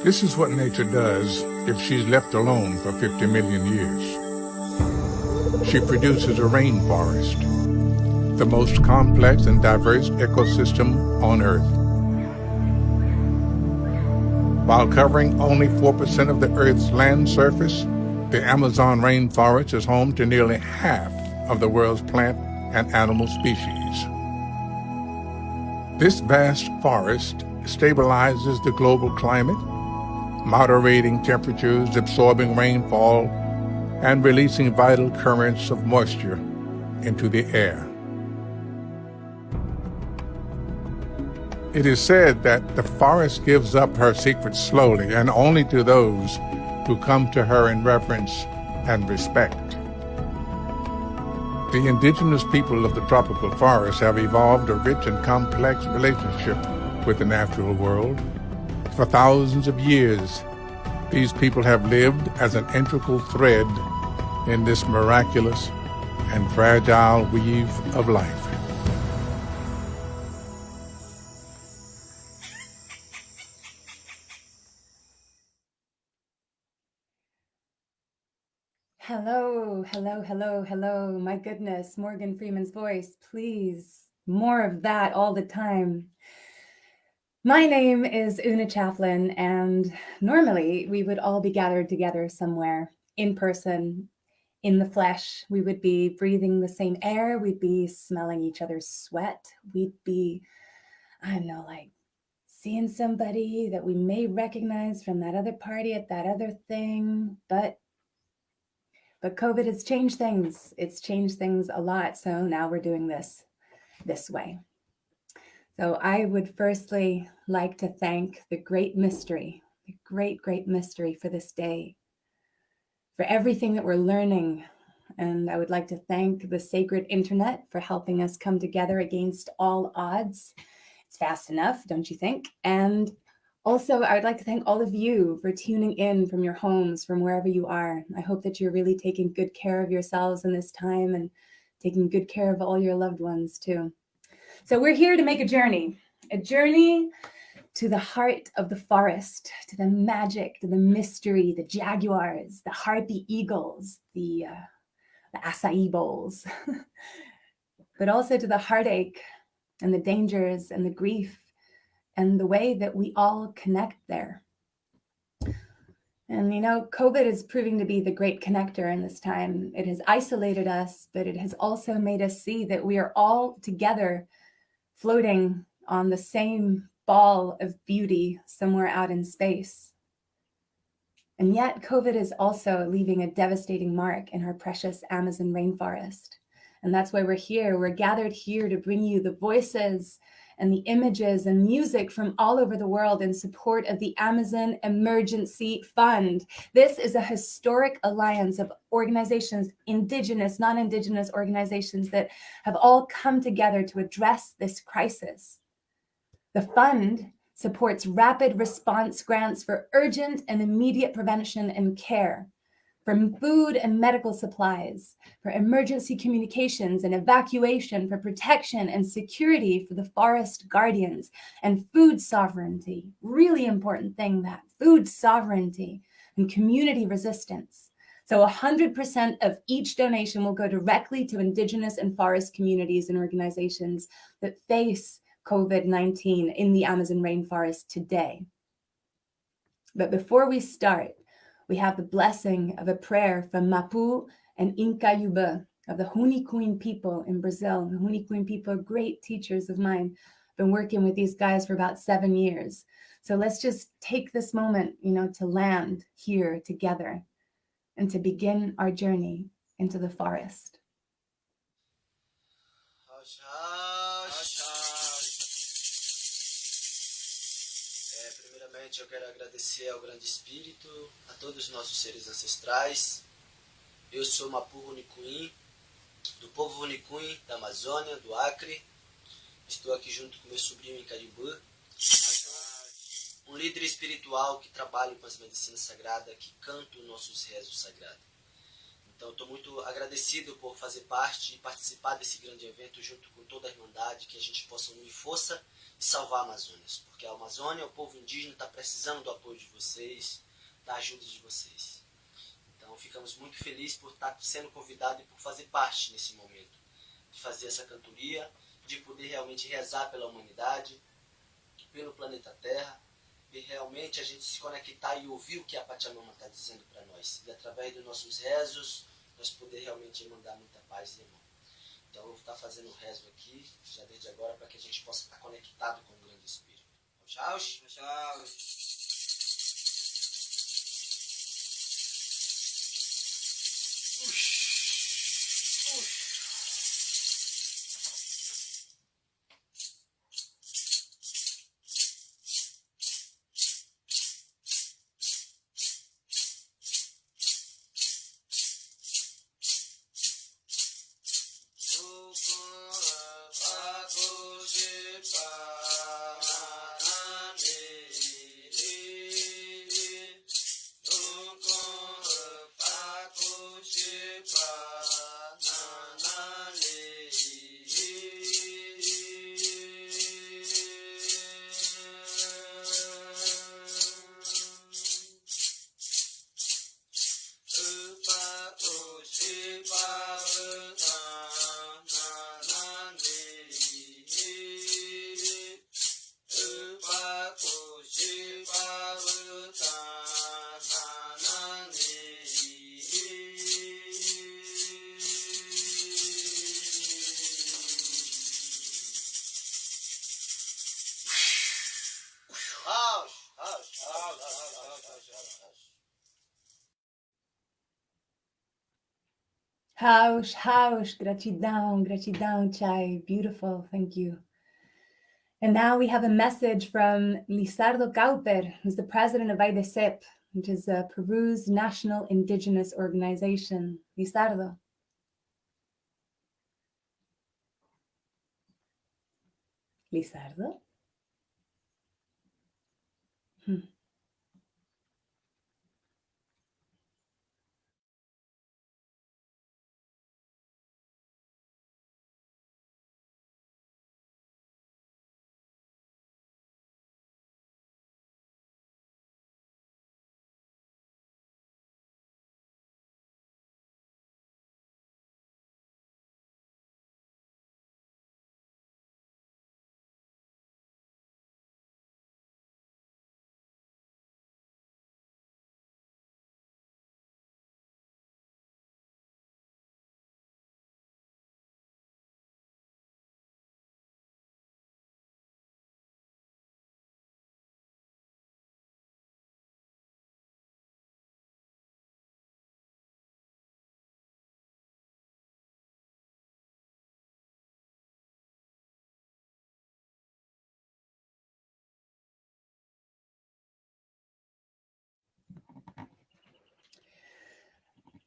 This is what nature does if she's left alone for 50 million years. She produces a rainforest, the most complex and diverse ecosystem on Earth. While covering only 4% of the Earth's land surface, the Amazon rainforest is home to nearly half of the world's plant and animal species. This vast forest stabilizes the global climate, moderating temperatures, absorbing rainfall, and releasing vital currents of moisture into the air. It is said that the forest gives up her secrets slowly and only to those who come to her in reverence and respect. The indigenous people of the tropical forest have evolved a rich and complex relationship with the natural world. For thousands of years, these people have lived as an integral thread in this miraculous and fragile weave of life. Hello, hello, hello, hello. My goodness, Morgan Freeman's voice, please. More of that all the time. My name is Una Chaplin, and normally we would all be gathered together somewhere in person, in the flesh. We would be breathing the same air. We'd be smelling each other's sweat. We'd be, I don't know, like seeing somebody that we may recognize from that other party at that other thing. But COVID has changed things. It's changed things a lot. So now we're doing this way. So I would firstly like to thank the great mystery, the great, great mystery for this day, for everything that we're learning. And I would like to thank the sacred internet for helping us come together against all odds. It's fast enough, don't you think? And also, I would like to thank all of you for tuning in from your homes, from wherever you are. I hope that you're really taking good care of yourselves in this time and taking good care of all your loved ones too. So we're here to make a journey to the heart of the forest, to the magic, to the mystery, the jaguars, the harpy eagles, the acai bowls, but also to the heartache and the dangers and the grief and the way that we all connect there. And COVID is proving to be the great connector in this time. It has isolated us, but it has also made us see that we are all together floating on the same ball of beauty somewhere out in space. And yet COVID is also leaving a devastating mark in our precious Amazon rainforest. And that's why we're here. We're gathered here to bring you the voices and the images and music from all over the world in support of the Amazon Emergency Fund. This is a historic alliance of organizations, indigenous, non-indigenous organizations that have all come together to address this crisis. The fund supports rapid response grants for urgent and immediate prevention and care, for food and medical supplies, for emergency communications and evacuation, for protection and security for the forest guardians, and food sovereignty. Really important thing, that food sovereignty and community resistance. So 100% of each donation will go directly to indigenous and forest communities and organizations that face COVID-19 in the Amazon rainforest today. But before we start, we have the blessing of a prayer from Mapu and Incayuba of the Hunikuin people in Brazil. The Hunikuin people are great teachers of mine. I've been working with these guys for about 7 years. So let's just take this moment, to land here together and to begin our journey into the forest. Primeiramente, eu quero agradecer ao Grande Espírito, a todos os nossos seres ancestrais. Eu sou Mapu Unicuim, do povo Unicuim da Amazônia, do Acre. Estou aqui junto com meu sobrinho em Caribã, um líder espiritual que trabalha com as medicinas sagradas, que canta os nossos rezos sagrados. Então, estou muito agradecido por fazer parte e participar desse grande evento junto com toda a Irmandade, que a gente possa unir força e salvar a Amazônia. Porque a Amazônia, o povo indígena, está precisando do apoio de vocês, da ajuda de vocês. Então, ficamos muito felizes por estar sendo convidado e por fazer parte nesse momento, de fazer essa cantoria, de poder realmente rezar pela humanidade, pelo planeta Terra, e realmente a gente se conectar e ouvir o que a Pachamama está dizendo para nós. E através dos nossos rezos, nós poder realmente mandar muita paz e amor. Então eu vou estar fazendo o rezo aqui, já desde agora, para que a gente possa estar conectado com o grande Espírito. Tchau, tchau. House, gratidão, gratidão, Chai. Beautiful, thank you. And now we have a message from Lizardo Cauper, who's the president of IDESEP, which is Peru's national indigenous organization. Lizardo. Lizardo?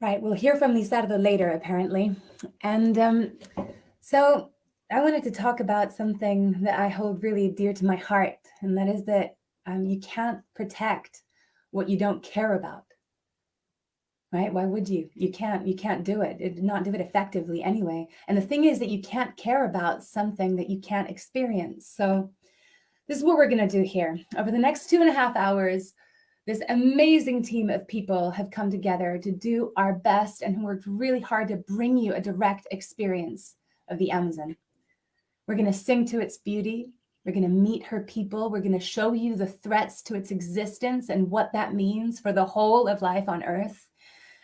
Right, we'll hear from Lizardo later, apparently. And so I wanted to talk about something that I hold really dear to my heart, and that is that you can't protect what you don't care about. Right? Why would you? You can't do it. Not do it effectively anyway. And the thing is that you can't care about something that you can't experience. So this is what we're going to do here. Over the next 2.5 hours, this amazing team of people have come together to do our best and worked really hard to bring you a direct experience of the Amazon. We're going to sing to its beauty. We're going to meet her people. We're going to show you the threats to its existence and what that means for the whole of life on Earth.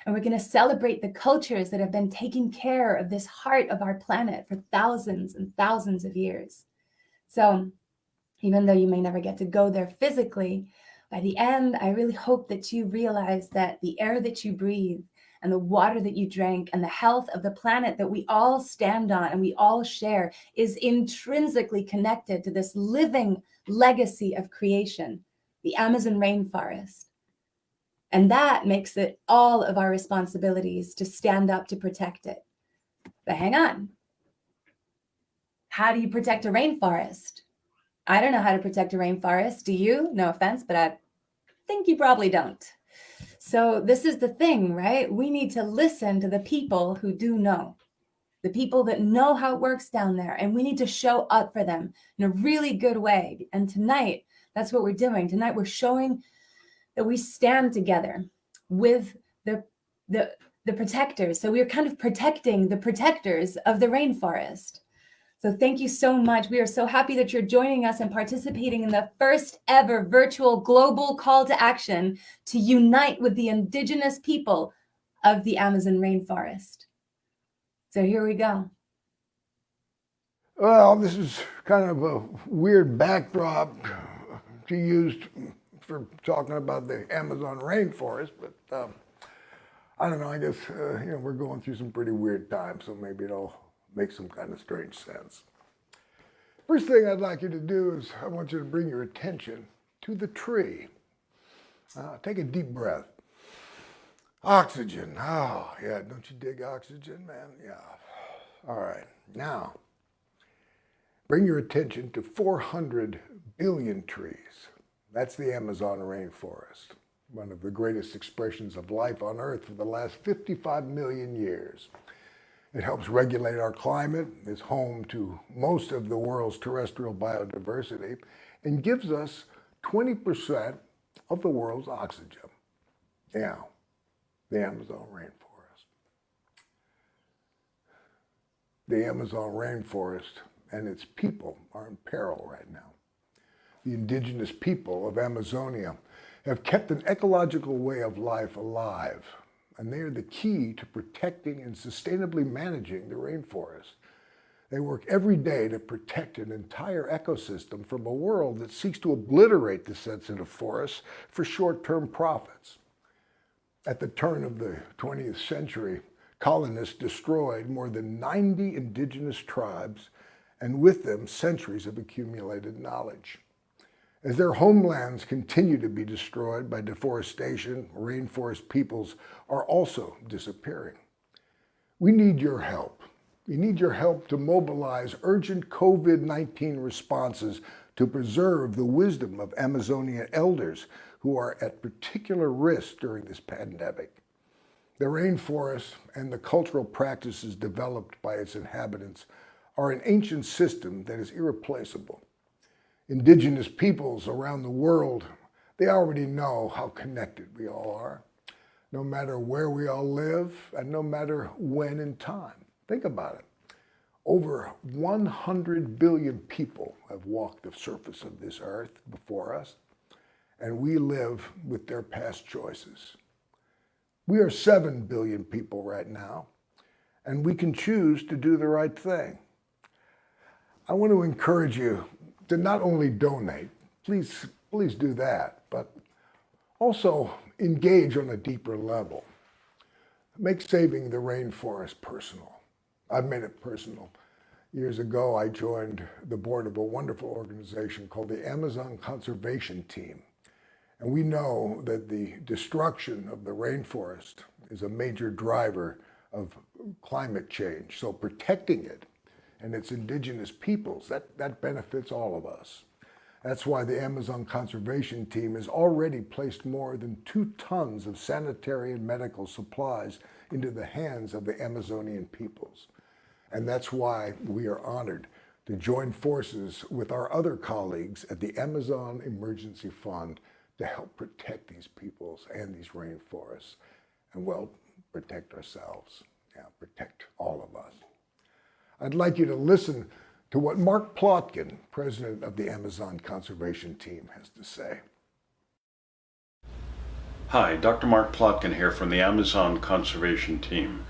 And we're going to celebrate the cultures that have been taking care of this heart of our planet for thousands and thousands of years. So even though you may never get to go there physically, by the end, I really hope that you realize that the air that you breathe and the water that you drink and the health of the planet that we all stand on and we all share is intrinsically connected to this living legacy of creation, the Amazon rainforest. And that makes it all of our responsibilities to stand up to protect it. But hang on. How do you protect a rainforest? I don't know how to protect a rainforest. Do you? No offense, but I think you probably don't. So this is the thing, right? We need to listen to the people who do know, the people that know how it works down there, and we need to show up for them in a really good way. And tonight, that's what we're doing. Tonight, we're showing that we stand together with the protectors. So we're kind of protecting the protectors of the rainforest. So thank you so much. We are so happy that you're joining us and participating in the first ever virtual global call to action to unite with the indigenous people of the Amazon rainforest. So here we go. Well, this is kind of a weird backdrop to use for talking about the Amazon rainforest, but I don't know, I guess, we're going through some pretty weird times, so maybe it'll make some kind of strange sense. First thing I'd like you to do is I want you to bring your attention to the tree. Take a deep breath. Oxygen. Oh, yeah, don't you dig oxygen, man? Yeah. All right, now, bring your attention to 400 billion trees. That's the Amazon rainforest, one of the greatest expressions of life on Earth for the last 55 million years. It helps regulate our climate, is home to most of the world's terrestrial biodiversity, and gives us 20% of the world's oxygen. Yeah, the Amazon rainforest. The Amazon rainforest and its people are in peril right now. The indigenous people of Amazonia have kept an ecological way of life alive, and they are the key to protecting and sustainably managing the rainforest. They work every day to protect an entire ecosystem from a world that seeks to obliterate the sensitive forests for short-term profits. At the turn of the 20th century, colonists destroyed more than 90 indigenous tribes, and with them centuries of accumulated knowledge. As their homelands continue to be destroyed by deforestation, rainforest peoples are also disappearing. We need your help. We need your help to mobilize urgent COVID-19 responses to preserve the wisdom of Amazonia elders who are at particular risk during this pandemic. The rainforest and the cultural practices developed by its inhabitants are an ancient system that is irreplaceable. Indigenous peoples around the world, they already know how connected we all are, no matter where we all live and no matter when in time. Think about it. Over 100 billion people have walked the surface of this earth before us, and we live with their past choices. We are 7 billion people right now, and we can choose to do the right thing. I want to encourage you to not only donate, please do that, but also engage on a deeper level. Make saving the rainforest personal. I've made it personal. Years ago, I joined the board of a wonderful organization called the Amazon Conservation Team. And we know that the destruction of the rainforest is a major driver of climate change. So protecting it and its indigenous peoples, that benefits all of us. That's why the Amazon Conservation Team has already placed more than 2 tons of sanitary and medical supplies into the hands of the Amazonian peoples. And that's why we are honored to join forces with our other colleagues at the Amazon Emergency Fund to help protect these peoples and these rainforests, and well, protect ourselves, protect all of us. I'd like you to listen to what Mark Plotkin, president of the Amazon Conservation Team, has to say. Hi, Dr. Mark Plotkin here from the Amazon Conservation Team.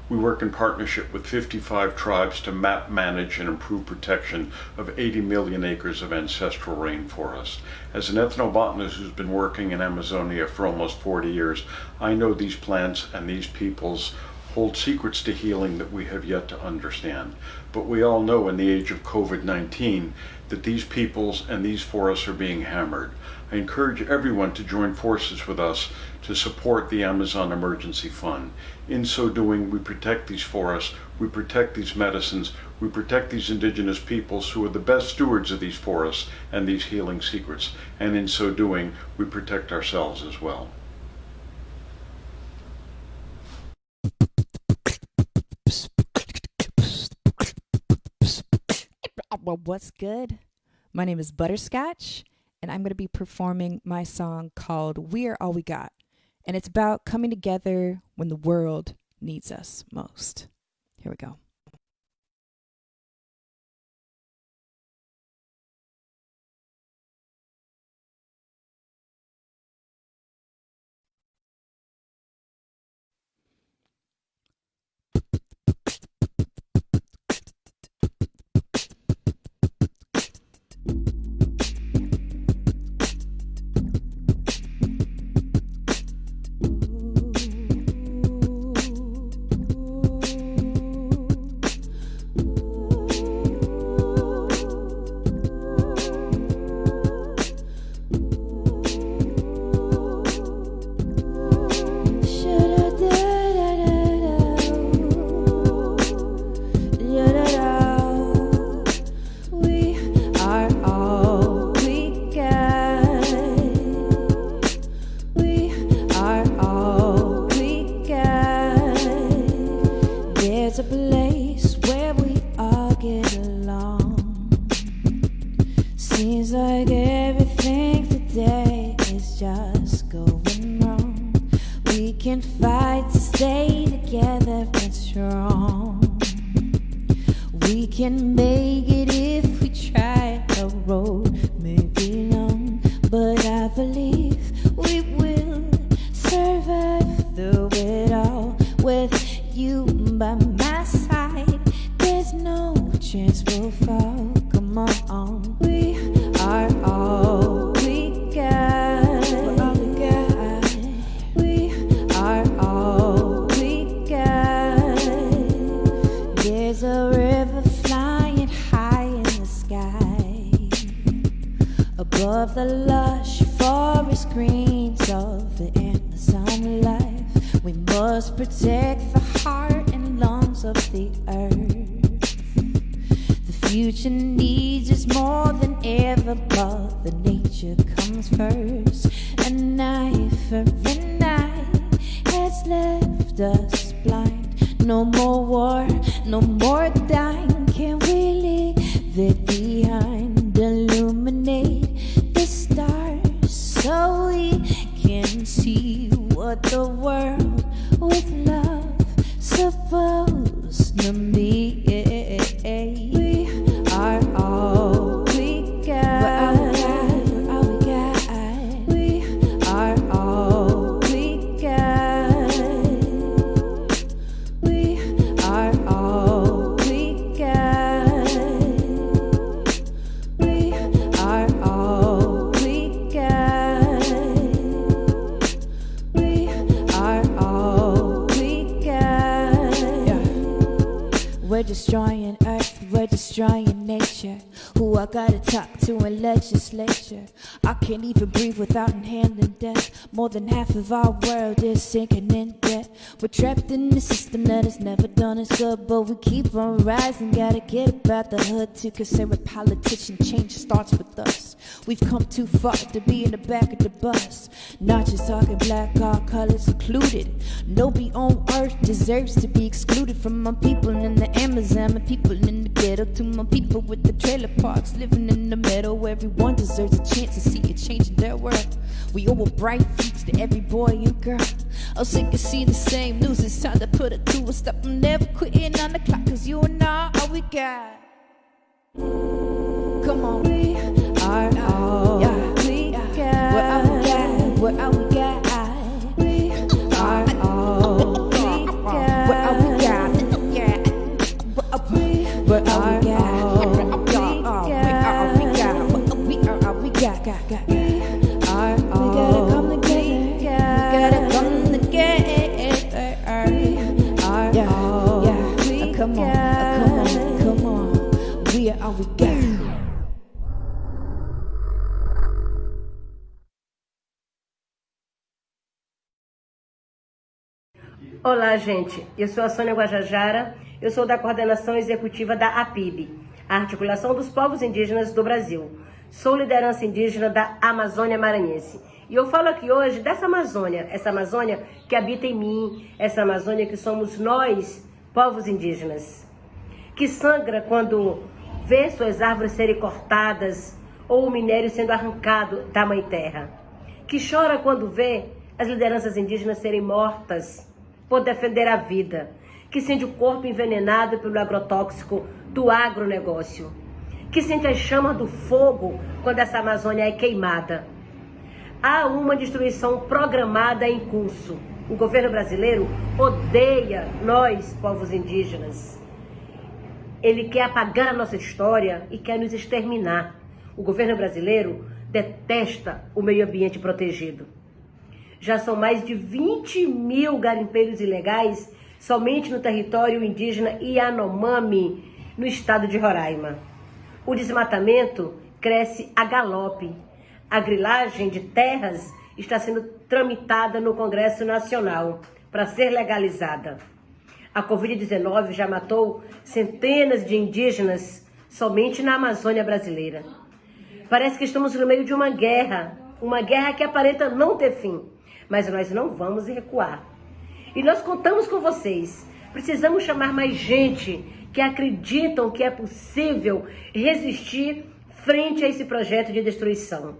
We work in partnership with 55 tribes to map, manage, and improve protection of 80 million acres of ancestral rainforest. As an ethnobotanist who's been working in Amazonia for almost 40 years, I know these plants and these peoples hold secrets to healing that we have yet to understand. But we all know in the age of COVID-19 that these peoples and these forests are being hammered. I encourage everyone to join forces with us to support the Amazon Emergency Fund. In so doing, we protect these forests, we protect these medicines, we protect these indigenous peoples who are the best stewards of these forests and these healing secrets. And in so doing, we protect ourselves as well. Well, what's good? My name is Butterscotch, and I'm going to be performing my song called We Are All We Got. And it's about coming together when the world needs us most. Here we go. There's a place where we all get along. Seems like everything today is just going wrong. We can fight to stay together and strong. We can make it if we try. The road may be long, but I believe we will survive through it all. With you by my side, there's no chance we'll fall. Come on, we are all we got. We're all we got. We are all we got. There's a river flying high in the sky, above the lush forest greens of the Amazon life. We must protect the heart and lungs of the earth. The future needs us more than ever, but the nature comes first. An eye for an eye has left us blind. No more war, no more dying. Can we leave it behind? Illuminate the stars so we can see what the world with love supposed to be. We are all we got. We're all we got. We are all we got. We are all we got. We are all we got. We are all we got. Yeah. We're destroying earth, we're destroying nature. Who I gotta talk to in legislature? I can't even breathe without inhaling death. More than half of our world is sinking in debt. We're trapped in the system that has never done us good, but we keep on rising. Gotta get about the hood too, cause every politician change starts with us. We've come too far to be in the back of the bus. Not just talking black, all colors included. Nobody on earth deserves to be excluded. From my people in the Amazon, my people in the ghetto, to my people with the trailer parks living in the meadow. Everyone deserves a chance to see a change in their world. We owe a bright future to every boy and girl. I'm sick of seeing the same news. It's time to put it to a stop. I'm never quitting on the clock, cause you and I are all we got. Come on, we are all we got. We're all we got. We're all we got. We are all we got. We're all we got. Yeah. We're all we got. We are all we got. We are all we gotta come together. We gotta come together. We are all we come on, come on. We are all we got. Olá, gente. Eu sou a Sônia Guajajara. Eu sou da coordenação executiva da APIB, a Articulação dos Povos Indígenas do Brasil. Sou liderança indígena da Amazônia Maranhense. E eu falo aqui hoje dessa Amazônia, essa Amazônia que habita em mim, essa Amazônia que somos nós, povos indígenas, que sangra quando ver suas árvores serem cortadas ou o minério sendo arrancado da mãe terra, que chora quando vê as lideranças indígenas serem mortas por defender a vida, que sente o corpo envenenado pelo agrotóxico do agronegócio, que sente as chamas do fogo quando essa Amazônia é queimada. Há uma destruição programada em curso. O governo brasileiro odeia nós, povos indígenas. Ele quer apagar a nossa história e quer nos exterminar. O governo brasileiro detesta o meio ambiente protegido. Já são mais de 20 mil garimpeiros ilegais somente no território indígena Yanomami, no estado de Roraima. O desmatamento cresce a galope. A grilagem de terras está sendo tramitada no Congresso Nacional para ser legalizada. A Covid-19 já matou centenas de indígenas somente na Amazônia brasileira. Parece que estamos no meio de uma guerra que aparenta não ter fim, mas nós não vamos recuar. E nós contamos com vocês. Precisamos chamar mais gente que acreditam que é possível resistir frente a esse projeto de destruição.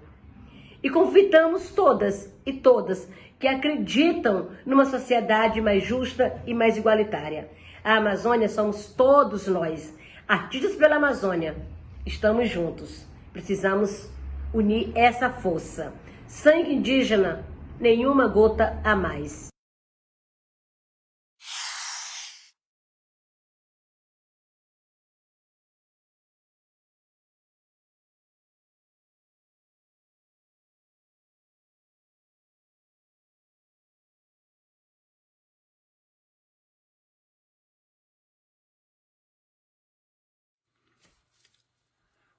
E convidamos todas e todas que acreditam numa sociedade mais justa e mais igualitária. A Amazônia somos todos nós, artistas pela Amazônia. Estamos juntos. Precisamos unir essa força. Sangue indígena, nenhuma gota a mais.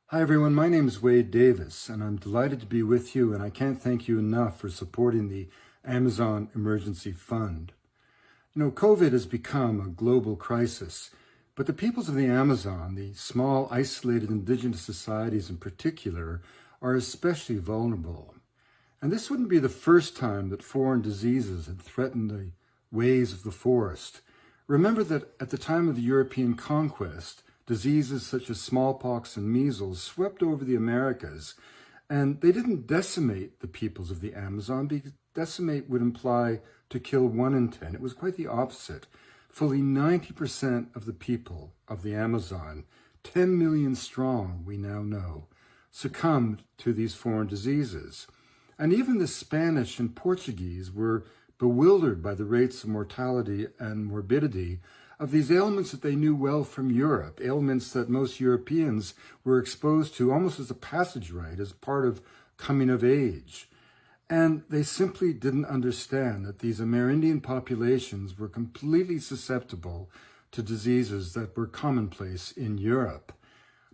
Hi everyone, my name is Wade Davis and I'm delighted to be with you, and I can't thank you enough for supporting the Amazon Emergency Fund. You know, COVID has become a global crisis, but the peoples of the Amazon, the small isolated indigenous societies in particular, are especially vulnerable. And this wouldn't be the first time that foreign diseases had threatened the ways of the forest. Remember that at the time of the European conquest, diseases such as smallpox and measles swept over the Americas, and they didn't decimate the peoples of the Amazon, because decimate would imply to kill 1 in 10. It was quite the opposite. Fully 90% of the people of the Amazon, 10 million strong, we now know, succumbed to these foreign diseases. And even the Spanish and Portuguese were bewildered by the rates of mortality and morbidity of these ailments that they knew well from Europe, ailments that most Europeans were exposed to almost as a passage rite, as part of coming of age. And they simply didn't understand that these Amerindian populations were completely susceptible to diseases that were commonplace in Europe.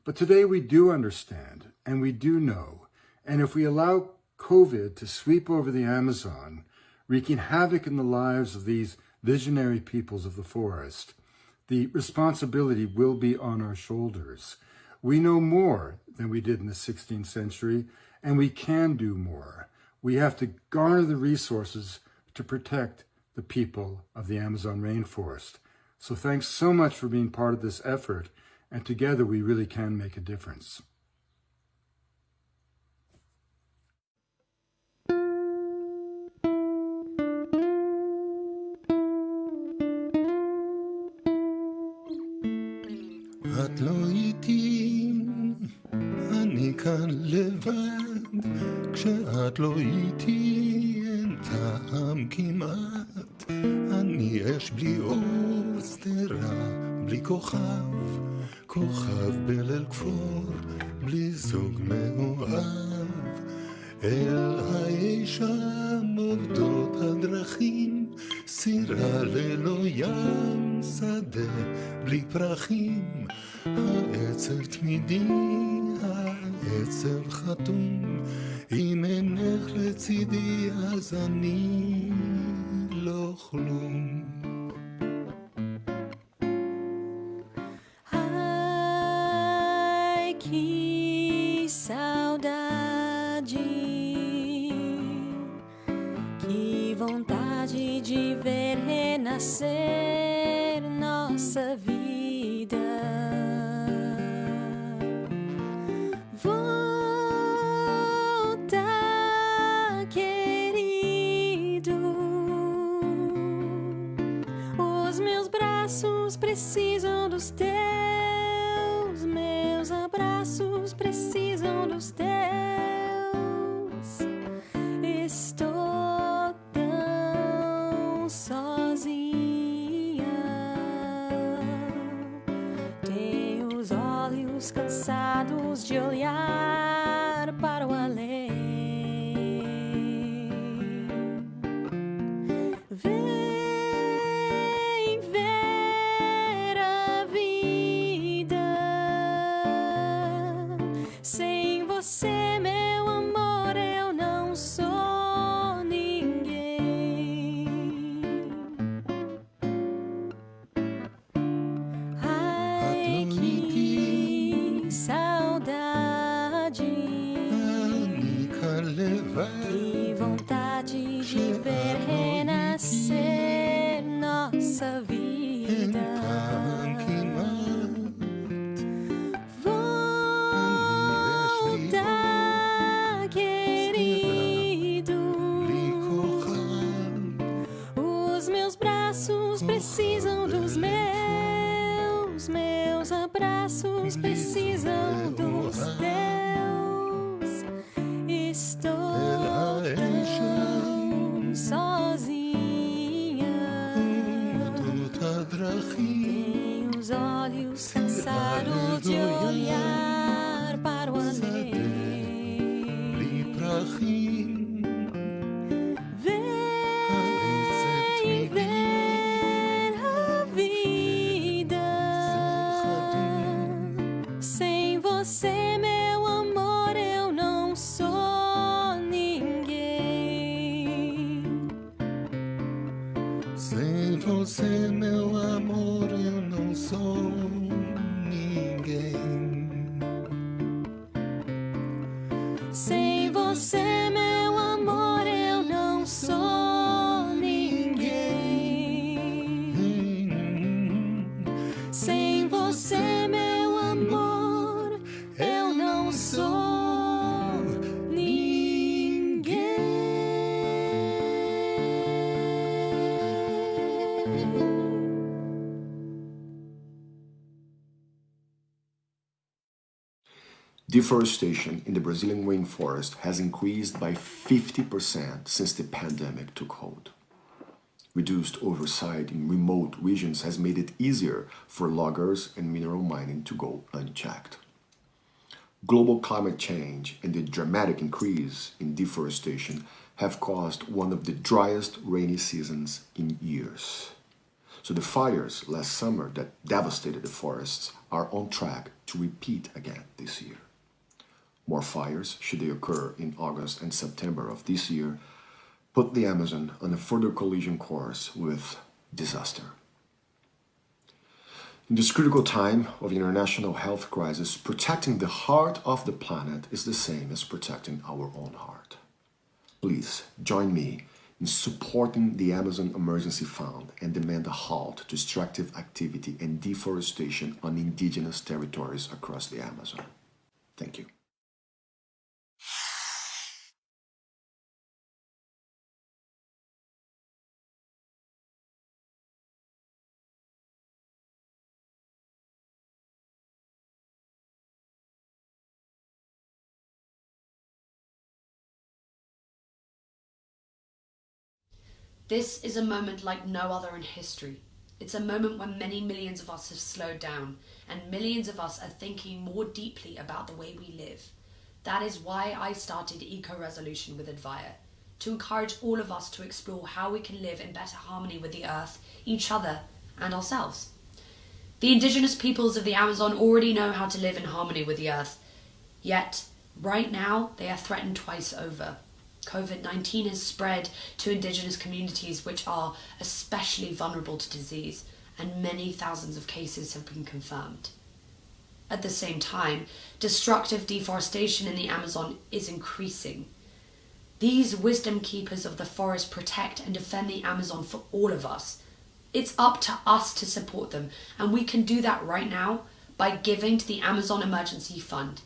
But today we do understand, and we do know, and if we allow COVID to sweep over the Amazon, wreaking havoc in the lives of these visionary peoples of the forest, the responsibility will be on our shoulders. We know more than we did in the 16th century, and we can do more. We have to garner the resources to protect the people of the Amazon rainforest. So thanks so much for being part of this effort, and together we really can make a difference. את לא איתי, אני כאן לבד, כשאת לא איתי אין טעם כמעט, אני אש בלי אור, סתרה בלי כוכב, כוכב בליל כפור, בלי זוג מאוהב, אל הישם עובדות הדרכים, סירה ללא ים, שדה בלי פרחים, העצב תמידי, העצב חתום, אם אינך לצידי אז אני לא כלום. Ai, que saudade, que vontade de ver renascer nossa vida. Os meus braços precisam dos teus, meus abraços precisam dos teus. Estou tão sozinha. Tenho os olhos cansados de olhar para o além. Vem ver a vida. Sem você, meu amor, eu não sou ninguém. Ai, que saudade, que vontade de ver renascer nossa vida. Volta, querido. Os meus braços precisam dos meus, meus abraços precisam dos teus. Estou tão sozinha. Tenho os olhos cansados de olhar para o além. Vem ver a vida. Sem você, meu amor, eu não sou ninguém. Sem você, meu amor, eu não sou ninguém. Sem você, meu amor, eu não sou ninguém. Sem você, meu amor, eu não sou ninguém. Deforestation in the Brazilian rainforest has increased by 50% since the pandemic took hold. Reduced oversight in remote regions has made it easier for loggers and mineral mining to go unchecked. Global climate change and the dramatic increase in deforestation have caused one of the driest rainy seasons in years. So the fires last summer that devastated the forests are on track to repeat again this year. More fires, should they occur in August and September of this year, put the Amazon on a further collision course with disaster. In this critical time of international health crisis, protecting the heart of the planet is the same as protecting our own heart. Please join me in supporting the Amazon Emergency Fund and demand a halt to extractive activity and deforestation on indigenous territories across the Amazon. Thank you. This is a moment like no other in history. It's a moment when many millions of us have slowed down and millions of us are thinking more deeply about the way we live. That is why I started Eco-Resolution with Advaya, to encourage all of us to explore how we can live in better harmony with the earth, each other, and ourselves. The indigenous peoples of the Amazon already know how to live in harmony with the earth, yet right now they are threatened twice over. COVID-19 has spread to indigenous communities which are especially vulnerable to disease, and many thousands of cases have been confirmed. At the same time, destructive deforestation in the Amazon is increasing. These wisdom keepers of the forest protect and defend the Amazon for all of us. It's up to us to support them, and we can do that right now by giving to the Amazon Emergency Fund.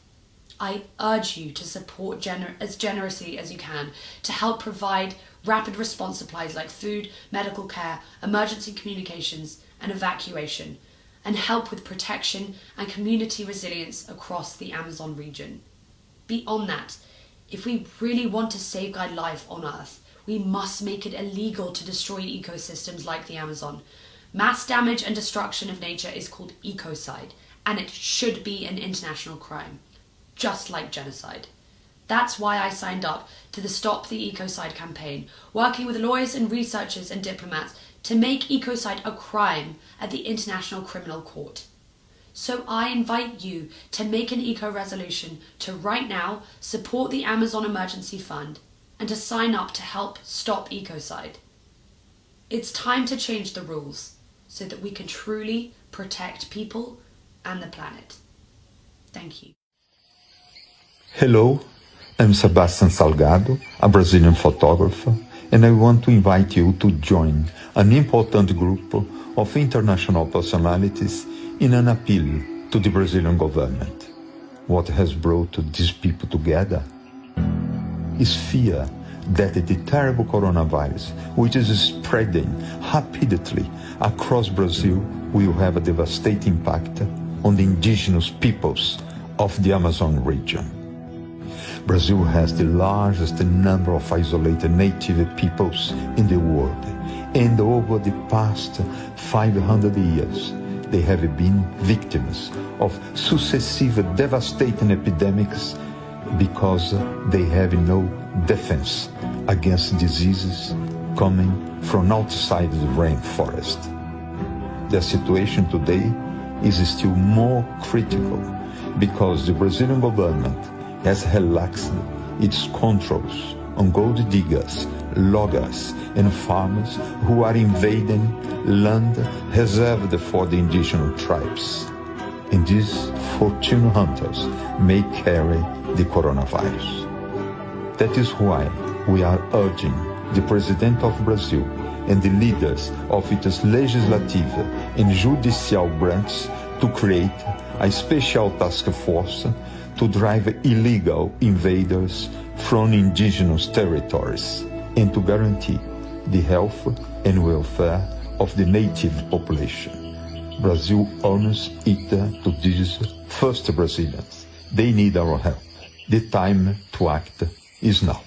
I urge you to support as generously as you can to help provide rapid response supplies like food, medical care, emergency communications, and evacuation, and help with protection and community resilience across the Amazon region. Beyond that, if we really want to safeguard life on Earth, we must make it illegal to destroy ecosystems like the Amazon. Mass damage and destruction of nature is called ecocide, and it should be an international crime, just like genocide. That's why I signed up to the Stop the Ecocide campaign, working with lawyers and researchers and diplomats to make ecocide a crime at the International Criminal Court. So I invite you to make an eco-resolution to right now support the Amazon Emergency Fund and to sign up to help stop ecocide. It's time to change the rules so that we can truly protect people and the planet. Thank you. Hello, I'm Sebastian Salgado, a Brazilian photographer, and I want to invite you to join an important group of international personalities in an appeal to the Brazilian government. What has brought these people together is fear that the terrible coronavirus, which is spreading rapidly across Brazil, will have a devastating impact on the indigenous peoples of the Amazon region. Brazil has the largest number of isolated native peoples in the world, and over the past 500 years, they have been victims of successive devastating epidemics because they have no defense against diseases coming from outside the rainforest. The situation today is still more critical because the Brazilian government has relaxed its controls on gold diggers, loggers, and farmers who are invading land reserved for the indigenous tribes. And these fortune hunters may carry the coronavirus. That is why we are urging the President of Brazil and the leaders of its legislative and judicial branch to create a special task force to drive illegal invaders from indigenous territories and to guarantee the health and welfare of the native population. Brazil owes it to these first Brazilians. They need our help. The time to act is now.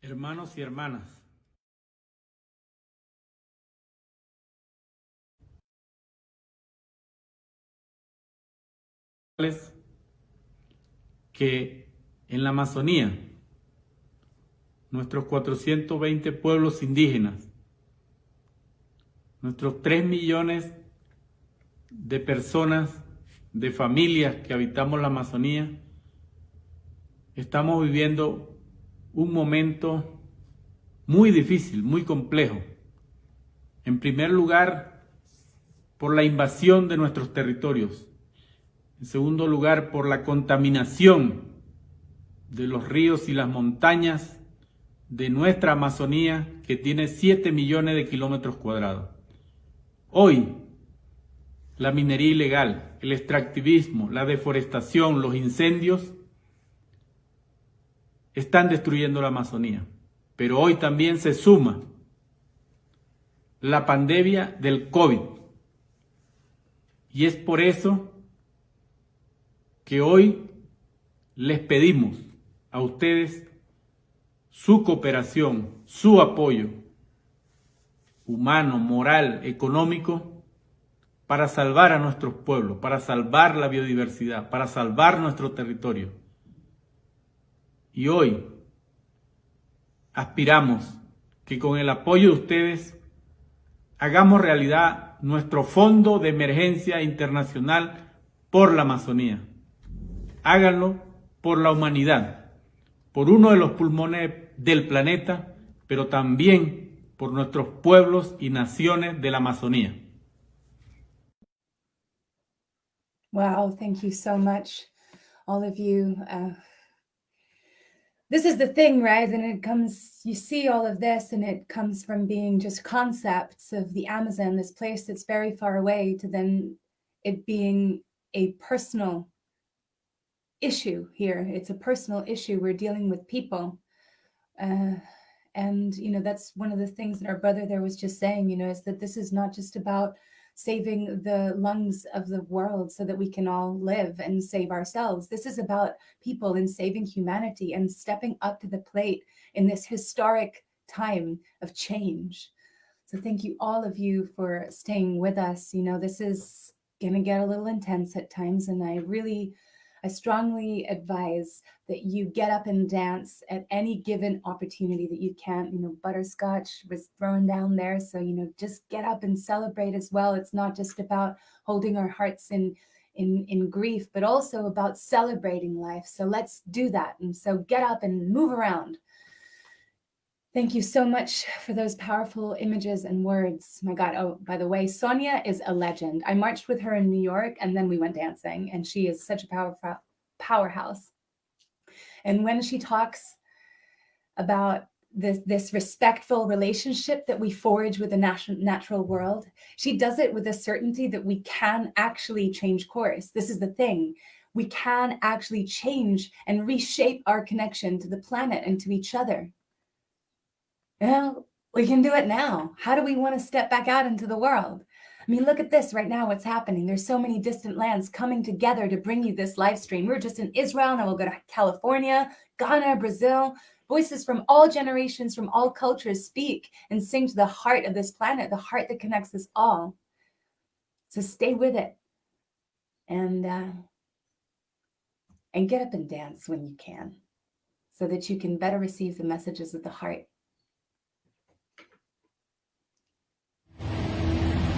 Hermanos y hermanas, que en la Amazonía, nuestros 420 pueblos indígenas, nuestros 3 millones de personas, de familias que habitamos la Amazonía, estamos viviendo un momento muy difícil, muy complejo. En primer lugar, por la invasión de nuestros territorios. En segundo lugar, por la contaminación de los ríos y las montañas de nuestra Amazonía, que tiene 7 millones de kilómetros cuadrados. Hoy, la minería ilegal, el extractivismo, la deforestación, los incendios están destruyendo la Amazonía. Pero hoy también se suma la pandemia del COVID. Y es por eso que hoy les pedimos a ustedes su cooperación, su apoyo humano, moral, económico, para salvar a nuestros pueblos, para salvar la biodiversidad, para salvar nuestro territorio. Y hoy aspiramos que con el apoyo de ustedes hagamos realidad nuestro Fondo de Emergencia Internacional por la Amazonía. Háganlo por la humanidad, por uno de los pulmones del planeta, pero también por nuestros pueblos y naciones de la Amazonía. Wow, thank you so much, all of you. This is the thing, right? And it comes, you see all of this, and it comes from being just concepts of the Amazon, this place that's very far away, to then it being a personal issue here. It's a personal issue. We're dealing with people. And, that's one of the things that our brother there was just saying, is that this is not just about saving the lungs of the world so that we can all live and save ourselves. This is about people and saving humanity and stepping up to the plate in this historic time of change. So thank you, all of you, for staying with us. This is going to get a little intense at times, and I strongly advise that you get up and dance at any given opportunity that you can. Butterscotch was thrown down there, so just get up and celebrate as well. It's not just about holding our hearts in grief, but also about celebrating life. So let's do that. And so get up and move around. Thank you so much for those powerful images and words. My God. Oh, by the way, Sonia is a legend. I marched with her in New York, and then we went dancing, and she is such a powerhouse. And when she talks about this respectful relationship that we forge with the natural world, she does it with a certainty that we can actually change course. This is the thing. We can actually change and reshape our connection to the planet and to each other. We can do it now. How do we want to step back out into the world? I mean, look at this right now, what's happening. There's so many distant lands coming together to bring you this live stream. We're just in Israel, now we'll go to California, Ghana, Brazil. Voices from all generations, from all cultures speak and sing to the heart of this planet, the heart that connects us all. So stay with it and get up and dance when you can, so that you can better receive the messages of the heart.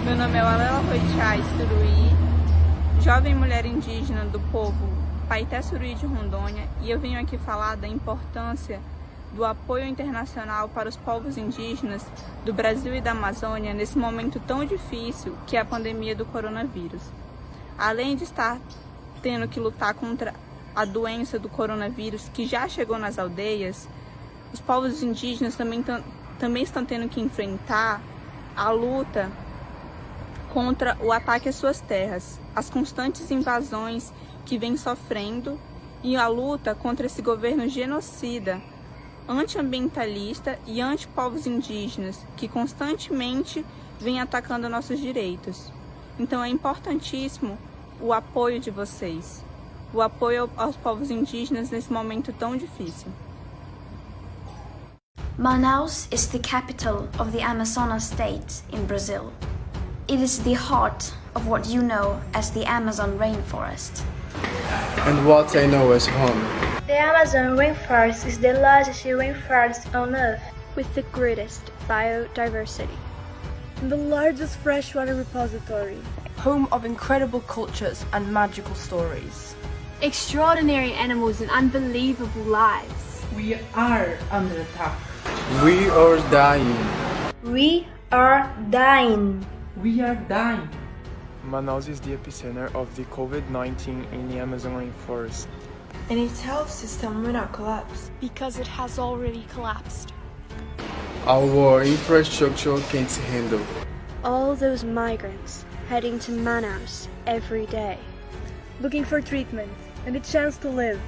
Meu nome é Alela Roitiais Suruí, jovem mulher indígena do povo Paité Suruí de Rondônia, e eu venho aqui falar da importância do apoio internacional para os povos indígenas do Brasil e da Amazônia nesse momento tão difícil que é a pandemia do coronavírus. Além de estar tendo que lutar contra a doença do coronavírus que já chegou nas aldeias, os povos indígenas também estão tendo que enfrentar a luta contra o ataque às suas terras, as constantes invasões que vem sofrendo e a luta contra esse governo genocida, antiambientalista e anti-povos indígenas, que constantemente vem atacando nossos direitos. Então é importantíssimo o apoio de vocês, o apoio aos povos indígenas nesse momento tão difícil. Manaus is the capital of the Amazonas state in Brazil. It is the heart of what you know as the Amazon rainforest. And what I know as home. The Amazon rainforest is the largest rainforest on Earth, with the greatest biodiversity. And the largest freshwater repository. Home of incredible cultures and magical stories. Extraordinary animals and unbelievable lives. We are under attack. We are dying. We are dying. We are dying. Manaus is the epicenter of the COVID-19 in the Amazon rainforest. And its health system will not collapse. Because it has already collapsed. Our infrastructure can't handle. All those migrants heading to Manaus every day. Looking for treatment and a chance to live.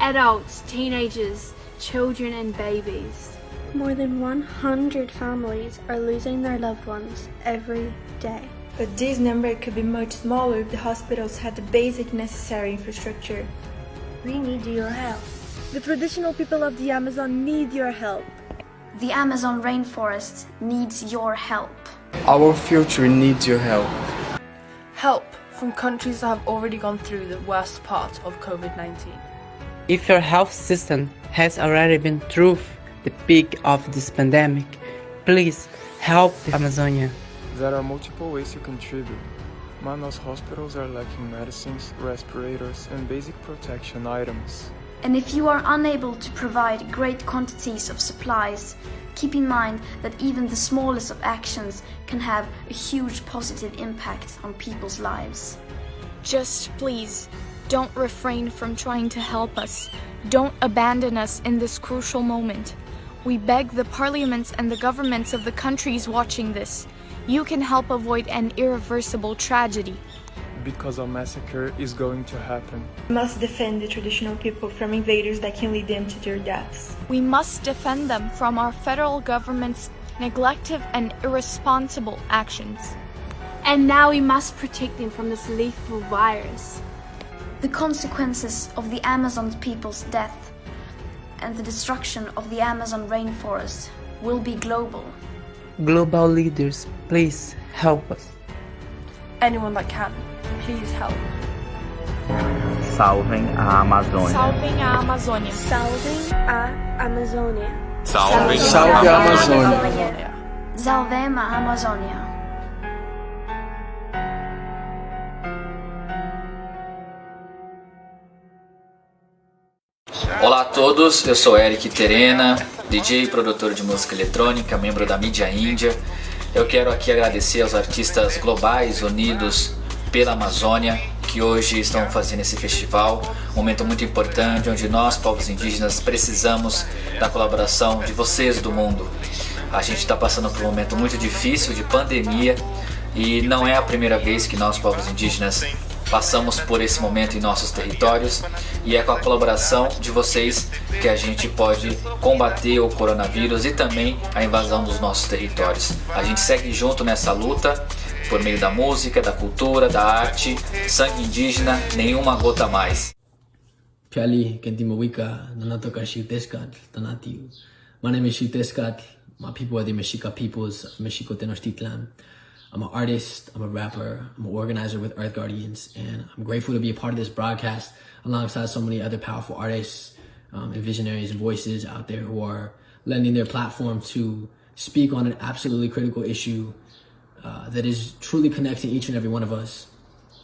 Adults, teenagers, children and babies. More than 100 families are losing their loved ones every day. But this number could be much smaller if the hospitals had the basic necessary infrastructure. We need your help. The traditional people of the Amazon need your help. The Amazon rainforest needs your help. Our future needs your help. Help from countries that have already gone through the worst part of COVID-19. If your health system has already been through the peak of this pandemic, please help the Amazonia. There are multiple ways to contribute. Manaus hospitals are lacking medicines, respirators, and basic protection items. And if you are unable to provide great quantities of supplies, keep in mind that even the smallest of actions can have a huge positive impact on people's lives. Just please, don't refrain from trying to help us. Don't abandon us in this crucial moment. We beg the parliaments and the governments of the countries watching this. You can help avoid an irreversible tragedy. because a massacre is going to happen. We must defend the traditional people from invaders that can lead them to their deaths. We must defend them from our federal government's neglective and irresponsible actions. And now we must protect them from this lethal virus. The consequences of the Amazon people's death and the destruction of the Amazon rainforest will be global. Global leaders, please help us. Anyone that can, please help. Salvem a Amazônia. Salvem a Amazônia. Salvem a Amazônia. Salve a Amazônia. Salvem a Amazônia. Olá a todos, eu sou Eric Terena, DJ e produtor de música eletrônica, membro da mídia índia. Eu quero aqui agradecer aos artistas globais unidos pela Amazônia que hoje estão fazendo esse festival, um momento muito importante onde nós, povos indígenas, precisamos da colaboração de vocês do mundo. A gente está passando por um momento muito difícil de pandemia e não é a primeira vez que nós, povos indígenas, passamos por esse momento em nossos territórios e é com a colaboração de vocês que a gente pode combater o coronavírus e também a invasão dos nossos territórios. A gente segue junto nessa luta por meio da música, da cultura, da arte, sangue indígena, nenhuma gota mais. Piali, Kentimawika, Nanatoka Shiteskat, Tanatiu. My name is Shiteskat. My people are the Mexica peoples of Mexico Tenochtitlan. I'm an artist, I'm a rapper, I'm an organizer with Earth Guardians, and I'm grateful to be a part of this broadcast alongside so many other powerful artists and visionaries and voices out there who are lending their platform to speak on an absolutely critical issue that is truly connecting each and every one of us.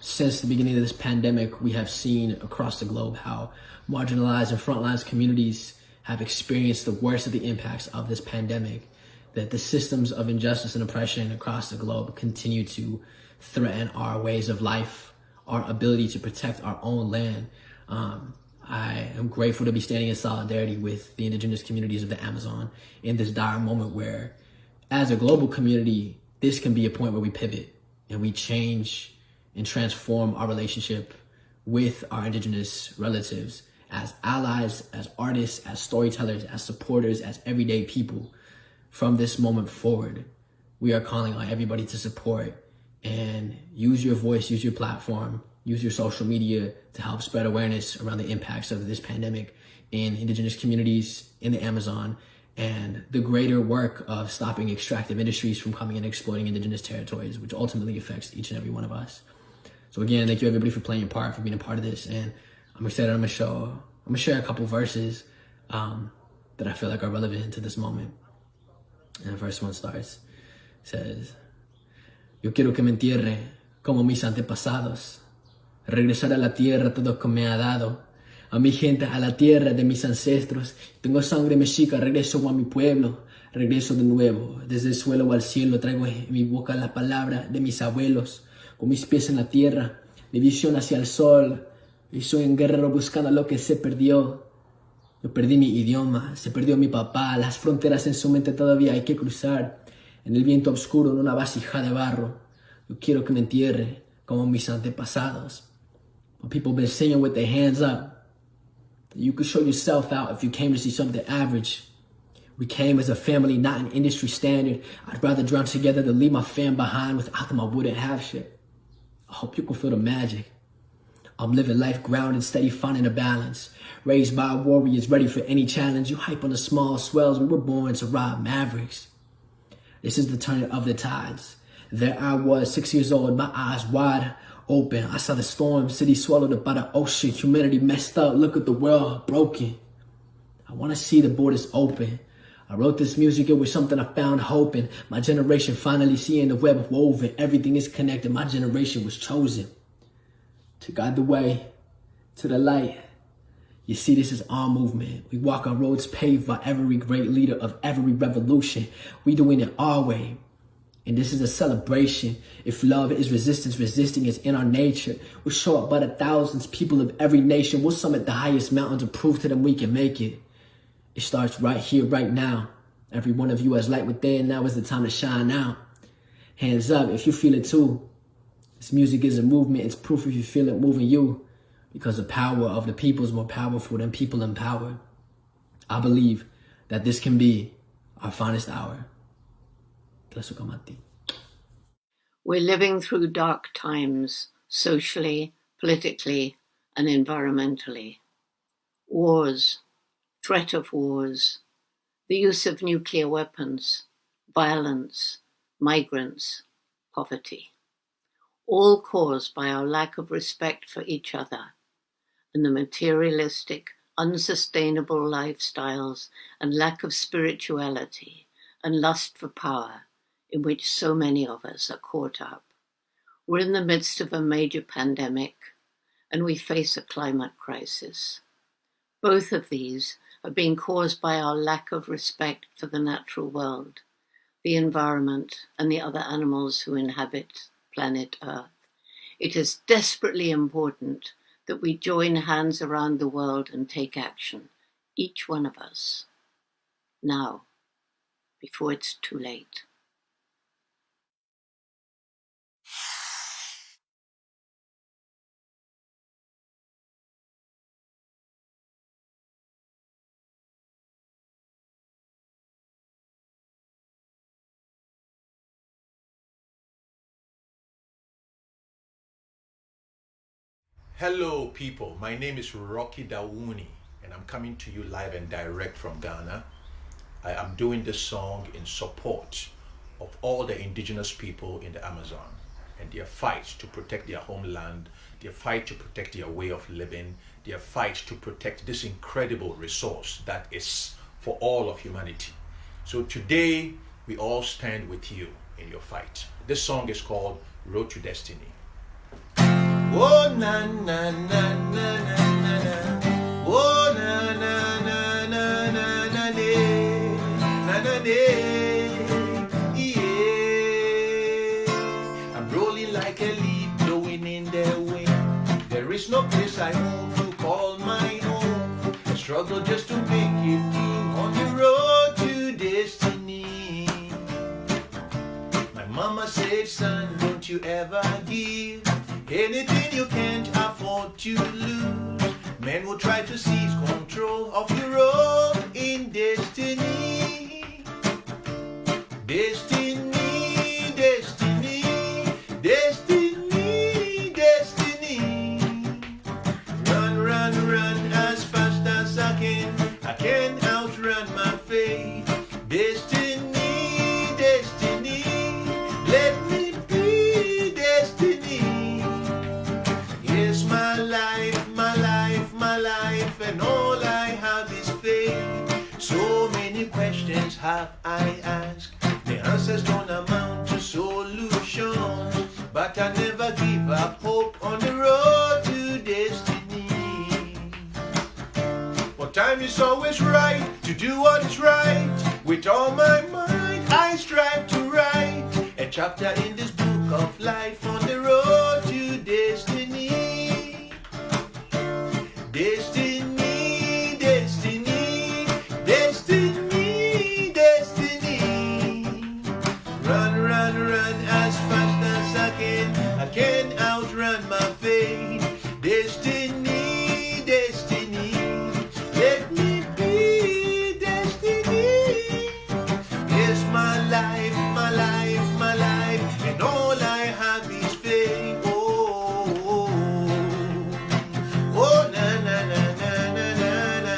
Since the beginning of this pandemic, we have seen across the globe how marginalized and frontlines communities have experienced the worst of the impacts of this pandemic, that the systems of injustice and oppression across the globe continue to threaten our ways of life, our ability to protect our own land. I am grateful to be standing in solidarity with the indigenous communities of the Amazon in this dire moment where, as a global community, this can be a point where we pivot and we change and transform our relationship with our indigenous relatives as allies, as artists, as storytellers, as supporters, as everyday people. From this moment forward, we are calling on everybody to support and use your voice, use your platform, use your social media to help spread awareness around the impacts of this pandemic in indigenous communities in the Amazon and the greater work of stopping extractive industries from coming and exploiting indigenous territories, which ultimately affects each and every one of us. So again, thank you everybody for playing a part, for being a part of this. And I'm excited I'm gonna share a couple verses that I feel like are relevant to this moment. And the first one starts, says, yo quiero que me entierre como mis antepasados, regresar a la tierra todo que me ha dado, a mi gente, a la tierra de mis ancestros. Tengo sangre mexica, regreso a mi pueblo, regreso de nuevo, desde el suelo al cielo, traigo en mi boca la palabra de mis abuelos, con mis pies en la tierra, mi visión hacia el sol, y soy un guerrero buscando lo que se perdió. Yo perdí mi idioma, se perdió mi papá, las fronteras en su mente todavía hay que cruzar, en el viento oscuro, en una vasija de barro. Yo quiero que me entierre como mis antepasados. But people been singing with their hands up. You could show yourself out if you came to see something average. We came as a family, not an industry standard. I'd rather drown together than leave my fam behind. Without them, I wouldn't have shit. I hope you can feel the magic. I'm living life grounded, steady, finding a balance. Raised by warriors, ready for any challenge. You hype on the small swells, we were born to ride mavericks. This is the turn of the tides. There I was, 6 years old, my eyes wide open. I saw the storm, city swallowed up by the ocean. Humanity messed up, look at the world broken. I want to see the borders open. I wrote this music, it was something I found hope in. My generation finally seeing the web woven. Everything is connected, my generation was chosen to guide the way to the light. You see, this is our movement. We walk on roads paved by every great leader of every revolution. We doing it our way. And this is a celebration. If love is resistance, resisting is in our nature. We'll show up by the thousands, people of every nation. We'll summit the highest mountain to prove to them we can make it. It starts right here, right now. Every one of you has light within. Now is the time to shine out. Hands up if you feel it too. This music is a movement. It's proof if you feel it moving you, because the power of the people is more powerful than people in power. I believe that this can be our finest hour. We're living through dark times, socially, politically, and environmentally. Wars, threat of wars, the use of nuclear weapons, violence, migrants, poverty, all caused by our lack of respect for each other and the materialistic, unsustainable lifestyles and lack of spirituality and lust for power in which so many of us are caught up. We're in the midst of a major pandemic, and we face a climate crisis. Both of these are being caused by our lack of respect for the natural world, the environment, and the other animals who inhabit planet Earth. It is desperately important that we join hands around the world and take action, each one of us, now, before it's too late. Hello people, my name is Rocky Dawuni and I'm coming to you live and direct from Ghana. I am doing this song in support of all the indigenous people in the Amazon and their fight to protect their homeland, their fight to protect their way of living, their fight to protect this incredible resource that is for all of humanity. So today we all stand with you in your fight. This song is called Road to Destiny. Oh na na na na na na na. Oh na na na na na na na na na. Yeah. I'm rolling like a leaf blowing in the wind. There is no place I move to call my own. I struggle just to make it through on the road to destiny. My mama said, son, don't you ever give anything you can't afford to lose. Men will try to seize control of your road in destiny. Destiny, destiny, destiny, destiny. Run, run, run as fast as I can. I can't outrun my fate. Destiny, destiny, let me be destiny. Yes, my life, my life, my life, and all I have is faith. So many questions have I asked. The answers don't amount to solutions, but I never give up hope on the road to destiny. For time is always right to do what is right. With all my mind, I strive to write a chapter in this book of life on the road to destiny. Destiny, destiny, destiny, destiny. Run, run, run as fast as I can. I can't outrun my fate. Destiny, destiny, let me be destiny. Yes, my life, my life, my life, and all I have is faith. Oh, oh, oh, oh, na na na na na na na.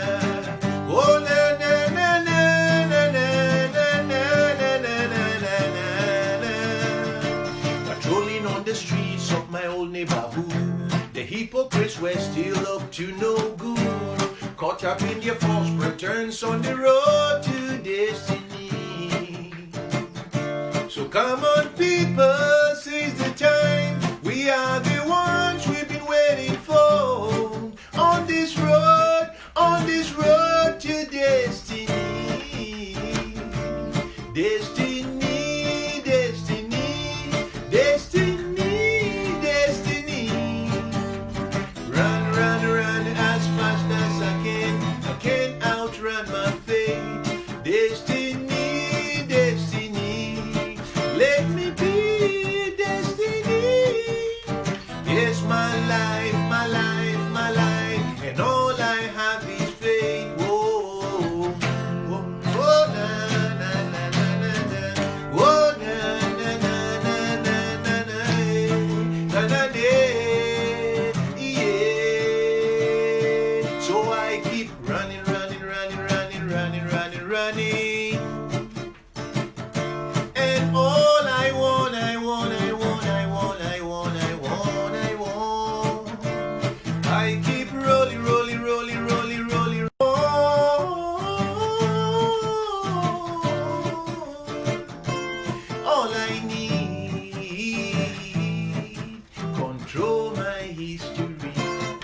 Oh, na na na na na na na na na na na. Patrolling on the streets of my old neighborhood, the hypocrites were still up to no good. Caught up in their false pretense on the road to destiny. So come on people, seize the time. We are the ones we've been waiting for. On this road to destiny. Destiny, destiny, destiny, destiny. Run, run, run as fast as I can. I can't outrun my fate. Destiny, destiny, let me be destiny. I keep running, running, running, running, running, running, running. And all I want, I want, I want, I want, I want, I want, I want. I keep rolling, rolling, rolling, rolling, rolling. All I need, control my history.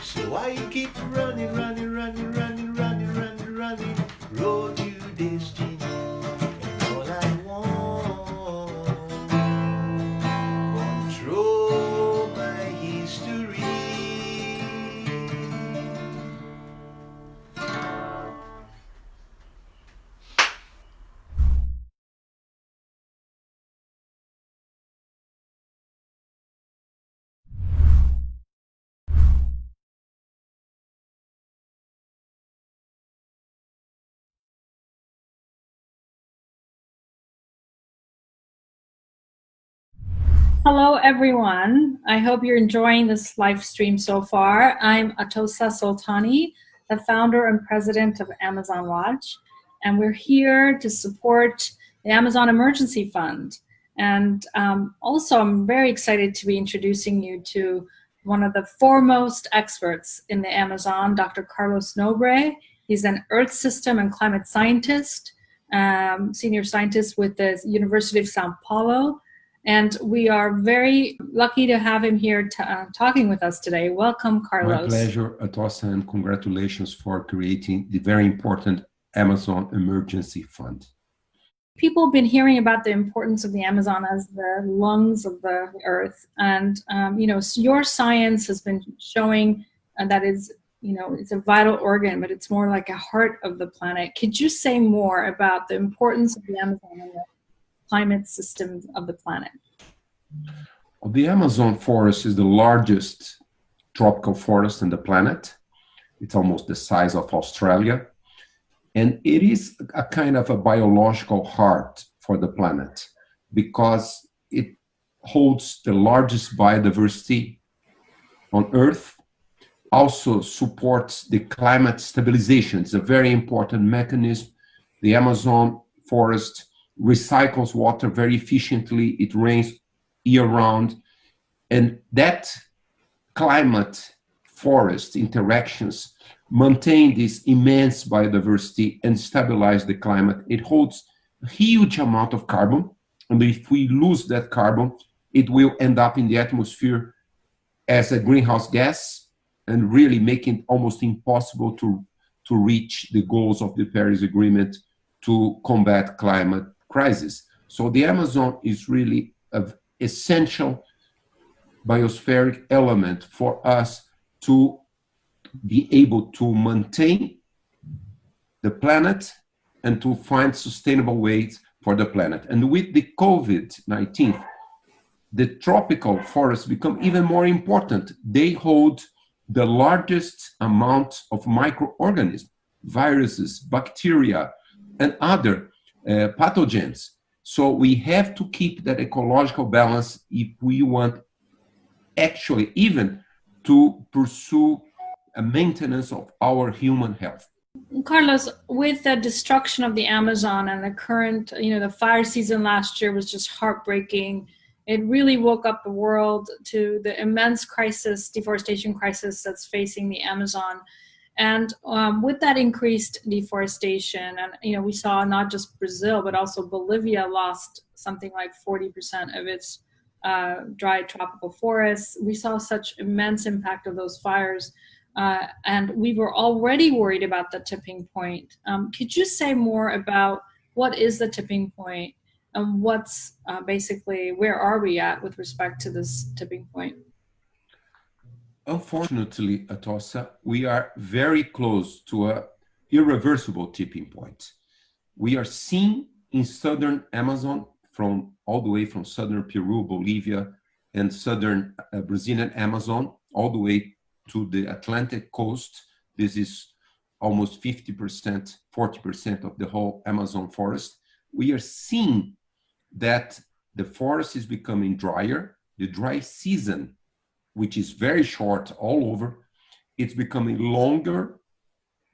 So I keep running, running, running, running, running, running, running, road to destiny. And all I want, control my history. Hello, everyone. I hope you're enjoying this live stream so far. I'm Atosa Soltani, the founder and president of Amazon Watch, and we're here to support the Amazon Emergency Fund. And also, I'm very excited to be introducing you to one of the foremost experts in the Amazon, Dr. Carlos Nobre. He's an Earth system and climate scientist, senior scientist with the University of Sao Paulo. And we are very lucky to have him here talking with us today. Welcome, Carlos. My pleasure, Atosa, and congratulations for creating the very important Amazon Emergency Fund. People have been hearing about the importance of the Amazon as the lungs of the earth. And, you know, your science has been showing that it's, you know, it's a vital organ, but it's more like a heart of the planet. Could you say more about the importance of the Amazon and the climate systems of the planet? The Amazon forest is the largest tropical forest on the planet. It's almost the size of Australia. And it is a kind of a biological heart for the planet because it holds the largest biodiversity on Earth, also supports the climate stabilization. It's a very important mechanism. The Amazon forest recycles water very efficiently. It rains year-round. And that climate forest interactions maintain this immense biodiversity and stabilize the climate. It holds a huge amount of carbon. And if we lose that carbon, it will end up in the atmosphere as a greenhouse gas and really making it almost impossible to reach the goals of the Paris Agreement to combat climate crisis. So the Amazon is really an essential biospheric element for us to be able to maintain the planet and to find sustainable ways for the planet. And with the COVID-19, the tropical forests become even more important. They hold the largest amount of microorganisms, viruses, bacteria, and other pathogens. So we have to keep that ecological balance if we want actually even to pursue a maintenance of our human health. Carlos, with the destruction of the Amazon and the current, you know, the fire season last year was just heartbreaking. It really woke up the world to the immense crisis, deforestation crisis that's facing the Amazon. And with that increased deforestation, and you know, we saw not just Brazil, but also Bolivia lost something like 40% of its dry tropical forests. We saw such immense impact of those fires. And we were already worried about the tipping point. Could you say more about what is the tipping point and what's basically, where are we at with respect to this tipping point? Unfortunately, Atosa, we are very close to an irreversible tipping point. We are seeing in southern Amazon, from all the way from southern Peru, Bolivia, and southern Brazilian Amazon, all the way to the Atlantic coast. This is almost 50%, 40% of the whole Amazon forest. We are seeing that the forest is becoming drier. The dry season, which is very short all over, it's becoming longer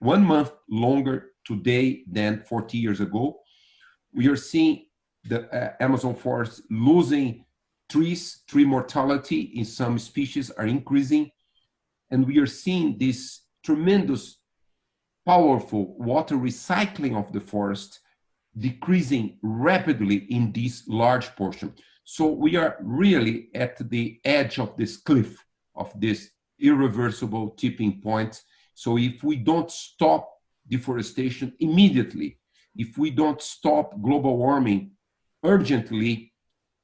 1 month longer today than 40 years ago. We are seeing the Amazon forest losing trees, tree mortality in some species are increasing, and we are seeing this tremendous, powerful water recycling of the forest decreasing rapidly in this large portion. So we are really at the edge of this cliff, of this irreversible tipping point. So if we don't stop deforestation immediately, if we don't stop global warming urgently,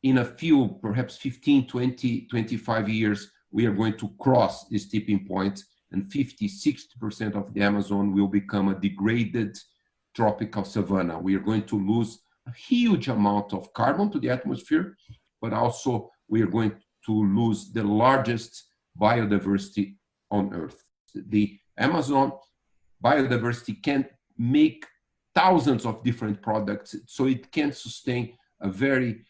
in a few, perhaps 15, 20, 25 years, we are going to cross this tipping point, and 50, 60% of the Amazon will become a degraded tropical savanna. We are going to lose a huge amount of carbon to the atmosphere, but also we are going to lose the largest biodiversity on Earth. The Amazon biodiversity can make thousands of different products, so it can sustain a very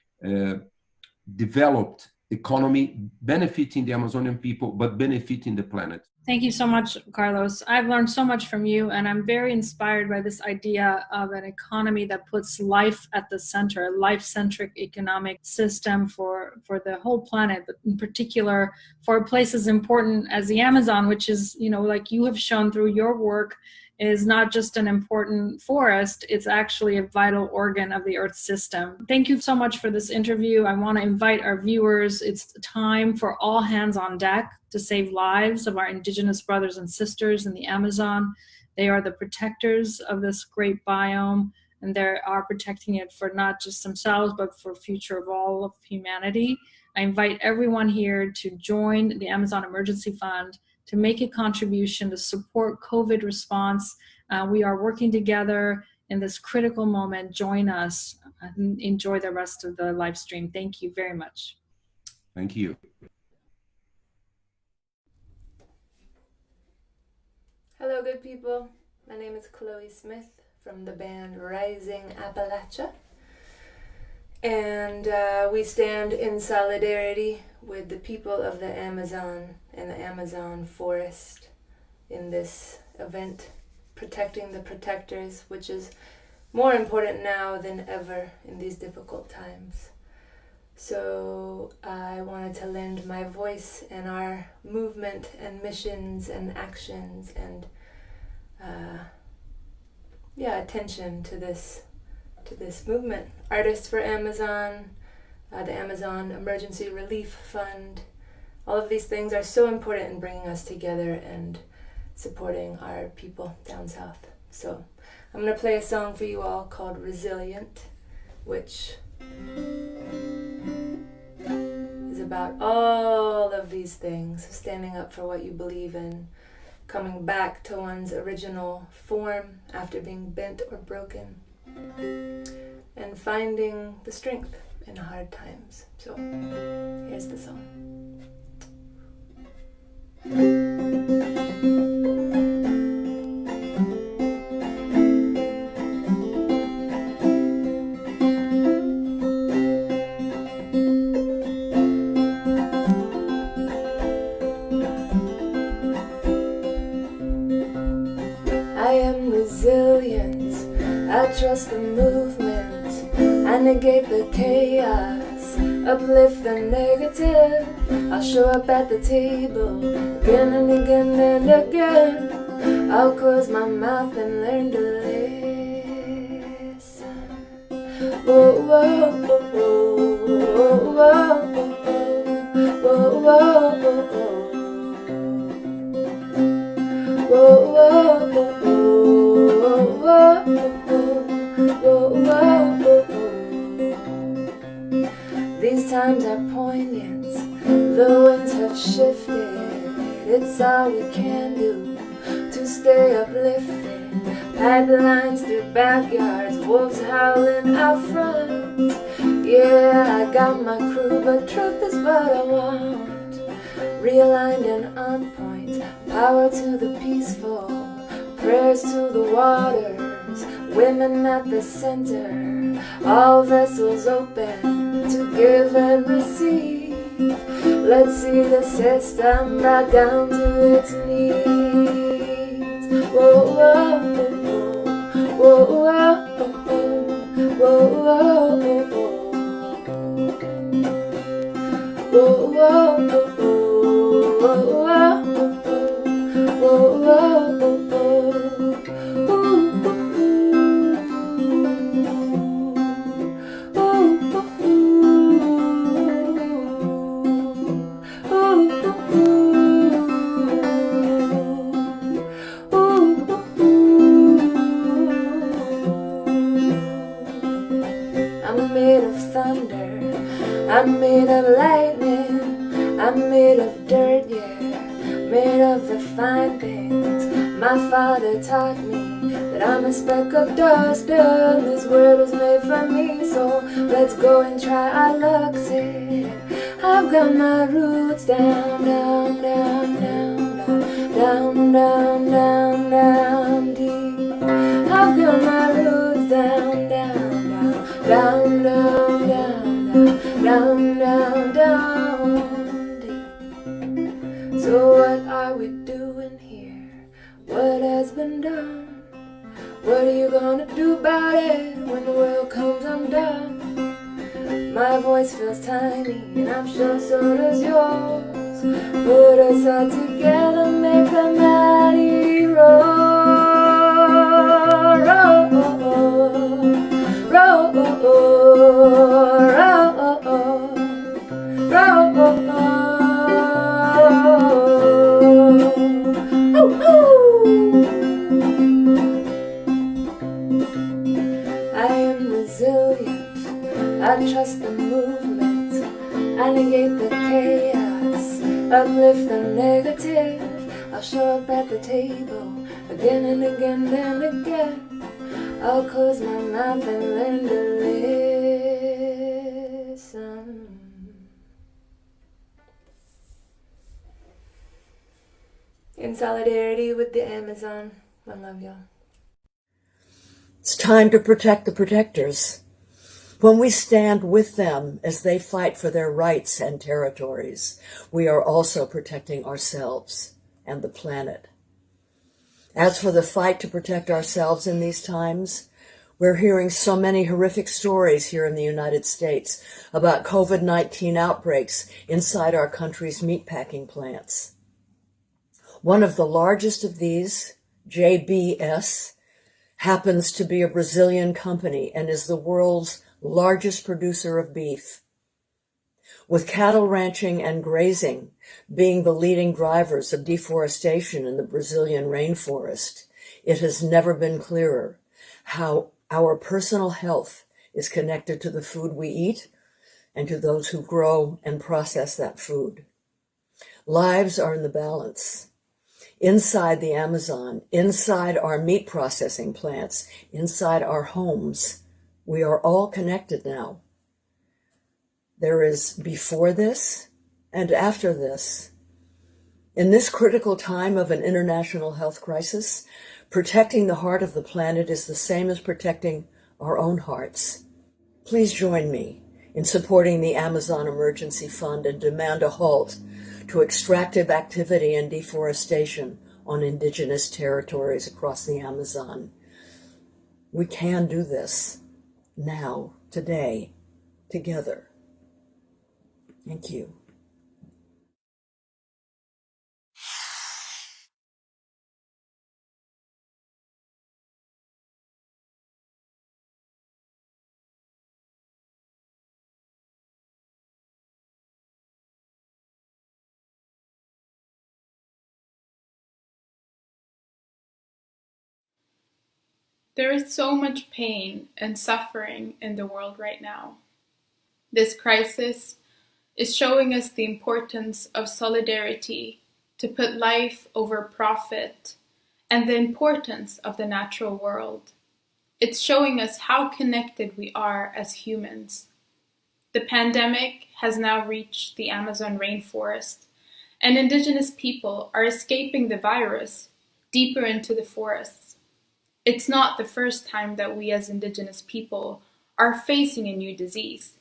developed economy, benefiting the Amazonian people, but benefiting the planet. Thank you so much, Carlos. I've learned so much from you, and I'm very inspired by this idea of an economy that puts life at the center, a life-centric economic system for the whole planet, but in particular for places important as the Amazon, which is, like you have shown through your work, is not just an important forest, it's actually a vital organ of the Earth system. Thank you so much for this interview. I want to invite our viewers. It's time for all hands on deck to save lives of our indigenous brothers and sisters in the Amazon. They are the protectors of this great biome, and they are protecting it for not just themselves, but for the future of all of humanity. I invite everyone here to join the Amazon Emergency Fund to make a contribution to support COVID response. We are working together in this critical moment. Join us and enjoy the rest of the live stream. Thank you very much. Thank you. Hello, good people. My name is Chloe Smith from the band Rising Appalachia. And we stand in solidarity with the people of the Amazon and the Amazon forest in this event, protecting the protectors, which is more important now than ever in these difficult times. So I wanted to lend my voice and our movement and missions and actions and attention to this movement. Artists for Amazon, the Amazon Emergency Relief Fund, all of these things are so important in bringing us together and supporting our people down south. So I'm going to play a song for you all called Resilient, which is about all of these things, standing up for what you believe in, coming back to one's original form after being bent or broken, and finding the strength in hard times. So here's the song. I am resilient, I trust the movement, I negate the chaos, uplift the negative. I'll show up at the table again and again and again. I'll close my mouth and learn to listen. Whoa, whoa, whoa, whoa, whoa, whoa, whoa, whoa, whoa, These times are poignant, the winds have shifted. It's all we can do to stay uplifted. Pipelines through backyards, wolves howling out front. Yeah, I got my crew, but truth is what I want. Realigned and on point, power to the peaceful, prayers to the waters, women at the center, all vessels open to give and receive. Let's see the system back down to its knees. Whoa, whoa. My father taught me that I'm a speck of dust and this world was made for me, so let's go and try our luck. See, I've got my roots down, down, down, down, down, down, down, down deep. I've got my roots down, down, down, down, down, down, down, down, down deep. So what are we doing here? What has been done? What are you gonna do about it when the world comes undone? My voice feels tiny, and I'm sure so does yours. Put us all together, make a mighty roar. Roar, roar, roar, I am resilient, I trust the movement, I negate the chaos, uplift the negative. I'll show up at the table again and again and again. I'll close my mouth and learn to listen. In solidarity with the Amazon, I love y'all. It's time to protect the protectors. When we stand with them as they fight for their rights and territories, we are also protecting ourselves and the planet. As for the fight to protect ourselves in these times, we're hearing so many horrific stories here in the United States about COVID-19 outbreaks inside our country's meatpacking plants. One of the largest of these, JBS, happens to be a Brazilian company and is the world's largest producer of beef. With cattle ranching and grazing being the leading drivers of deforestation in the Brazilian rainforest, it has never been clearer how our personal health is connected to the food we eat and to those who grow and process that food. Lives are in the balance. Inside the Amazon, inside our meat processing plants, inside our homes, we are all connected now. There is before this and after this. In this critical time of an international health crisis, protecting the heart of the planet is the same as protecting our own hearts. Please join me in supporting the Amazon Emergency Fund and demand a halt to extractive activity and deforestation on indigenous territories across the Amazon. We can do this now, today, together. Thank you. There is so much pain and suffering in the world right now. This crisis is showing us the importance of solidarity, to put life over profit, and the importance of the natural world. It's showing us how connected we are as humans. The pandemic has now reached the Amazon rainforest, and indigenous people are escaping the virus deeper into the forests. It's not the first time that we as indigenous people are facing a new disease,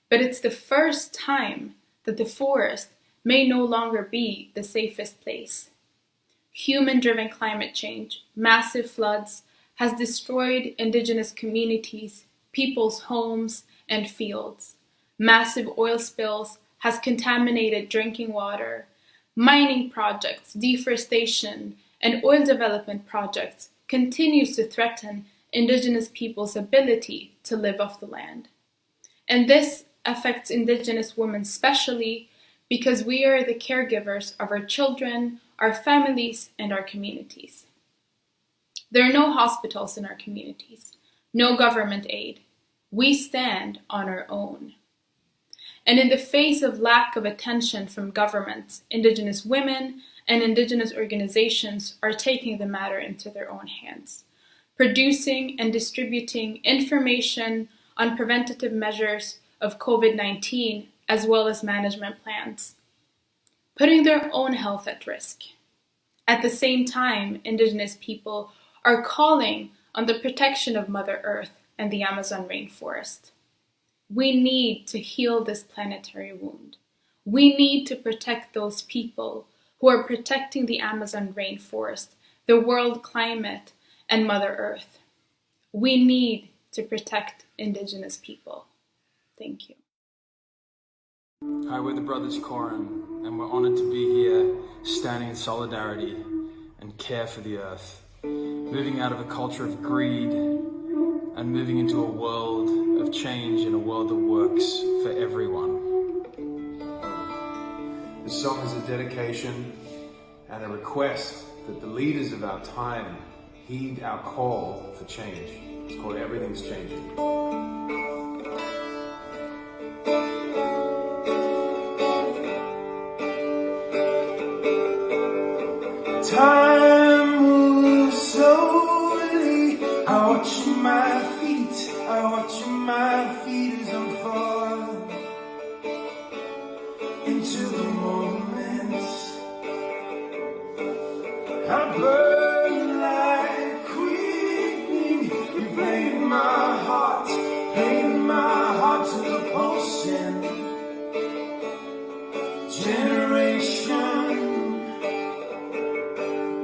but it's the first time that the forest may no longer be the safest place. Human-driven climate change, massive floods, has destroyed indigenous communities, people's homes and fields. Massive oil spills has contaminated drinking water. Mining projects, deforestation, and oil development projects continues to threaten indigenous people's ability to live off the land. And this affects indigenous women especially because we are the caregivers of our children, our families, and our communities. There are no hospitals in our communities, no government aid. We stand on our own. And in the face of lack of attention from governments, indigenous women and indigenous organizations are taking the matter into their own hands, producing and distributing information on preventative measures of COVID-19 as well as management plans, putting their own health at risk. At the same time, indigenous people are calling on the protection of Mother Earth and the Amazon rainforest. We need to heal this planetary wound. We need to protect those people who are protecting the Amazon rainforest, the world climate, and Mother Earth. We need to protect indigenous people. Thank you. Hi, we're the Brothers Corin, and we're honored to be here, standing in solidarity and care for the earth, moving out of a culture of greed and moving into a world of change and a world that works for everyone. This song is a dedication and a request that the leaders of our time heed our call for change. It's called Everything's Changing. Time moves slowly. I watch my feet. I watch my feet as I'm falling into the moment. I burn like queen. You playing my heart to the pulsing generation.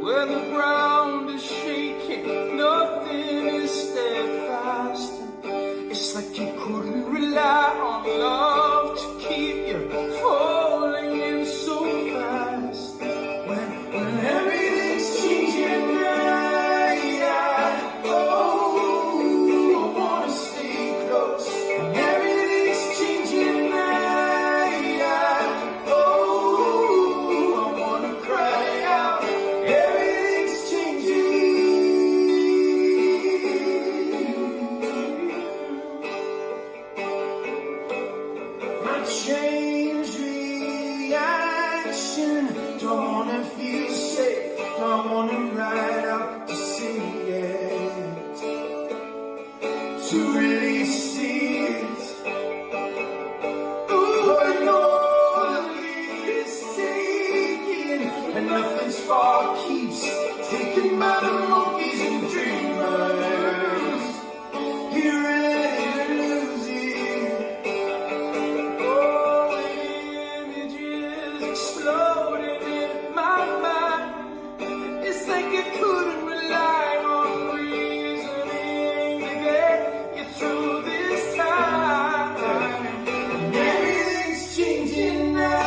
Where the ground is shaking, nothing is steadfast. It's like you couldn't rely on love to keep you falling in so fast. When everything's changing, I wanna stay close. When everything's changing, I wanna cry out. Everything's changing. My change reaction. Don't wanna feel safe. Don't wanna ride out to see it. To really see it. Ooh, and all of it is taken, and nothing's far keeps taken by the monkeys and dreamers. You're ready to lose it. Oh, images exploding in my mind. It's like I couldn't rely on reasoning to get you through this time. And everything's changing now.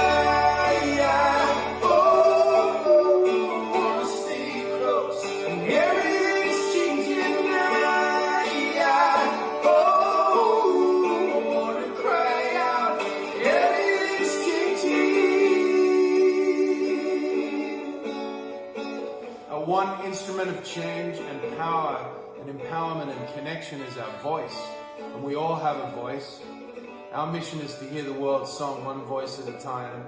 Wanna stay close. And everything's changing now. Wanna cry out. Everything's changing. One instrument of change and power and empowerment and connection is our voice. And we all have a voice. Our mission is to hear the world's song one voice at a time.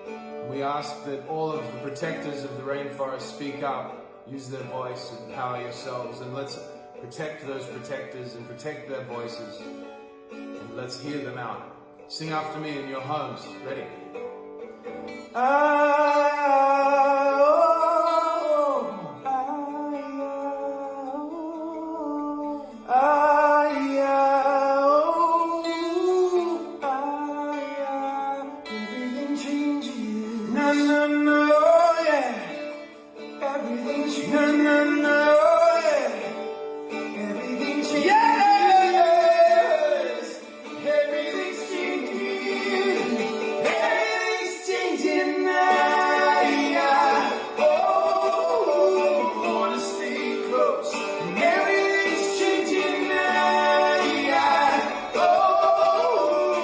And we ask that all of the protectors of the rainforest speak up, use their voice, empower yourselves, and let's protect those protectors and protect their voices. And let's hear them out. Sing after me in your homes. Ready? Everything changes. No, no, no, yeah. Everything changes. No, no, no, yeah. Everything changes. Yes! Everything's changing. Everything's changing now. Yeah. Oh, I wanna stay close. Everything's changing now. Yeah. Oh,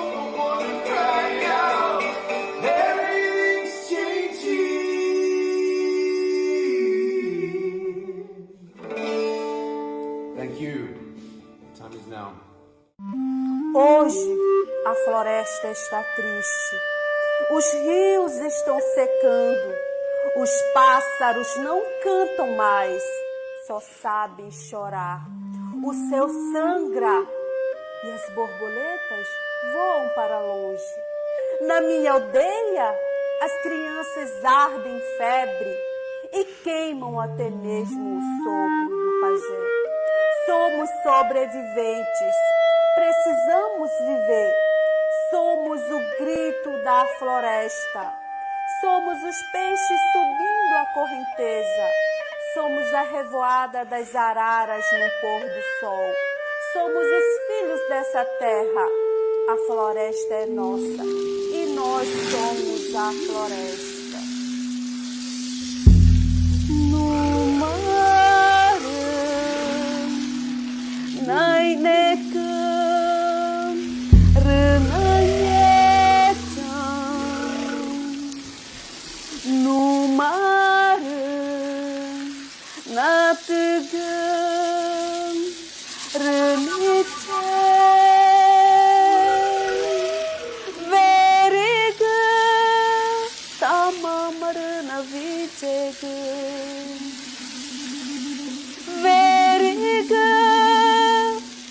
I wanna cry out. Everything's changing. Thank you. Time is now. Hoje, a floresta está triste. Os rios estão secando. Os pássaros não cantam mais, só sabem chorar. O céu sangra e as borboletas voam para longe. Na minha aldeia, as crianças ardem febre e queimam até mesmo o sopro do pajé. Somos sobreviventes, precisamos viver. Somos o grito da floresta. Somos os peixes subindo a correnteza. Somos a revoada das araras no pôr do sol. Somos os filhos dessa terra. A floresta é nossa e nós somos a floresta. No mar, nai nekam, no mar, na tegam, renite, veriga, tamamarana vitega, veriga,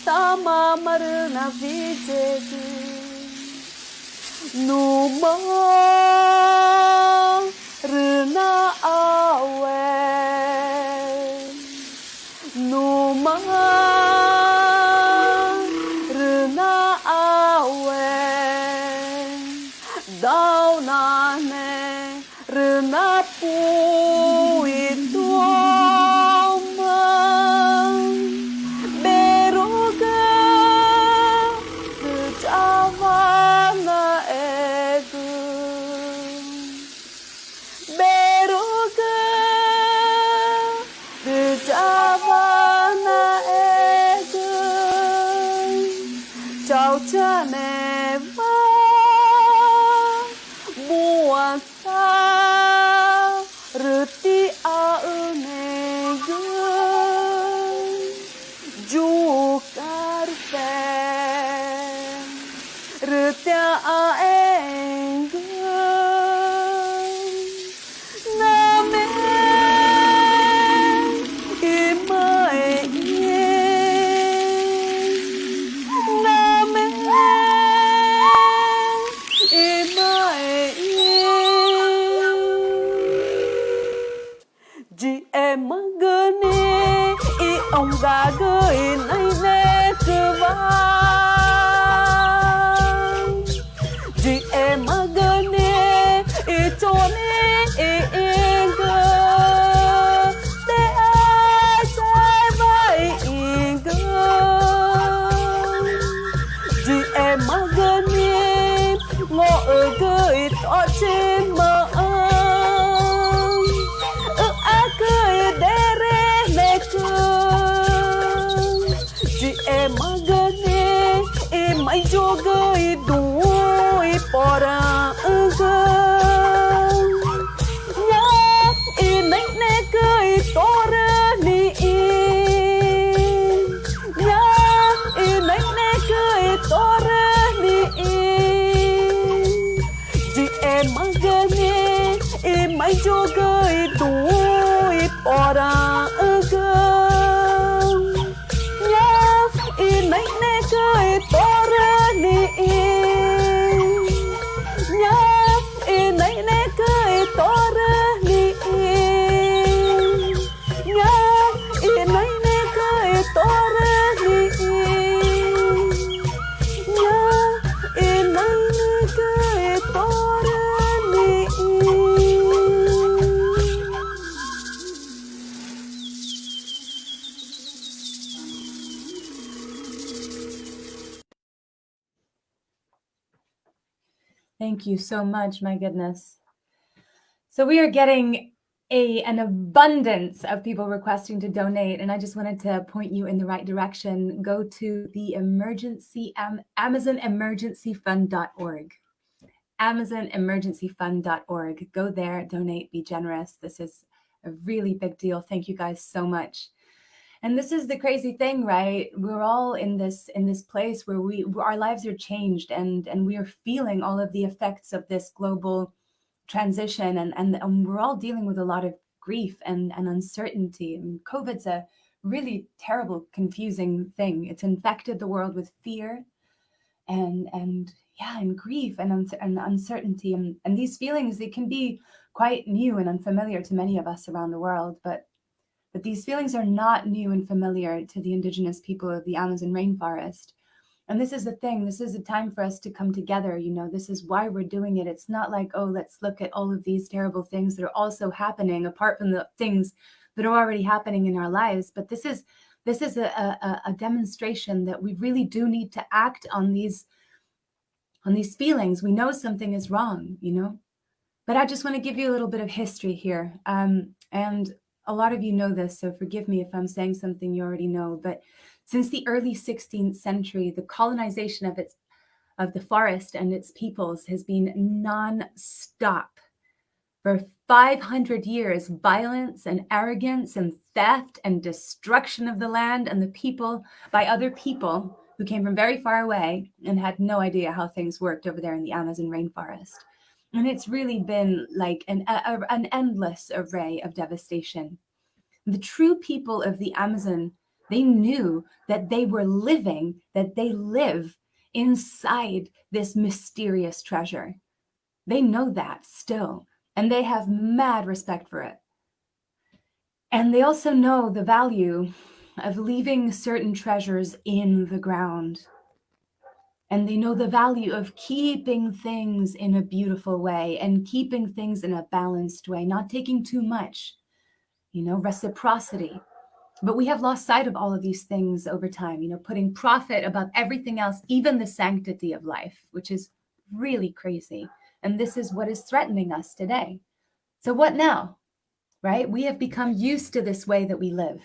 tamamarana vitega, no mar. Rena awe no mar rena awe dauna ne rena pu itu beruga Javana egu Beruga de Javana egu Chau chaneva buanta ruti aunegu Jukarte rutia aengu Ji em magane I ông gà gơi nay nè cơ vai Ji em magane I chone I inga De ai sai vai inga Ji em magane ngõ ở gơi to trên mơ magane e mai joga e do e pora nya e nei neka e tora ni nya e nei neka e tora ni ji e magane e mai joga e do e pora Nai neka e tora ni nya e nai neka e tora ni nya e nai neka e tora ni nya e nai neka e tora ni Thank you so much. My goodness. So we are getting an abundance of people requesting to donate, and I just wanted to point you in the right direction. Go to the AmazonEmergencyFund.org. AmazonEmergencyFund.org. Go there, donate, be generous. This is a really big deal. Thank you guys so much. And this is the crazy thing, right? We're all in this place where our lives are changed, and we are feeling all of the effects of this global transition, and we're all dealing with a lot of grief and uncertainty. I mean, COVID's a really terrible, confusing thing. It's infected the world with fear and grief and uncertainty. And these feelings, they can be quite new and unfamiliar to many of us around the world, but these feelings are not new and familiar to the indigenous people of the Amazon rainforest. And this is the thing, this is a time for us to come together. This is why we're doing it. It's not like, oh, let's look at all of these terrible things that are also happening apart from the things that are already happening in our lives. But this is a demonstration that we really do need to act on these feelings. We know something is wrong, But I just want to give you a little bit of history here. And a lot of you know this, so forgive me if I'm saying something you already know. But since the early 16th century, the colonization of the forest and its peoples has been non-stop. For 500 years, violence and arrogance and theft and destruction of the land and the people by other people who came from very far away and had no idea how things worked over there in the Amazon rainforest. And it's really been like an endless array of devastation. The true people of the Amazon, they knew that they live inside this mysterious treasure. They know that still, and they have mad respect for it. And they also know the value of leaving certain treasures in the ground. And they know the value of keeping things in a beautiful way and keeping things in a balanced way, not taking too much, reciprocity. But we have lost sight of all of these things over time, putting profit above everything else, even the sanctity of life, which is really crazy. And this is what is threatening us today. So what now, right? We have become used to this way that we live.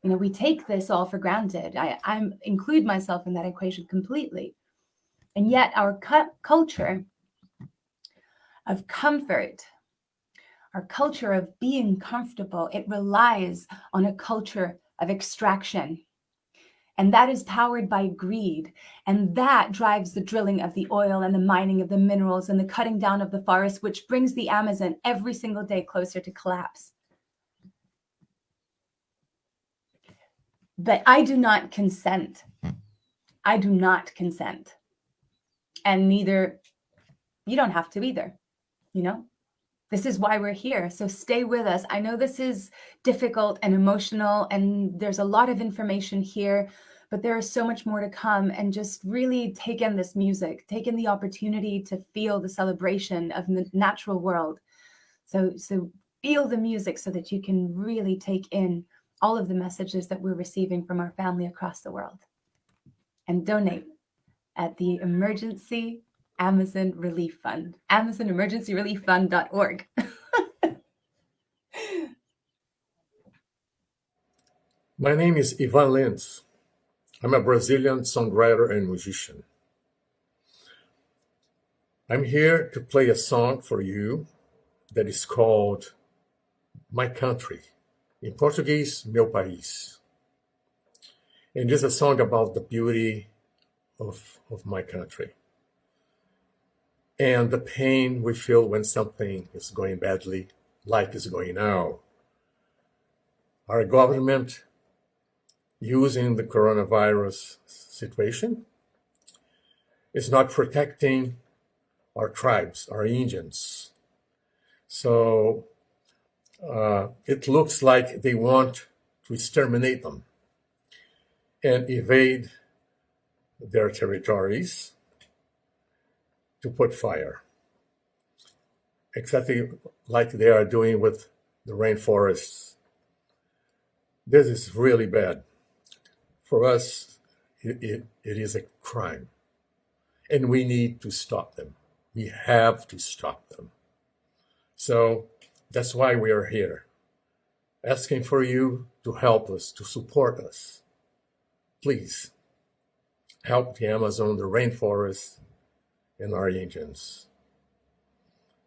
We take this all for granted. I include myself in that equation completely. And yet our culture of comfort, our culture of being comfortable, it relies on a culture of extraction. And that is powered by greed. And that drives the drilling of the oil and the mining of the minerals and the cutting down of the forest, which brings the Amazon every single day closer to collapse. But I do not consent. I do not consent. And neither, you don't have to either, This is why we're here. So stay with us. I know this is difficult and emotional, and there's a lot of information here, but there is so much more to come. And just really take in this music, take in the opportunity to feel the celebration of the natural world. So feel the music so that you can really take in all of the messages that we're receiving from our family across the world. And donate at the Emergency Amazon Relief Fund, AmazonEmergencyReliefFund.org. My name is Ivan Lentz. I'm a Brazilian songwriter and musician. I'm here to play a song for you that is called My Country. In Portuguese, Meu País. And it's a song about the beauty of my country and the pain we feel when something is going badly, like it's going now. Our government, using the coronavirus situation, is not protecting our tribes, our Indians. So it looks like they want to exterminate them and evade their territories to put fire, exactly like they are doing with the rainforests. This is really bad. For us, it is a crime, and we need to stop them. We have to stop them. So that's why we are here, asking for you to help us, to support us. Please, help the Amazon, the rainforest, and our Indians.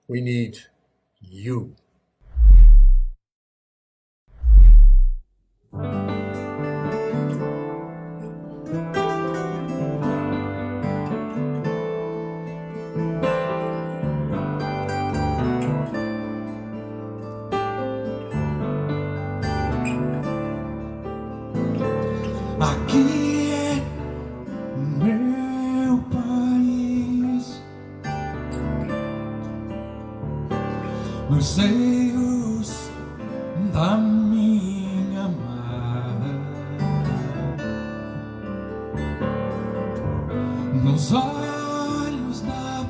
We need you. Aqui é meu país, nos seios da minha amada, nos olhos da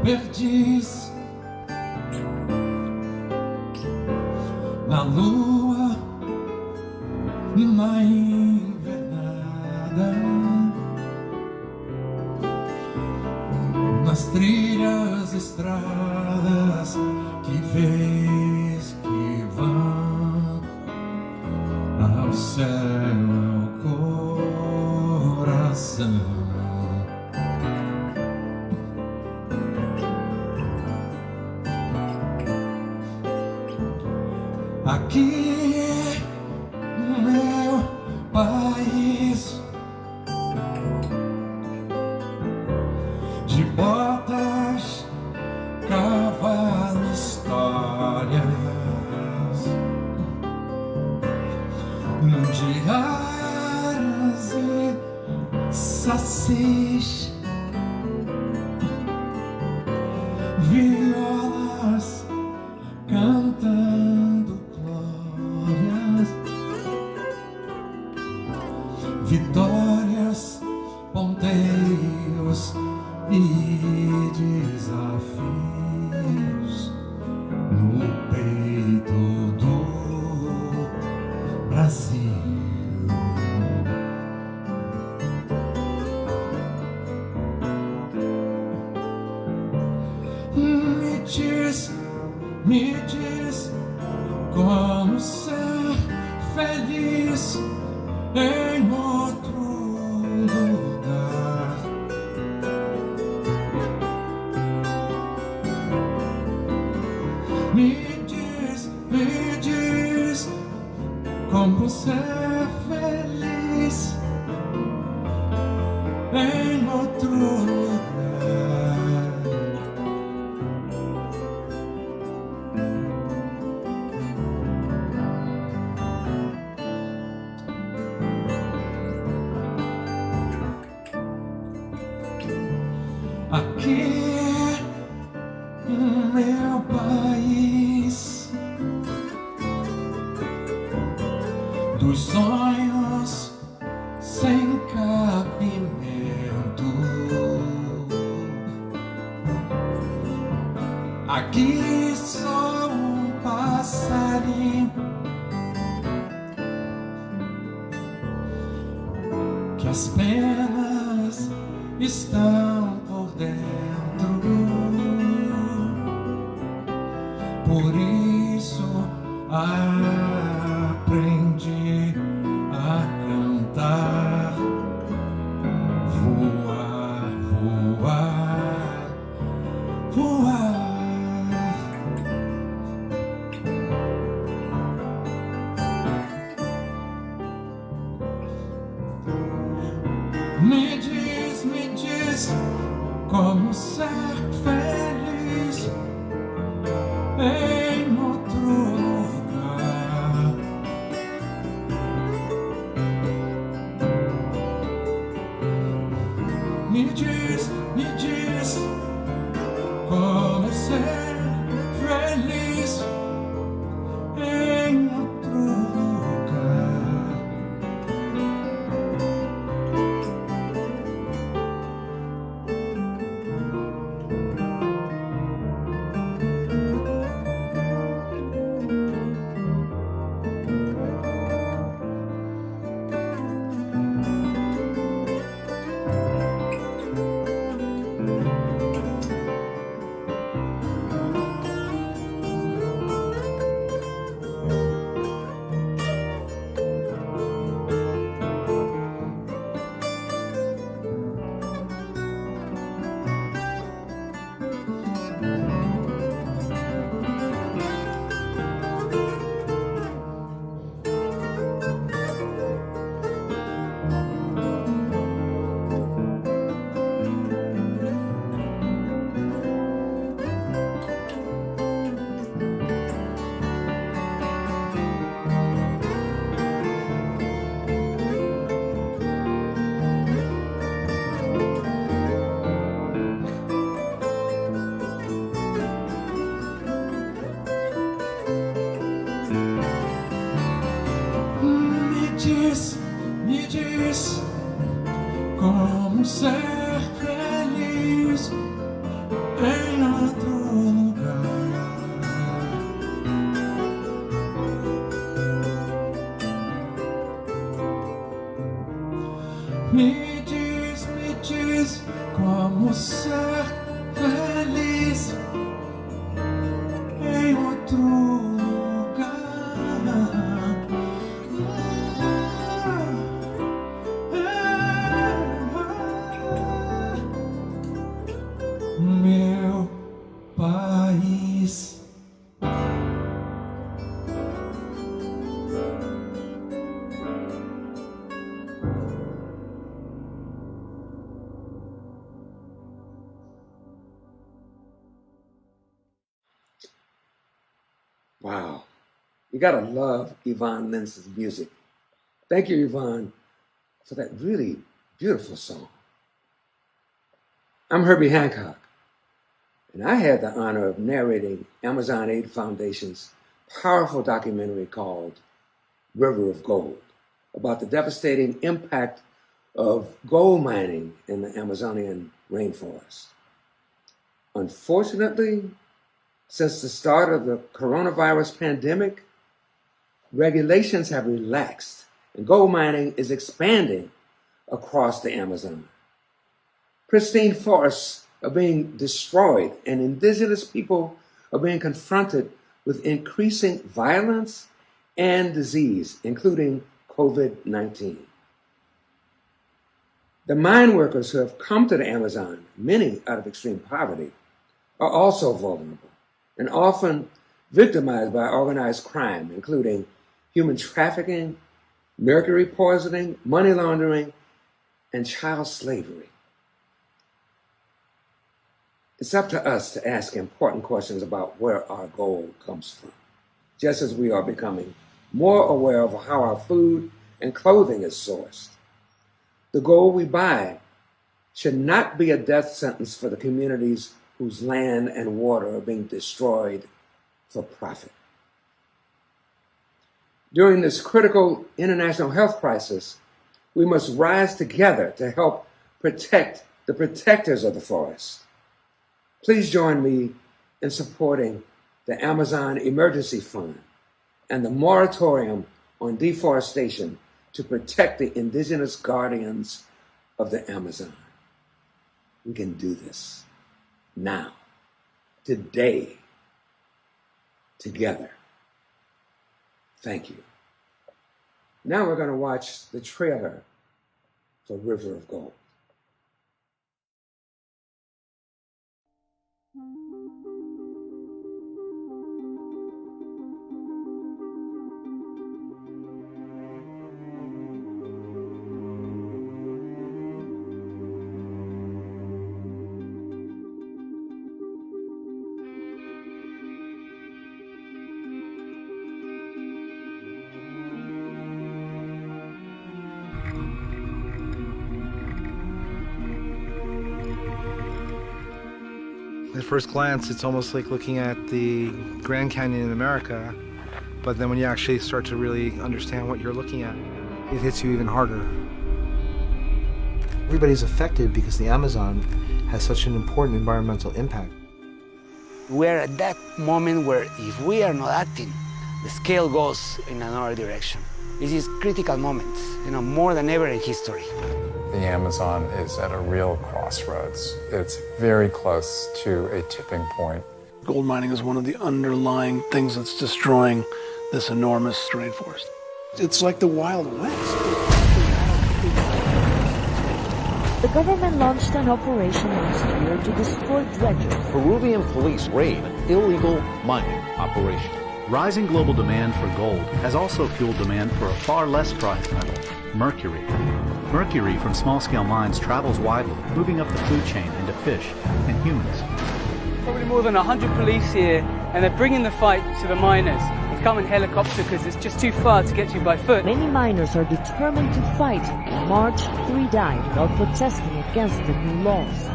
perdiz, na lua, na invernada, nas trilhas, estradas que vês que vão ao céu, ao coração. Aqui é meu país, de botas, cavalo, histórias, de aras e sacis, violas cantando glórias, vitórias, ponteiros e desafios no peito do Brasil. Me diz como ser feliz em outro lugar. Me diz como ser feliz em outro lugar. Aqui é meu país, dos sonhos sem cabimento. Aqui sou um passarinho que as penas estão por dentro. Por isso aprendi a cantar, voar, voar, voar. Me diz como ser feliz em outro lugar. Me diz como ser feliz em outro lugar. me diz como ser feliz em outro lugar. Me diz como ser feliz em outro lugar. Meu país. Wow. You gotta love Yvonne Lintz's music. Thank you, Yvonne, for that really beautiful song. I'm Herbie Hancock, and I had the honor of narrating Amazon Aid Foundation's powerful documentary called River of Gold, about the devastating impact of gold mining in the Amazonian rainforest. Unfortunately, since the start of the coronavirus pandemic, regulations have relaxed and gold mining is expanding across the Amazon. Pristine forests are being destroyed and indigenous people are being confronted with increasing violence and disease, including COVID-19. The mine workers who have come to the Amazon, many out of extreme poverty, are also vulnerable and often victimized by organized crime, including human trafficking, mercury poisoning, money laundering, and child slavery. It's up to us to ask important questions about where our gold comes from, just as we are becoming more aware of how our food and clothing is sourced. The gold we buy should not be a death sentence for the communities whose land and water are being destroyed for profit. During this critical international health crisis, we must rise together to help protect the protectors of the forest. Please join me in supporting the Amazon Emergency Fund and the moratorium on deforestation to protect the indigenous guardians of the Amazon. We can do this now, today, together. Thank you. Now we're going to watch the trailer for River of Gold. At first glance, it's almost like looking at the Grand Canyon in America, but then when you actually start to really understand what you're looking at, it hits you even harder. Everybody's affected because the Amazon has such an important environmental impact. We're at that moment where if we are not acting, the scale goes in another direction. This is critical moments, more than ever in history. The Amazon is at a real crossroads. It's very close to a tipping point. Gold mining is one of the underlying things that's destroying this enormous rainforest. It's like the Wild West. The government launched an operation last year to destroy dredges. Peruvian police raid an illegal mining operation. Rising global demand for gold has also fueled demand for a far less prized metal, mercury. Mercury from small-scale mines travels widely, moving up the food chain into fish and humans. Probably more than 100 police here, and they're bringing the fight to the miners. They've come in helicopter because it's just too far to get to by foot. Many miners are determined to fight. In March, 3 died while protesting against the new laws.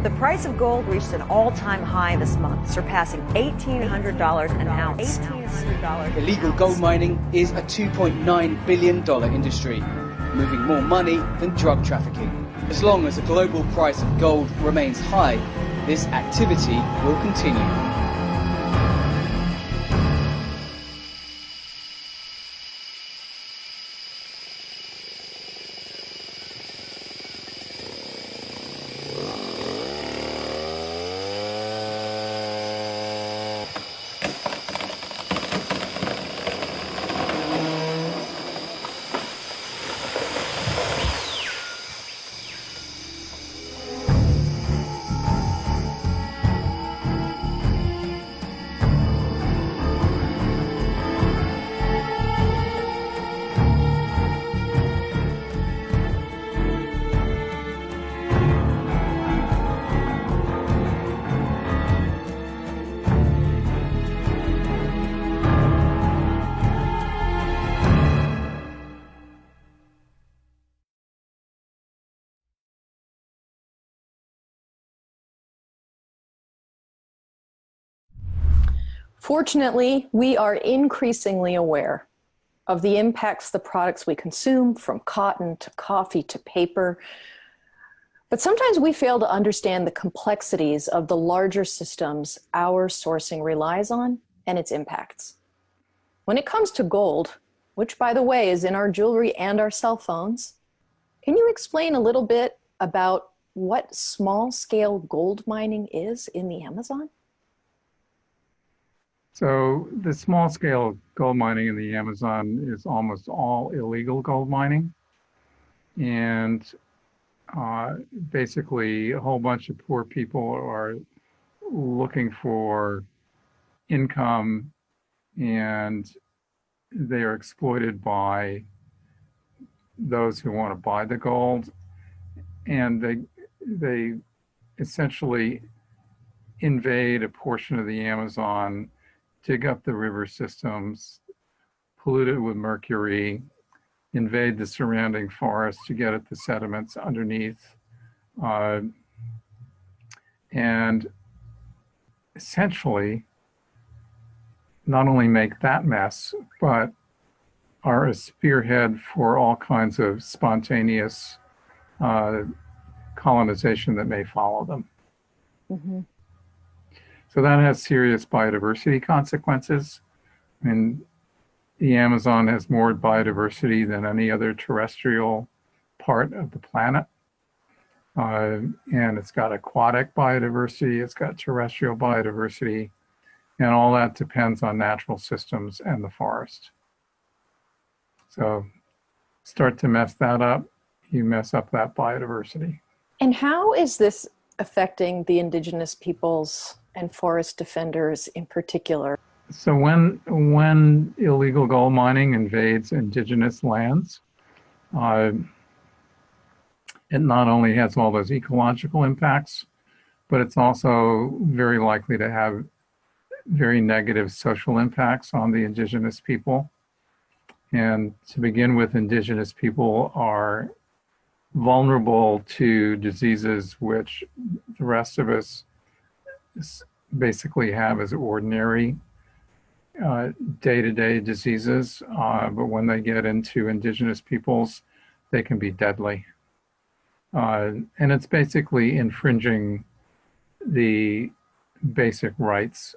The price of gold reached an all-time high this month, surpassing $1,800 an ounce. Illegal gold mining is a $2.9 billion industry, moving more money than drug trafficking. As long as the global price of gold remains high, this activity will continue. Fortunately, we are increasingly aware of the impacts the products we consume, from cotton to coffee to paper. But sometimes we fail to understand the complexities of the larger systems our sourcing relies on and its impacts. When it comes to gold, which by the way is in our jewelry and our cell phones, can you explain a little bit about what small-scale gold mining is in the Amazon? So the small scale gold mining in the Amazon is almost all illegal gold mining. And basically a whole bunch of poor people are looking for income, and they are exploited by those who want to buy the gold. And they essentially invade a portion of the Amazon, dig up the river systems, pollute it with mercury, invade the surrounding forest to get at the sediments underneath, and essentially not only make that mess, but are a spearhead for all kinds of spontaneous colonization that may follow them. Mm-hmm. So that has serious biodiversity consequences. I mean, the Amazon has more biodiversity than any other terrestrial part of the planet. And it's got aquatic biodiversity, it's got terrestrial biodiversity, and all that depends on natural systems and the forest. So start to mess that up, you mess up that biodiversity. And how is this affecting the indigenous peoples and forest defenders in particular? So when illegal gold mining invades indigenous lands, it not only has all those ecological impacts, but it's also very likely to have very negative social impacts on the indigenous people. And to begin with, indigenous people are vulnerable to diseases which the rest of us basically have as ordinary day-to-day diseases, but when they get into indigenous peoples, they can be deadly. And it's basically infringing the basic rights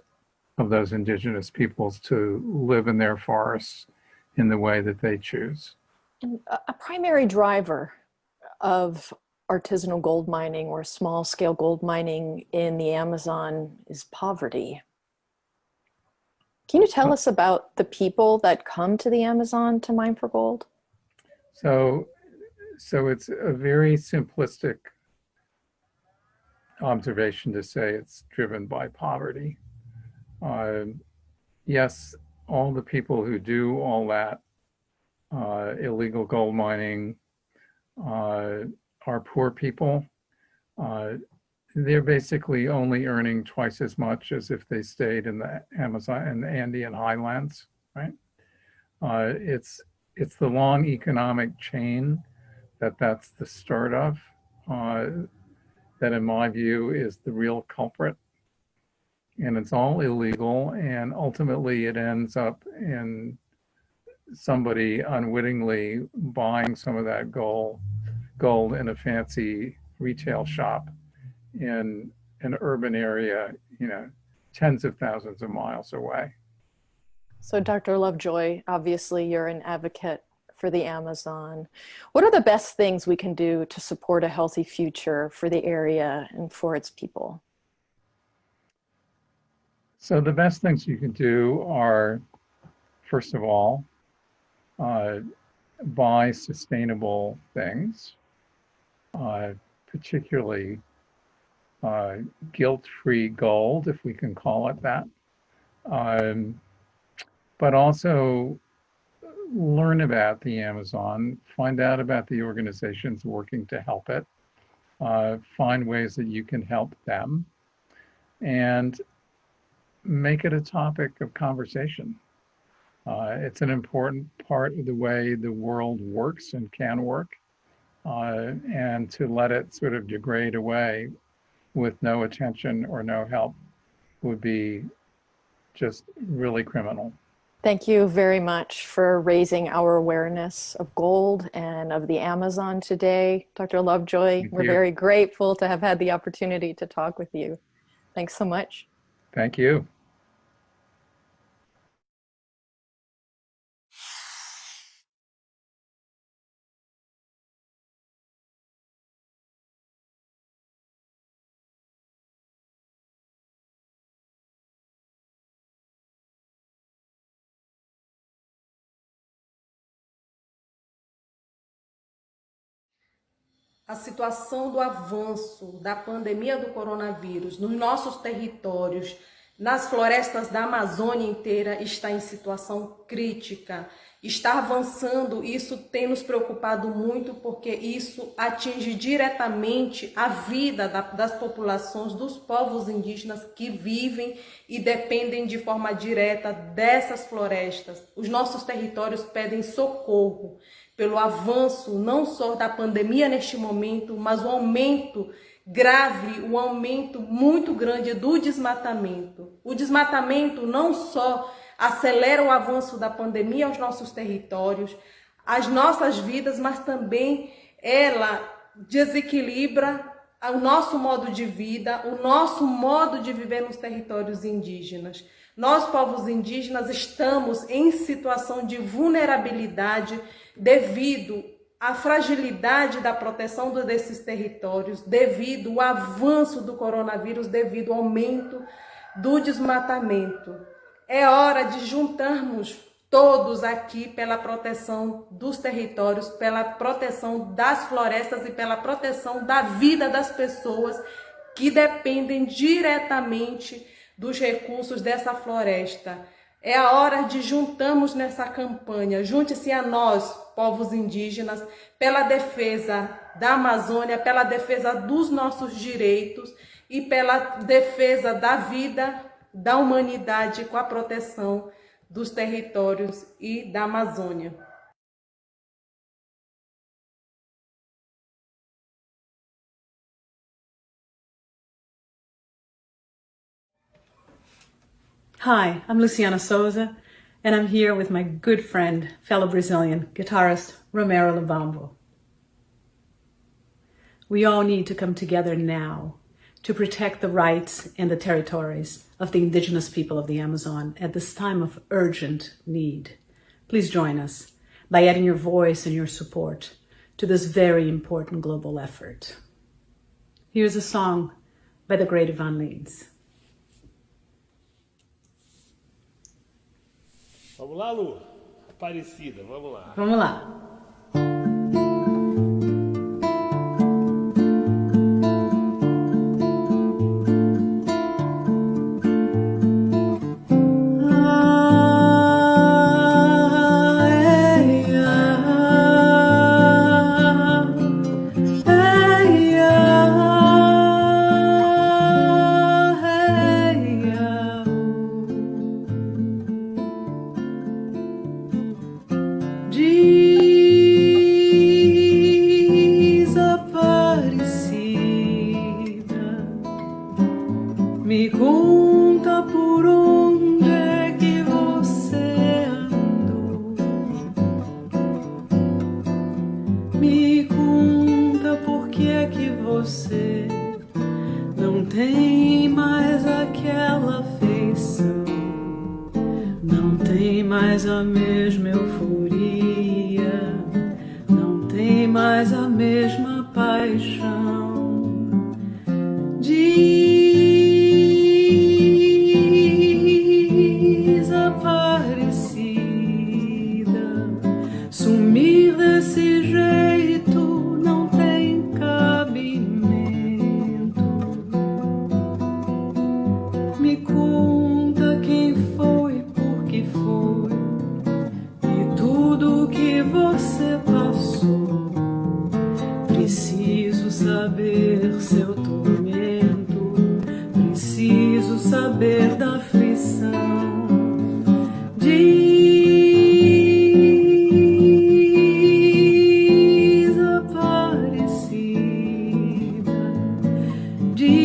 of those indigenous peoples to live in their forests in the way that they choose. And a primary driver of artisanal gold mining or small-scale gold mining in the Amazon is poverty. Can you tell us about the people that come to the Amazon to mine for gold? So it's a very simplistic observation to say it's driven by poverty. Yes, all the people who do all that illegal gold mining are poor people. They're basically only earning twice as much as if they stayed in the Amazon and the Andean highlands, right? It's the long economic chain that's the start of that, in my view, is the real culprit. And it's all illegal, and ultimately it ends up in somebody unwittingly buying some of that gold in a fancy retail shop in an urban area, tens of thousands of miles away. So, Dr. Lovejoy, obviously you're an advocate for the Amazon. What are the best things we can do to support a healthy future for the area and for its people? So the best things you can do are, first of all, buy sustainable things, particularly guilt-free gold, if we can call it that. But also learn about the Amazon, find out about the organizations working to help it, find ways that you can help them, and make it a topic of conversation. It's an important part of the way the world works and can work, and to let it sort of degrade away with no attention or no help would be just really criminal. Thank you very much for raising our awareness of gold and of the Amazon today, Dr. Lovejoy. We're very grateful to have had the opportunity to talk with you. Thanks so much. Thank you. A situação do avanço da pandemia do coronavírus nos nossos territórios, nas florestas da Amazônia inteira, está em situação crítica. Está avançando, isso tem nos preocupado muito, porque isso atinge diretamente a vida das populações, dos povos indígenas que vivem e dependem de forma direta dessas florestas. Os nossos territórios pedem socorro pelo avanço não só da pandemia neste momento, mas o aumento grave, o aumento muito grande do desmatamento. O desmatamento não só acelera o avanço da pandemia aos nossos territórios, as nossas vidas, mas também ela desequilibra o nosso modo de vida, o nosso modo de viver nos territórios indígenas. Nós, povos indígenas, estamos em situação de vulnerabilidade devido à fragilidade da proteção desses territórios, devido ao avanço do coronavírus, devido ao aumento do desmatamento. É hora de juntarmos todos aqui pela proteção dos territórios, pela proteção das florestas e pela proteção da vida das pessoas que dependem diretamente dos recursos dessa floresta. É a hora de juntarmos nessa campanha, junte-se a nós, povos indígenas, pela defesa da Amazônia, pela defesa dos nossos direitos e pela defesa da vida, da humanidade com a proteção dos territórios e da Amazônia. Hi, I'm Luciana Souza, and I'm here with my good friend, fellow Brazilian guitarist Romero Lubambo. We all need to come together now to protect the rights and the territories of the indigenous people of the Amazon at this time of urgent need. Please join us by adding your voice and your support to this very important global effort. Here's a song by the great Ivan Lins. Vamos lá, Lu. Aparecida, vamos lá. Vamos lá. De Me conta por que é que você não tem mais aquela feição, não tem mais a mesma euforia, não tem mais a mesma paixão. Desaparecida, sumir desse jeito não tem cabimento. Me conta quem foi, por que foi e tudo o que você passou. Preciso saber seu tormento, preciso saber da aflição. Desaparecida, diz,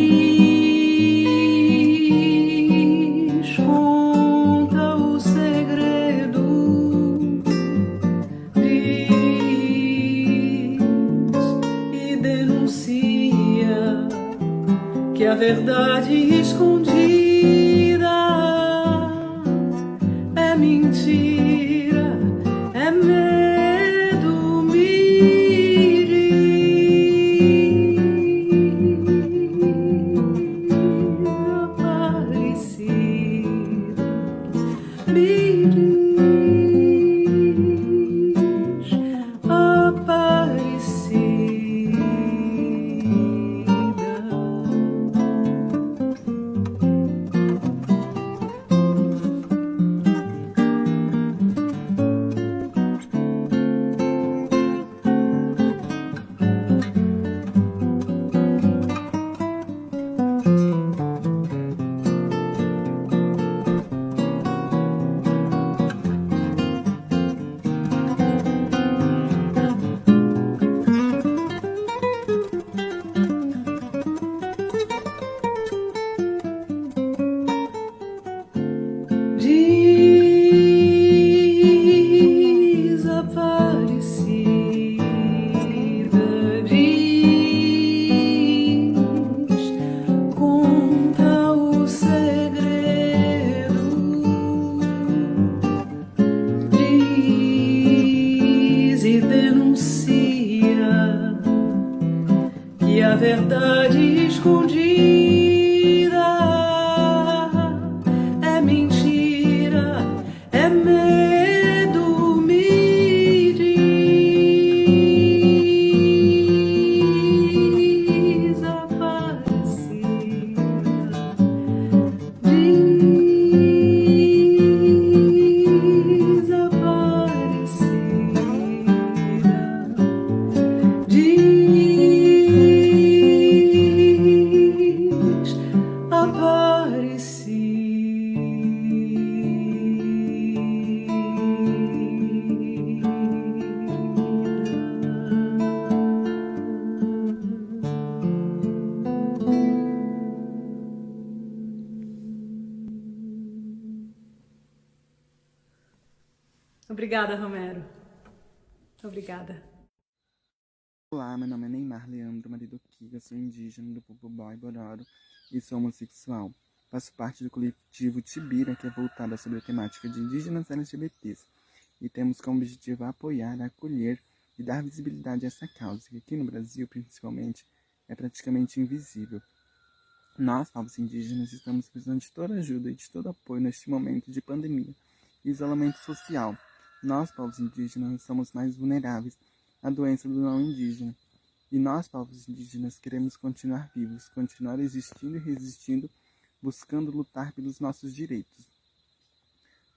conta o segredo, diz e denuncia que a verdade escondida é mentira, é medo, me desaparecida, me diz, aparecida. Desaparecida, diz, conta o segredo, diz e denuncia que a verdade escondida é mentira, é medo, me desaparecida, desaparecida, diz, aparecida. Obrigada, Romero. Obrigada. Olá, meu nome é Neymar Leandro Marido Kiga, sou indígena do povo Boy Bororo e sou homossexual. Faço parte do coletivo Tibira, que é voltada sobre a temática de indígenas LGBTs. E temos como objetivo apoiar, acolher e dar visibilidade a essa causa, que aqui no Brasil, principalmente, é praticamente invisível. Nós, povos indígenas, estamos precisando de toda ajuda e de todo apoio neste momento de pandemia e isolamento social. Nós, povos indígenas, somos mais vulneráveis à doença do não indígena. E nós, povos indígenas, queremos continuar vivos, continuar existindo e resistindo, buscando lutar pelos nossos direitos.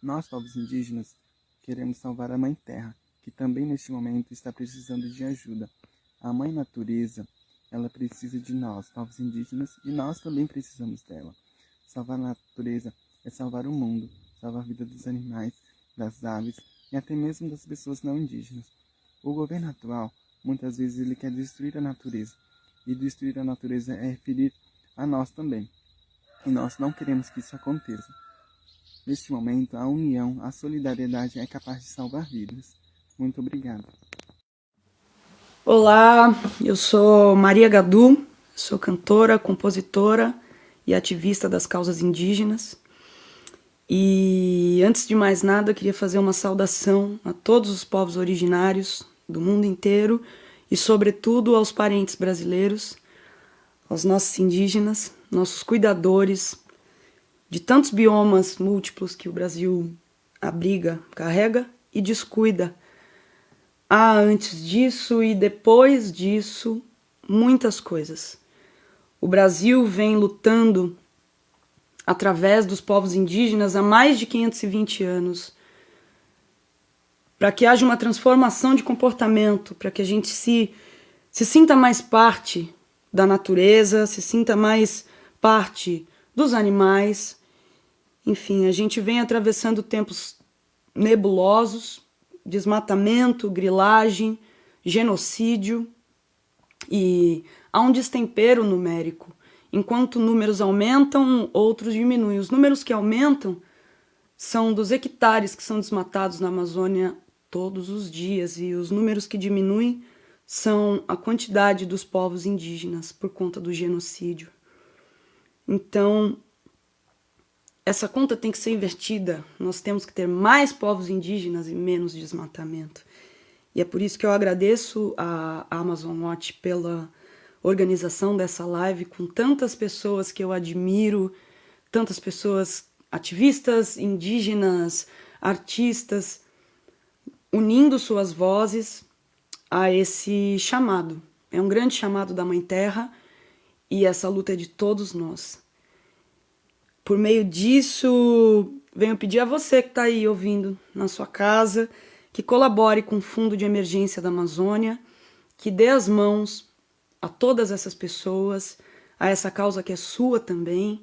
Nós, povos indígenas, queremos salvar a Mãe Terra, que também neste momento está precisando de ajuda. A Mãe Natureza, ela precisa de nós, povos indígenas, e nós também precisamos dela. Salvar a natureza é salvar o mundo, salvar a vida dos animais, das aves e até mesmo das pessoas não indígenas. O governo atual, muitas vezes, ele quer destruir a natureza. E destruir a natureza é referir a nós também. E nós não queremos que isso aconteça. Neste momento, a união, a solidariedade é capaz de salvar vidas. Muito obrigado. Olá, eu sou Maria Gadu, sou cantora, compositora e ativista das causas indígenas. E antes de mais nada, eu queria fazer uma saudação a todos os povos originários do mundo inteiro e, sobretudo, aos parentes brasileiros, aos nossos indígenas, nossos cuidadores de tantos biomas múltiplos que o Brasil abriga, carrega e descuida. Há antes disso e depois disso muitas coisas. O Brasil vem lutando através dos povos indígenas há mais de 520 anos para que haja uma transformação de comportamento, para que a gente se sinta mais parte da natureza, se sinta mais parte dos animais. Enfim, a gente vem atravessando tempos nebulosos, desmatamento, grilagem, genocídio, e há um destempero numérico. Enquanto números aumentam, outros diminuem. Os números que aumentam são dos hectares que são desmatados na Amazônia todos os dias, e os números que diminuem são a quantidade dos povos indígenas por conta do genocídio. Então, essa conta tem que ser invertida. Nós temos que ter mais povos indígenas e menos desmatamento. E é por isso que eu agradeço a Amazon Watch pela organização dessa live com tantas pessoas que eu admiro, tantas pessoas ativistas, indígenas, artistas, unindo suas vozes a esse chamado. É um grande chamado da Mãe Terra e essa luta é de todos nós. Por meio disso, venho pedir a você que está aí ouvindo na sua casa, que colabore com o Fundo de Emergência da Amazônia, que dê as mãos a todas essas pessoas, a essa causa que é sua também,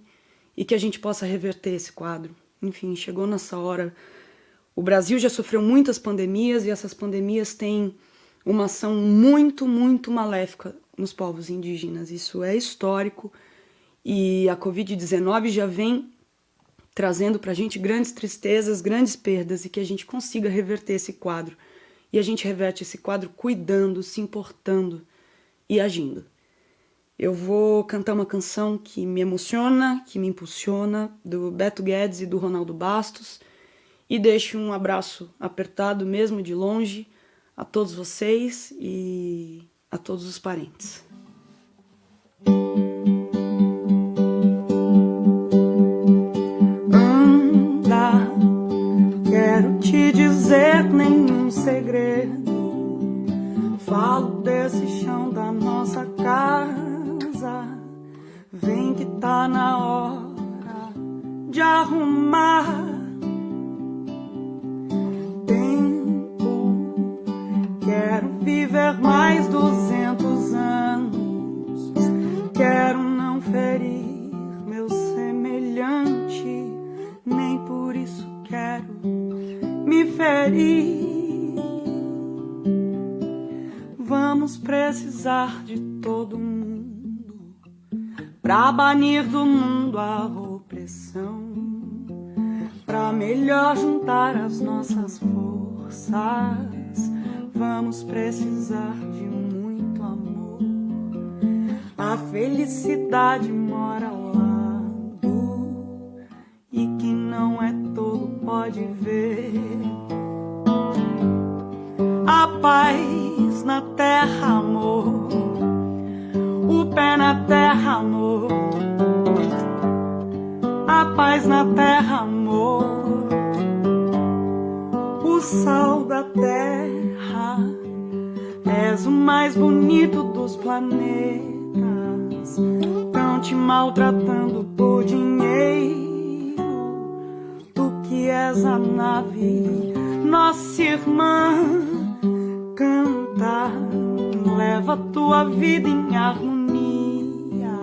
e que a gente possa reverter esse quadro. Enfim, chegou nessa hora. O Brasil já sofreu muitas pandemias e essas pandemias têm uma ação muito, muito maléfica nos povos indígenas. Isso é histórico e a Covid-19 já vem trazendo para a gente grandes tristezas, grandes perdas, e que a gente consiga reverter esse quadro. E a gente reverte esse quadro cuidando, se importando e agindo. Eu vou cantar uma canção que me emociona, que me impulsiona, do Beto Guedes e do Ronaldo Bastos, e deixo um abraço apertado mesmo de longe a todos vocês e a todos os parentes. Quero te dizer nenhum segredo. Falo desse chão da nossa casa. Vem que tá na hora de arrumar. Tempo, quero viver mais 200 anos. Quero não ferir meu semelhante, nem por isso quero me ferir. Vamos precisar de todo mundo pra banir do mundo a opressão, pra melhor juntar as nossas forças. Vamos precisar de muito amor. A felicidade mora ao lado e quem não é tolo pode ver. A paz na terra, amor. O pé na terra, amor. A paz na terra, amor. O sal da terra. És o mais bonito dos planetas. Tão te maltratando por dinheiro. Tu que és a nave, nossa irmã. Canta, leva tua vida em harmonia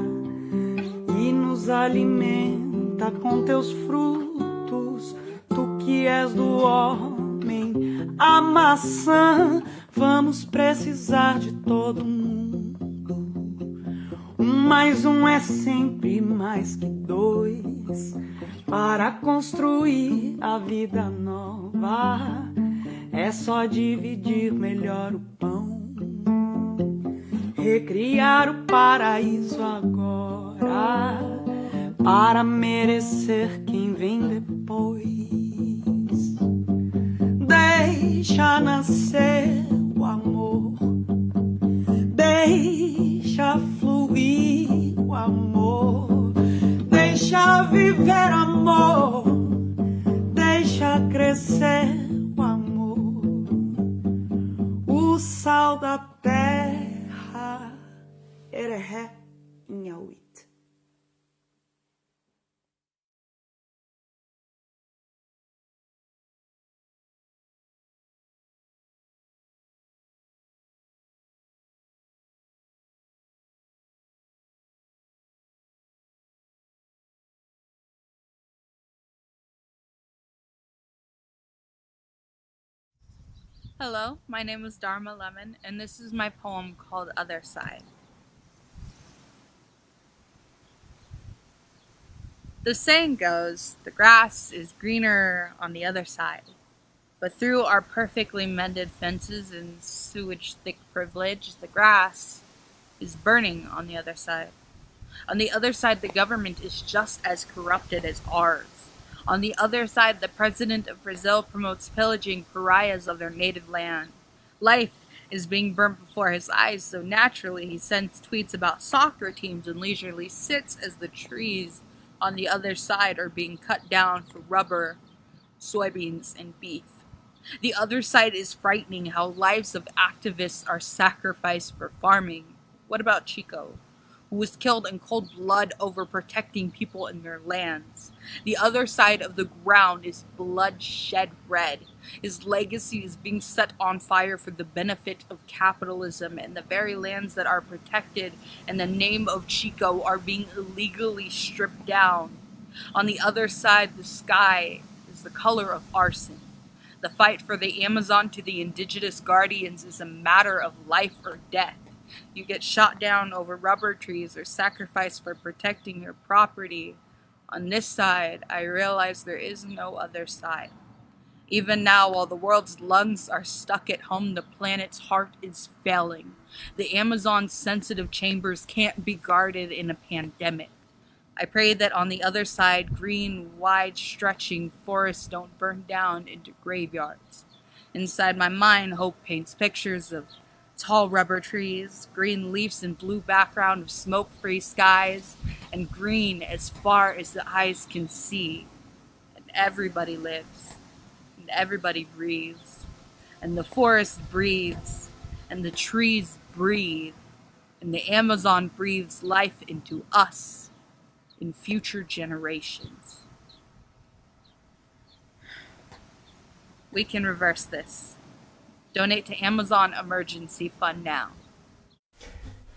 e nos alimenta com teus frutos. Tu que és do homem, a maçã. Vamos precisar de todo mundo. 1 mais 1 é sempre mais que 2 para construir a vida nova. É só dividir melhor o pão. recriar o paraíso agora, para merecer quem vem depois. Deixa nascer o amor, deixa fluir o amor, deixa viver amor, deixa crescer o amor, o sal da terra, erehé, inhauit. Hello, my name is Dharma Lemon, and this is my poem called Other Side. The saying goes, the grass is greener on the other side. But through our perfectly mended fences and sewage-thick privilege, the grass is burning on the other side. On the other side, the government is just as corrupted as ours. On the other side, the president of Brazil promotes pillaging pariahs of their native land. Life is being burnt before his eyes, so naturally he sends tweets about soccer teams and leisurely sits as the trees on the other side are being cut down for rubber, soybeans, and beef. The other side is frightening how lives of activists are sacrificed for farming. What about Chico, who was killed in cold blood over protecting people in their lands? The other side of the ground is bloodshed red. His legacy is being set on fire for the benefit of capitalism, and the very lands that are protected in the name of Chico are being illegally stripped down. On the other side, the sky is the color of arson. The fight for the Amazon to the indigenous guardians is a matter of life or death. You get shot down over rubber trees or sacrificed for protecting your property. On this side, I realize there is no other side. Even now, while the world's lungs are stuck at home, the planet's heart is failing. The Amazon's sensitive chambers can't be guarded in a pandemic. I pray that on the other side, green, wide-stretching forests don't burn down into graveyards. Inside my mind, hope paints pictures of tall rubber trees, green leaves and blue background of smoke-free skies, and green as far as the eyes can see. And everybody lives, and everybody breathes, and the forest breathes, and the trees breathe, and the Amazon breathes life into us in future generations. We can reverse this. Donate to Amazon Emergency Fund now.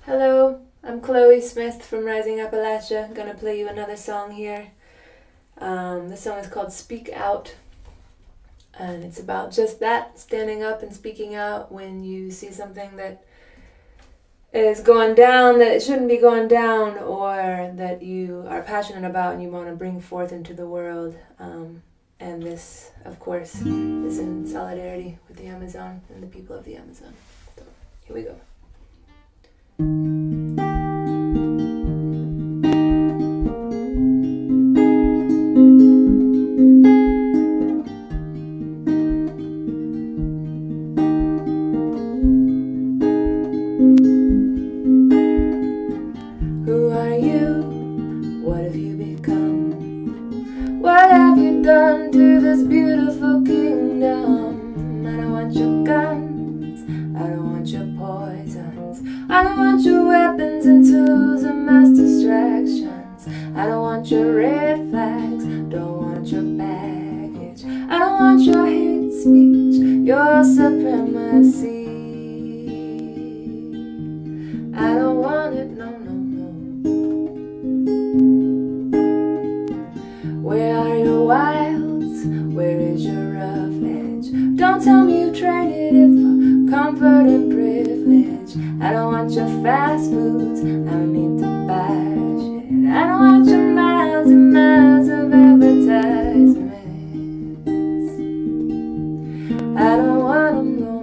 Hello, I'm Chloe Smith from Rising Appalachia. Gonna play you another song here. This song is called Speak Out, and it's about just that, standing up and speaking out when you see something that is going down, that it shouldn't be going down, or that you are passionate about and you want to bring forth into the world. And this, of course, is in solidarity with the Amazon and the people of the Amazon. So, here we go. Who are you? What have you become? What have you done to this beautiful kingdom? I don't want your guns, I don't want your poisons, I don't want your weapons and tools and mass distractions. I don't want your red flags, don't want your baggage, I don't want your hate speech, your supremacy. I don't want it, no, no, no. Where are your wilds? Where is your rough edge? Don't tell me you traded it for comfort and privilege. I don't want your fast foods, I don't need to buy shit. I don't want your miles and miles of advertisements. I don't want them, no,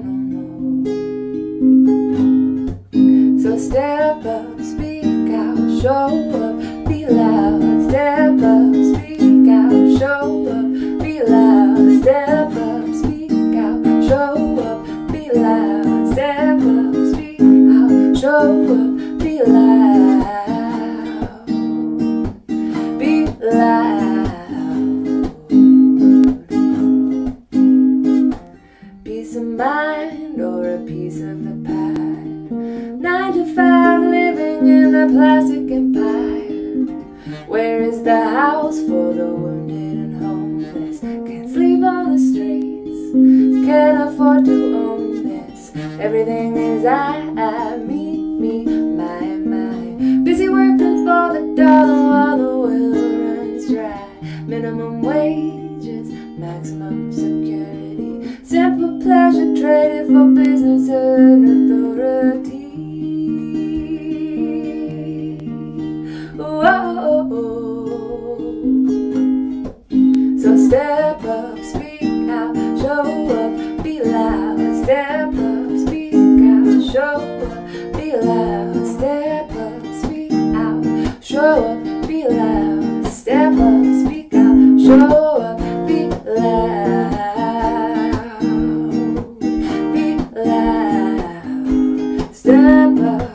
no, no. So So step up, speak out, show up, be loud. Step up, speak out, show up, be loud. Step up, speak out, show up, be loud. Step up, speak out, show up, be loud. Be loud. Peace of mind or a piece of the pie. 9 to 5 living in the plastic empire. Where is the house for the wounded and homeless? Can't sleep on the streets, can't afford to own this. Everything is I, me, my. Busy working for the dollar while the well runs dry. Minimum wages, maximum security. Simple pleasure traded for business and authority. Whoa. So step up, speak out, show up, be loud. Step up, speak out, show up, be loud. Step up, speak out, show up, be loud. Step up, speak out, show up, be loud. Be loud. Step up,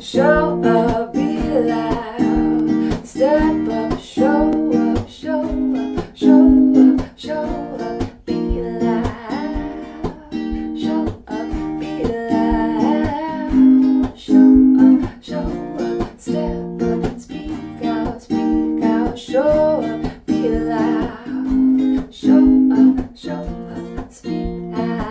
show up, be loud. Step up, show up, show up, show up, show up, be loud. Show up, be loud. Show up, step up, speak out, show up, be loud. Show up, speak out.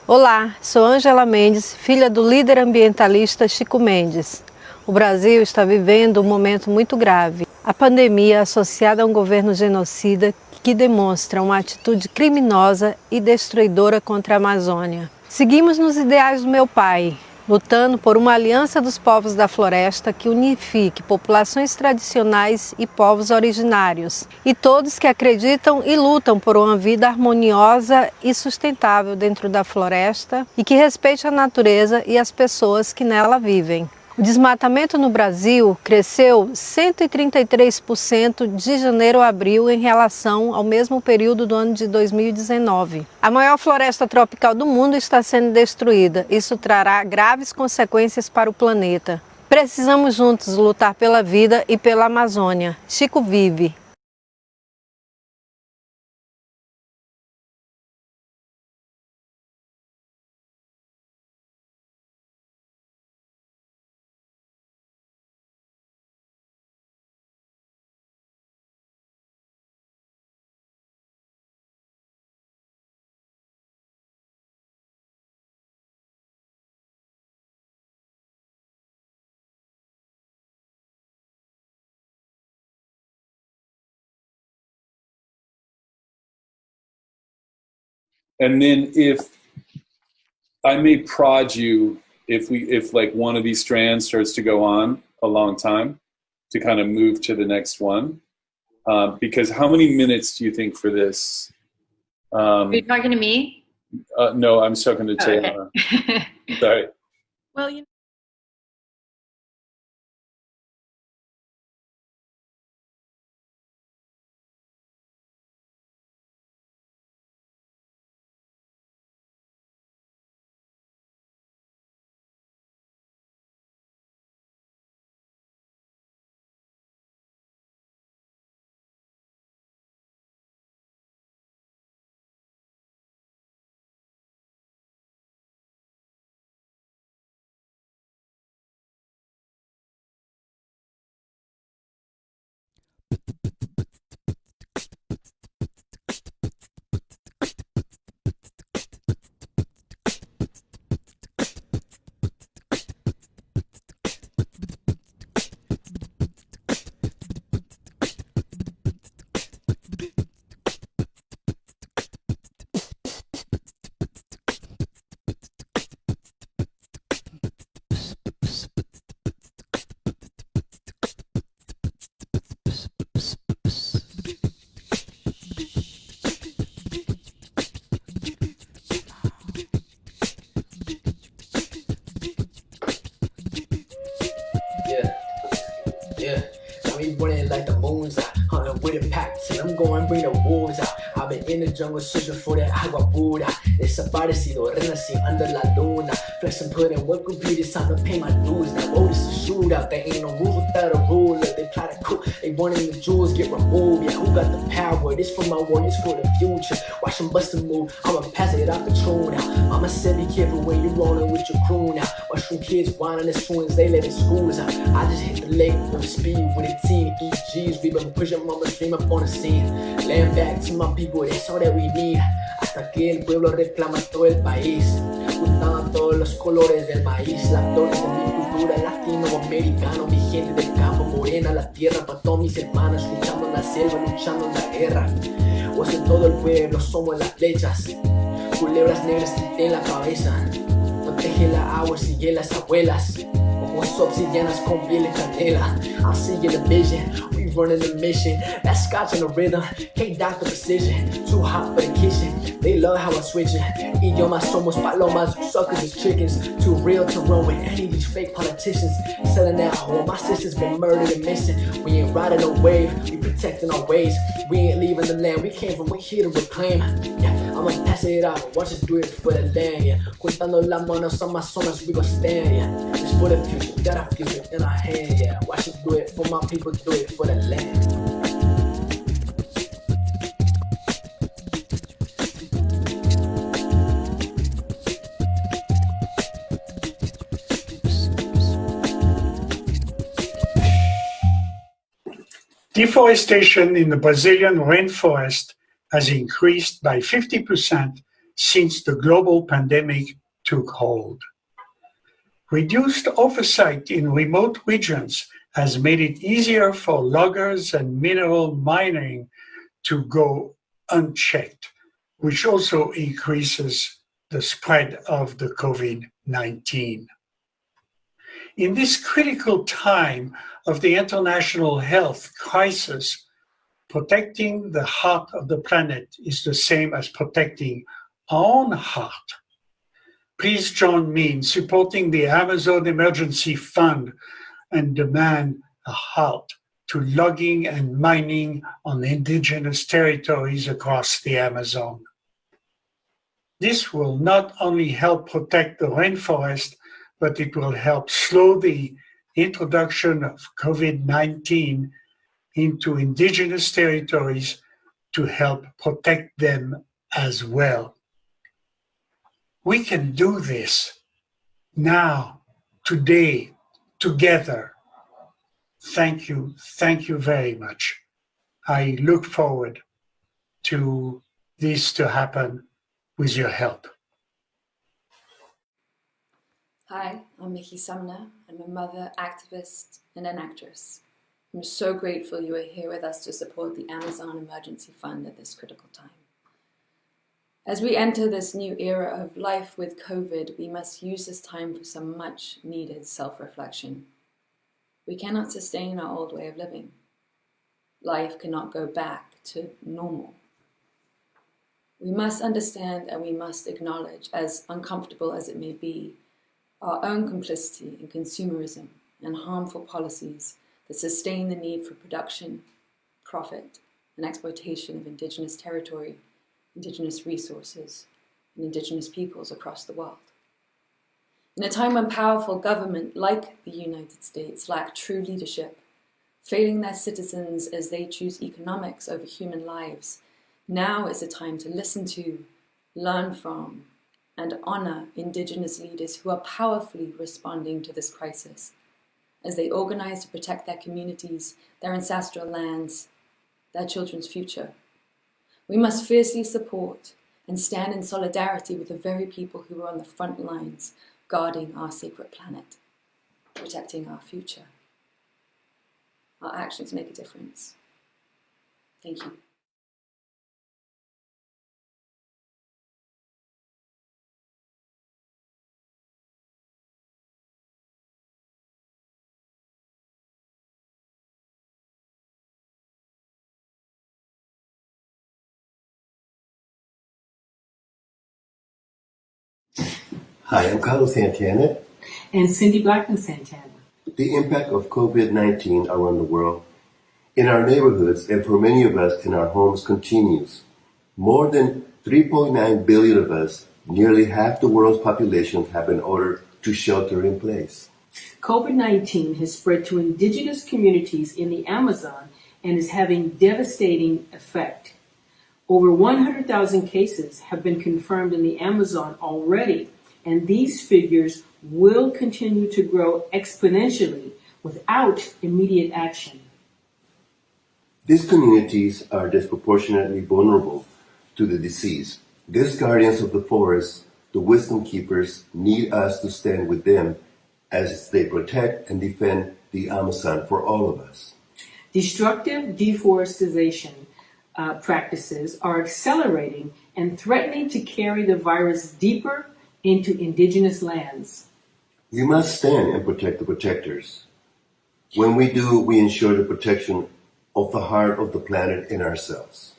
Olá, sou Ângela Mendes, filha do líder ambientalista Chico Mendes. O Brasil está vivendo um momento muito grave. A pandemia associada a um governo genocida que demonstra uma atitude criminosa e destruidora contra a Amazônia. Seguimos nos ideais do meu pai, lutando por uma aliança dos povos da floresta que unifique populações tradicionais e povos originários, e todos que acreditam e lutam por uma vida harmoniosa e sustentável dentro da floresta e que respeite a natureza e as pessoas que nela vivem. O desmatamento no Brasil cresceu 133% de janeiro a abril em relação ao mesmo período do ano de 2019. A maior floresta tropical do mundo está sendo destruída. Isso trará graves consequências para o planeta. Precisamos juntos lutar pela vida e pela Amazônia. Chico vive! And then if I may prod you, if like one of these strands starts to go on a long time, to kind of move to the next one. Because how many minutes do you think for this? Are you talking to me? No, I'm talking to Taylor. Okay. Sorry. Well, you know. I've been in the jungle searching for that agua pura. Desaparecido, renací under la luna. Flex and put in work, repeat, it's time to pay my dues. Now, oh, this is a shootout. There ain't no rules without a ruler. They plot to cook, they wanting the jewels get removed. Yeah, who got the power? This for my war, this for the future. Watch them bust a move, I'ma pass it off control now. Mama said be careful when you rolling with your crew now. Watch them kids whining as soon as they let the schools out. I just hit the lake with speed with a team. EGs, we been pushing mama's dream up on the scene. Land back to my people, that's all that we need. Hasta que el pueblo reclama todo el país. Juntaban todos los colores del maíz. Las flores de mi cultura latinoamericano. Mi gente del campo, morena la tierra. Pa' todos mis hermanos, luchando en la selva, luchando en la guerra. Pues en todo el pueblo somos las flechas. Culebras negras quité en la cabeza. Protege la agua, sigue las abuelas. Ojos obsidianas con piel de canela. I'm seeing the vision, we running the mission. That scotch and the rhythm, can't doubt the precision. Too hot for the kitchen, they love how I switch it. Idiomas somos palomas, you suckers is chickens. Too real to run with any of these fake politicians. Selling that home, my sister's been murdered and missing. We ain't riding a wave, we protecting our ways. We ain't leaving the land we came from, we here to reclaim. Yeah, I'ma pass it out, watch us do it for the land. Yeah, contando las manos on my sonas, we gon' stand. Yeah, it's for the future, we got our future in our hand. Yeah, watch us do it for my people, do it for the land. Deforestation in the Brazilian rainforest has increased by 50% since the global pandemic took hold. Reduced oversight in remote regions has made it easier for loggers and mineral mining to go unchecked, which also increases the spread of the COVID-19. In this critical time of the international health crisis, protecting the heart of the planet is the same as protecting our own heart. Please join me in supporting the Amazon Emergency Fund and demand a halt to logging and mining on indigenous territories across the Amazon. This will not only help protect the rainforest, but it will help slow the introduction of COVID-19 into indigenous territories to help protect them as well. We can do this now, today, together. Thank you very much. I look forward to this to happen with your help. Hi, I'm Mickey Sumner. I'm a mother, activist, and an actress. I'm so grateful you are here with us to support the Amazon Emergency Fund at this critical time. As we enter this new era of life with COVID, we must use this time for some much needed self-reflection. We cannot sustain our old way of living. Life cannot go back to normal. We must understand and we must acknowledge, as uncomfortable as it may be, our own complicity in consumerism and harmful policies that sustain the need for production, profit, and exploitation of indigenous territory, indigenous resources, and indigenous peoples across the world. In a time when powerful government like the United States lack true leadership, failing their citizens as they choose economics over human lives, now is the time to listen to, learn from, and honor indigenous leaders who are powerfully responding to this crisis as they organize to protect their communities, their ancestral lands, their children's future. We must fiercely support and stand in solidarity with the very people who are on the front lines, guarding our sacred planet, protecting our future. Our actions make a difference. Thank you. Hi, I'm Carlos Santana. And Cindy Blackman Santana. The impact of COVID-19 around the world, in our neighborhoods, and for many of us in our homes continues. More than 3.9 billion of us, nearly half the world's population, have been ordered to shelter in place. COVID-19 has spread to indigenous communities in the Amazon and is having devastating effect. Over 100,000 cases have been confirmed in the Amazon already, and these figures will continue to grow exponentially without immediate action. These communities are disproportionately vulnerable to the disease. These guardians of the forest, the wisdom keepers, need us to stand with them as they protect and defend the Amazon for all of us. Destructive deforestation practices are accelerating and threatening to carry the virus deeper into indigenous lands. We must stand and protect the protectors. When we do, we ensure the protection of the heart of the planet and ourselves.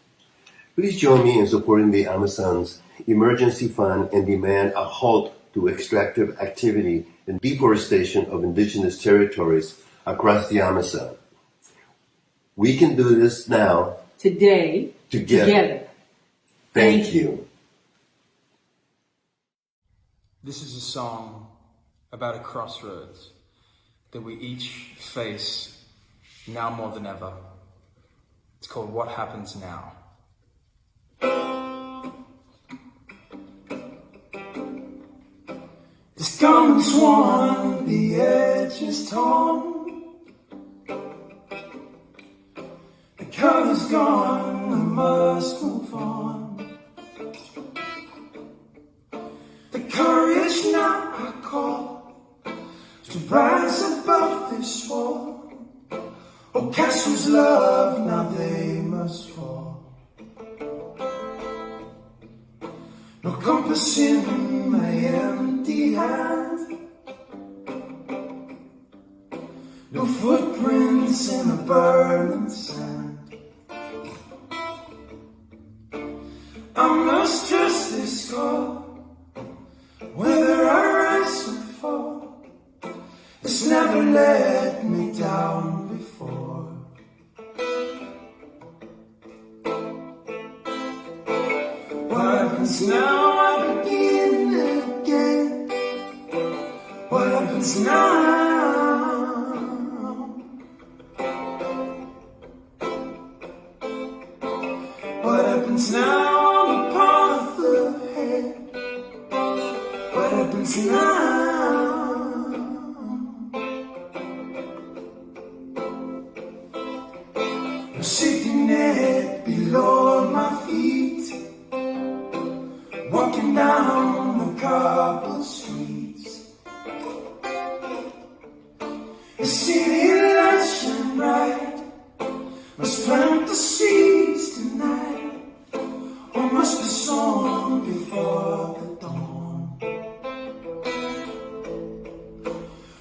Please join me in supporting the Amazon's emergency fund and demand a halt to extractive activity and deforestation of indigenous territories across the Amazon. We can do this now. Today, together. Thank you. This is a song about a crossroads that we each face now more than ever. It's called What Happens Now. This garment's worn, the edge is torn, the color's gone, I must move on. The courage now I call to rise above this war. Oh, castles love, now they must fall. No compass in my empty hand, no footprints in a burning sand. I must trust this call, whether I rise or fall. It's never let me down before. What happens now? I begin again. What happens now? What happens now on the path ahead? What happens now? No safety net below my feet, walking down the cobbled streets. The city lights shine bright, must plant the seeds tonight, or must be sown before the dawn.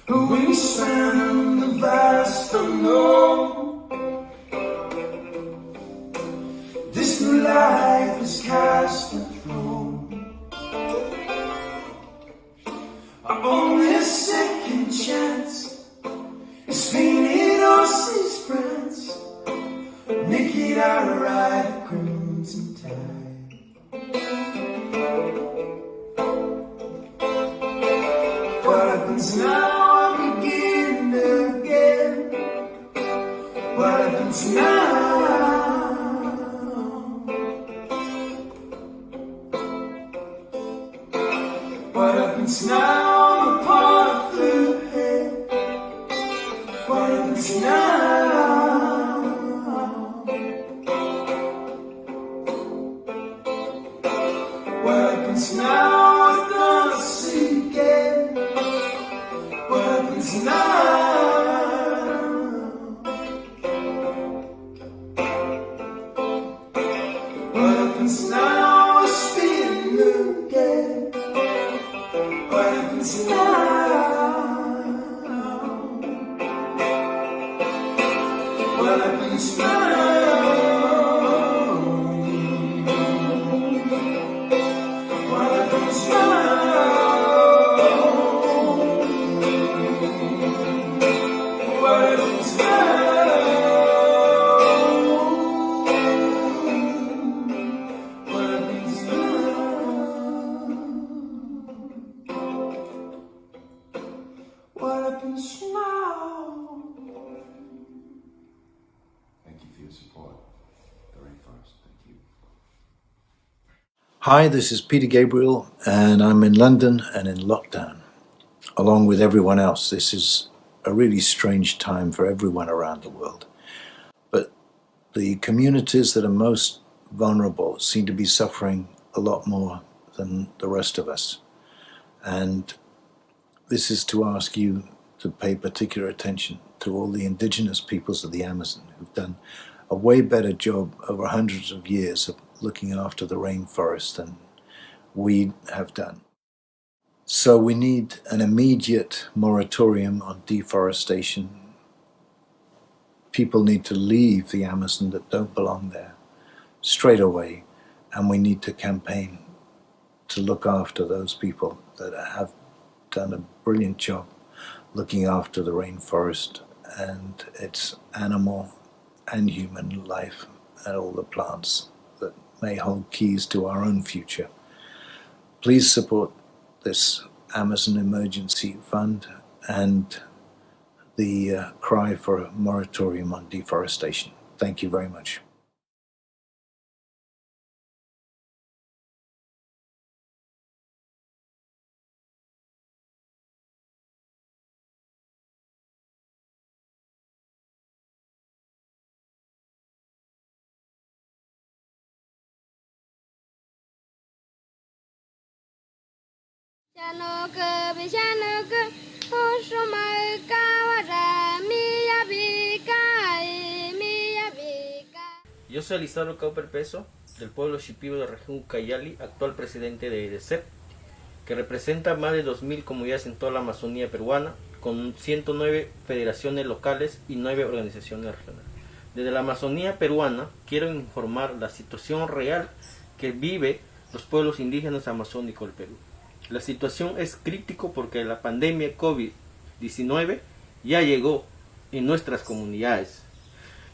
The winds span the vast unknown. This new life is cast and thrown. Our only second chance is painted horses' brands, naked I ride a crimson tide. What happens now? I begin again. What happens now? What happens now on the path ahead? What happens now? What happens now? I don't see again. What happens now? What happens now? I spin again. What happens now? What happens now? What happens now? What happens now? Hi, this is Peter Gabriel, and I'm in London and in lockdown, along with everyone else. This is a really strange time for everyone around the world. But the communities that are most vulnerable seem to be suffering a lot more than the rest of us. And this is to ask you to pay particular attention to all the indigenous peoples of the Amazon who've done a way better job over hundreds of years of looking after the rainforest than we have done. So we need an immediate moratorium on deforestation. People need to leave the Amazon that don't belong there straight away, and we need to campaign to look after those people that have done a brilliant job looking after the rainforest and its animal and human life and all the plants that may hold keys to our own future. Please support this Amazon Emergency Fund and the cry for a moratorium on deforestation. Thank you very much. Yo soy Lizardo Cauper Peso, del pueblo Shipibo de la región Ucayali, actual presidente de EDC, que representa más de 2.000 comunidades en toda la Amazonía peruana, con 109 federaciones locales y 9 organizaciones regionales. Desde la Amazonía peruana quiero informar la situación real que vive los pueblos indígenas amazónicos del Perú. La situación es crítico porque la pandemia COVID-19 ya llegó en nuestras comunidades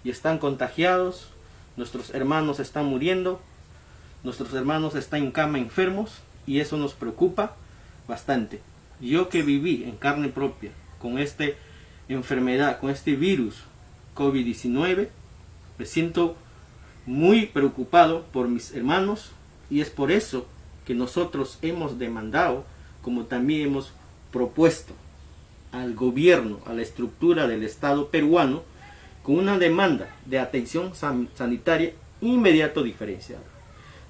y están contagiados, nuestros hermanos están muriendo, nuestros hermanos están en cama enfermos y eso nos preocupa bastante. Yo que viví en carne propia con esta enfermedad, con este virus COVID-19, me siento muy preocupado por mis hermanos y es por eso que nosotros hemos demandado, como también hemos propuesto al gobierno, a la estructura del Estado peruano, con una demanda de atención sanitaria inmediato diferenciada.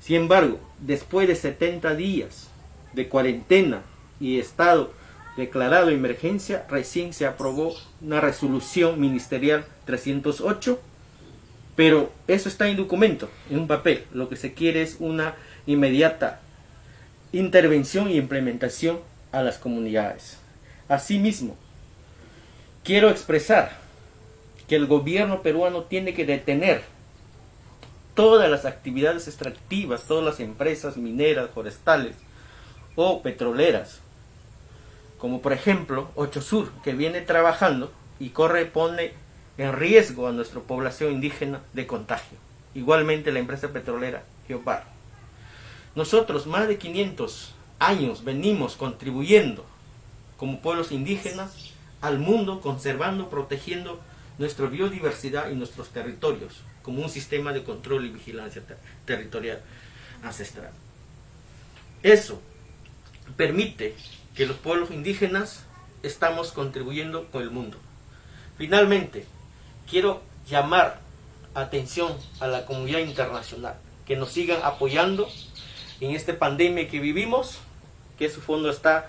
Sin embargo, después de 70 días de cuarentena y estado declarado de emergencia, recién se aprobó una resolución ministerial 308, pero eso está en documento, en un papel. Lo que se quiere es una inmediata intervención y implementación a las comunidades. Asimismo, quiero expresar que el gobierno peruano tiene que detener todas las actividades extractivas, todas las empresas mineras, forestales o petroleras, como por ejemplo Ochosur, que viene trabajando y pone en riesgo a nuestra población indígena de contagio. Igualmente la empresa petrolera Geopar. Nosotros más de 500 años venimos contribuyendo como pueblos indígenas al mundo, conservando, protegiendo nuestra biodiversidad y nuestros territorios como un sistema de control y vigilancia territorial ancestral. Eso permite que los pueblos indígenas estamos contribuyendo con el mundo. Finalmente, quiero llamar atención a la comunidad internacional, que nos sigan apoyando en esta pandemia que vivimos, que su fondo está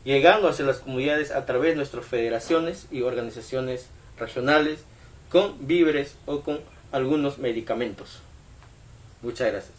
llegando hacia las comunidades a través de nuestras federaciones y organizaciones regionales, con víveres o con algunos medicamentos. Muchas gracias.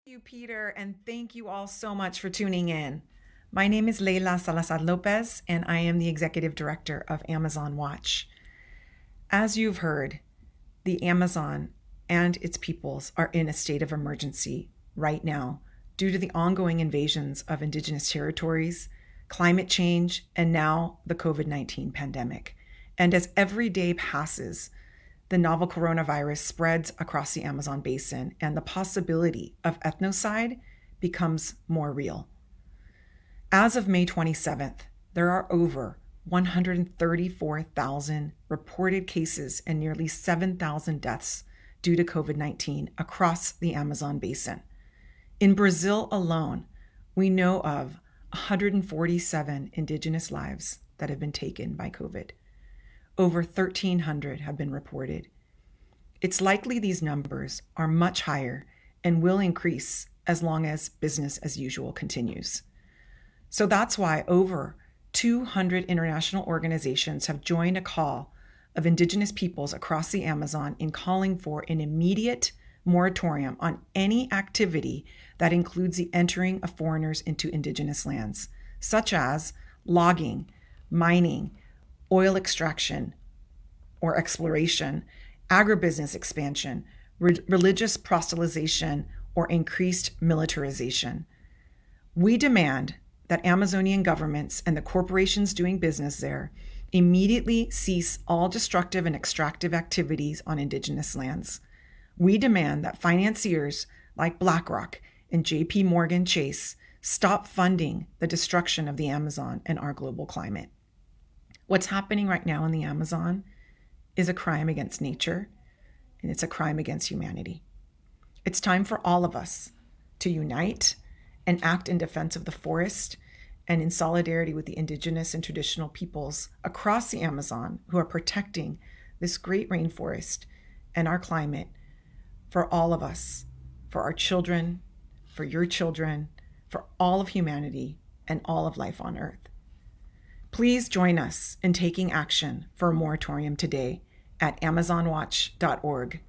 Thank you, Peter, and thank you all so much for tuning in. My name is Leila Salazar Lopez, and I am the Executive Director of Amazon Watch. As you've heard, the Amazon and its peoples are in a state of emergency right now due to the ongoing invasions of indigenous territories, climate change, and now the COVID-19 pandemic. And as every day passes, the novel coronavirus spreads across the Amazon basin and the possibility of ethnocide becomes more real. As of May 27th, there are over 134,000 reported cases and nearly 7,000 deaths due to COVID-19 across the Amazon basin. In Brazil alone, we know of 147 indigenous lives that have been taken by COVID. Over 1,300 have been reported. It's likely these numbers are much higher and will increase as long as business as usual continues. So that's why over 200 international organizations have joined a call of indigenous peoples across the Amazon in calling for an immediate moratorium on any activity that includes the entering of foreigners into indigenous lands, such as logging, mining, oil extraction or exploration, agribusiness expansion, religious proselytization, or increased militarization. We demand that Amazonian governments and the corporations doing business there immediately cease all destructive and extractive activities on indigenous lands. We demand that financiers like BlackRock and JP Morgan Chase stop funding the destruction of the Amazon and our global climate. What's happening right now in the Amazon is a crime against nature, and it's a crime against humanity. It's time for all of us to unite and act in defense of the forest and in solidarity with the indigenous and traditional peoples across the Amazon who are protecting this great rainforest and our climate for all of us, for our children, for your children, for all of humanity and all of life on Earth. Please join us in taking action for a moratorium today at amazonwatch.org.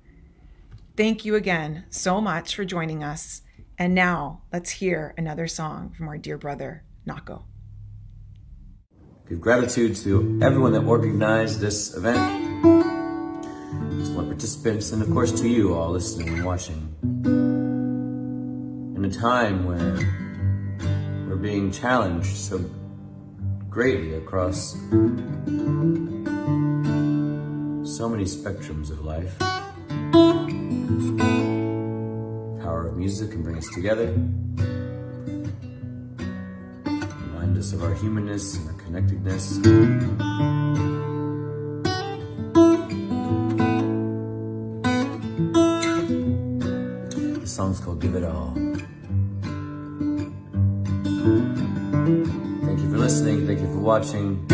Thank you again so much for joining us. And now let's hear another song from our dear brother, Nako. Give gratitude to everyone that organized this event, to our participants, and of course to you all listening and watching. In a time where we're being challenged so greatly across so many spectrums of life, the power of music can bring us together, remind us of our humanness and our connectedness. The song's called Give It All. Thank you for listening, thank you for watching.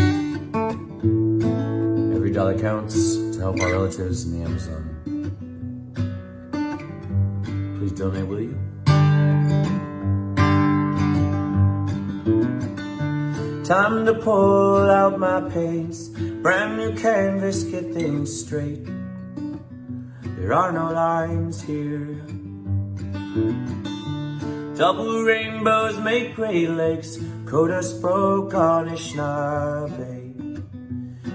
Every dollar counts to help our relatives in the Amazon. Please donate, will you? Time to pull out my paints, brand new canvas, get things straight. There are no lines here. Double rainbows make great lakes, Kodas broke on Ishnabe.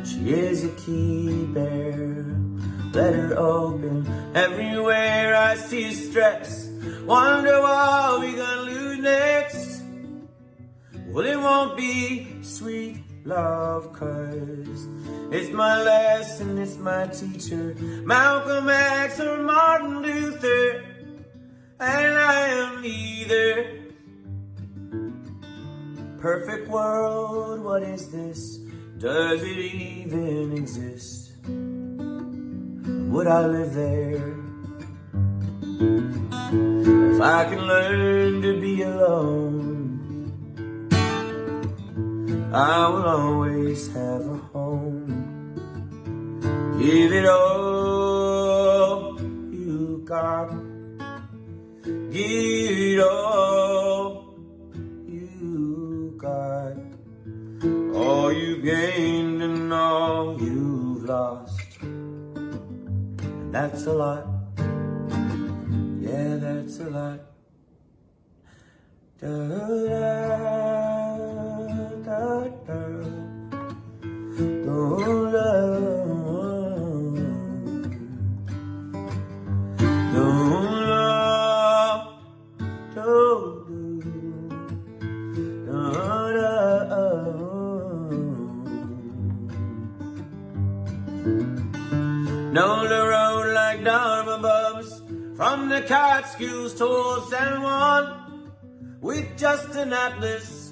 She is a key bear, let her open. Everywhere I see stress, wonder what we gonna lose next. Well, it won't be sweet love, 'cause it's my lesson, it's my teacher, Malcolm X or Martin Luther, and I am neither. Perfect world, what is this? Does it even exist? Would I live there? If I can learn to be alone, I will always have a home. Give it all you got. Give it all you got. All you gained and all you've lost. And that's a lot. Yeah, that's a lot. Da, da, da, da. Do, da, do, Know the road like Dharma bumps from the Catskills to Old San Juan with just an atlas.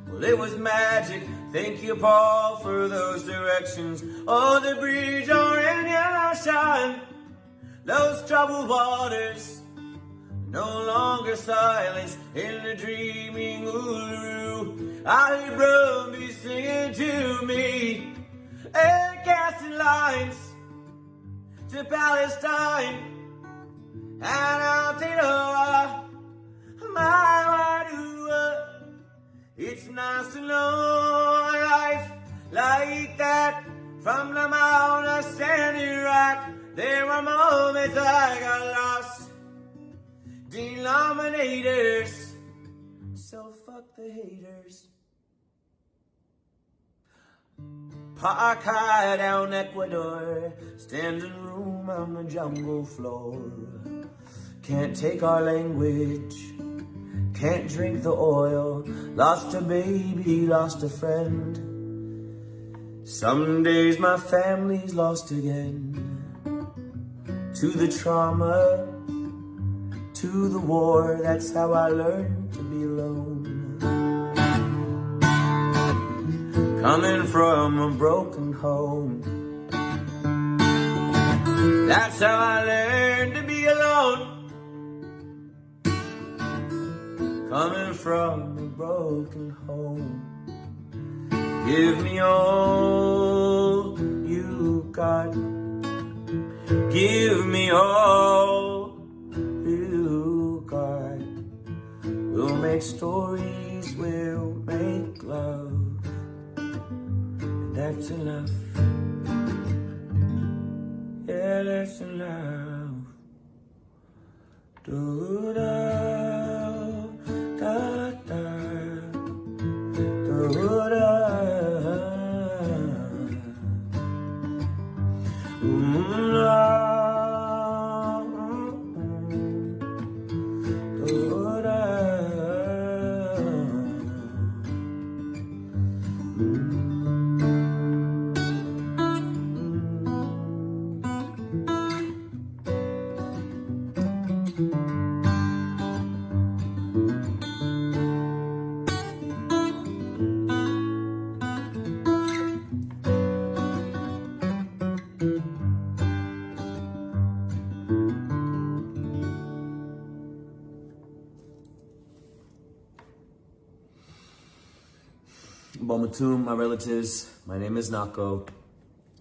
Well, it was magic. Thank you, Paul, for those directions. Oh, the bridge orange yellow shine. Those troubled waters no longer silence in the dreaming Uluru. I hear Brumby singing to me and casting lines to Palestine and Aotearoa, my Wadua. It's nice to know a life like that from the Mount of Standing Rock. There were moments I got lost, denominators, so fuck the haters. Park high down Ecuador, standing room on the jungle floor. Can't take our language, can't drink the oil. Lost a baby, lost a friend. Some days my family's lost again. To the trauma, to the war, that's how I learned to be alone. Coming from a broken home, that's how I learned to be alone. Coming from a broken home, give me all you got. Give me all you got. We'll make stories, we'll make love, and that's enough. Yeah, that's enough. Do-da, da-da, do-da. Bomatum, my relatives, my name is Nako,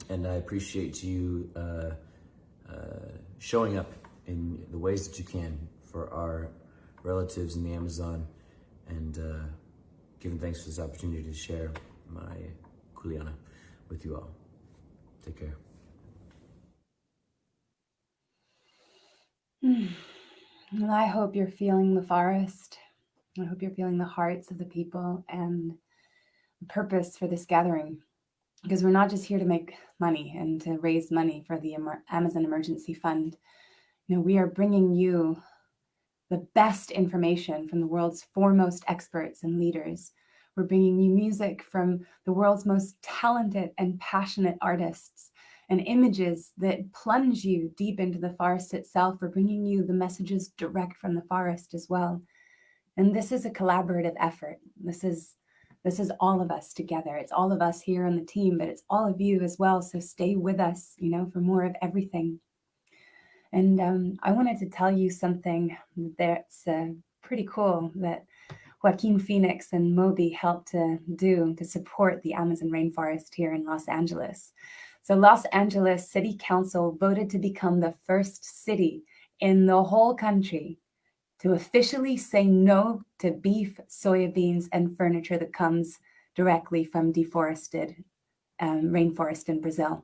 and I appreciate you showing up in the ways that you can for our relatives in the Amazon, and giving thanks for this opportunity to share my kuleana with you all. Take care. Well, I hope you're feeling the forest. I hope you're feeling the hearts of the people and the purpose for this gathering, because we're not just here to make money and to raise money for the Amazon Emergency Fund. You know, we are bringing you the best information from the world's foremost experts and leaders. We're bringing you music from the world's most talented and passionate artists and images that plunge you deep into the forest itself. We're bringing you the messages direct from the forest as well. And this is a collaborative effort. This is all of us together. It's all of us here on the team, but it's all of you as well. So stay with us, you know, for more of everything. And I wanted to tell you something that's pretty cool that Joaquin Phoenix and Moby helped to do to support the Amazon rainforest here in Los Angeles. So Los Angeles City Council voted to become the first city in the whole country to officially say no to beef, soybeans, and furniture that comes directly from deforested rainforest in Brazil.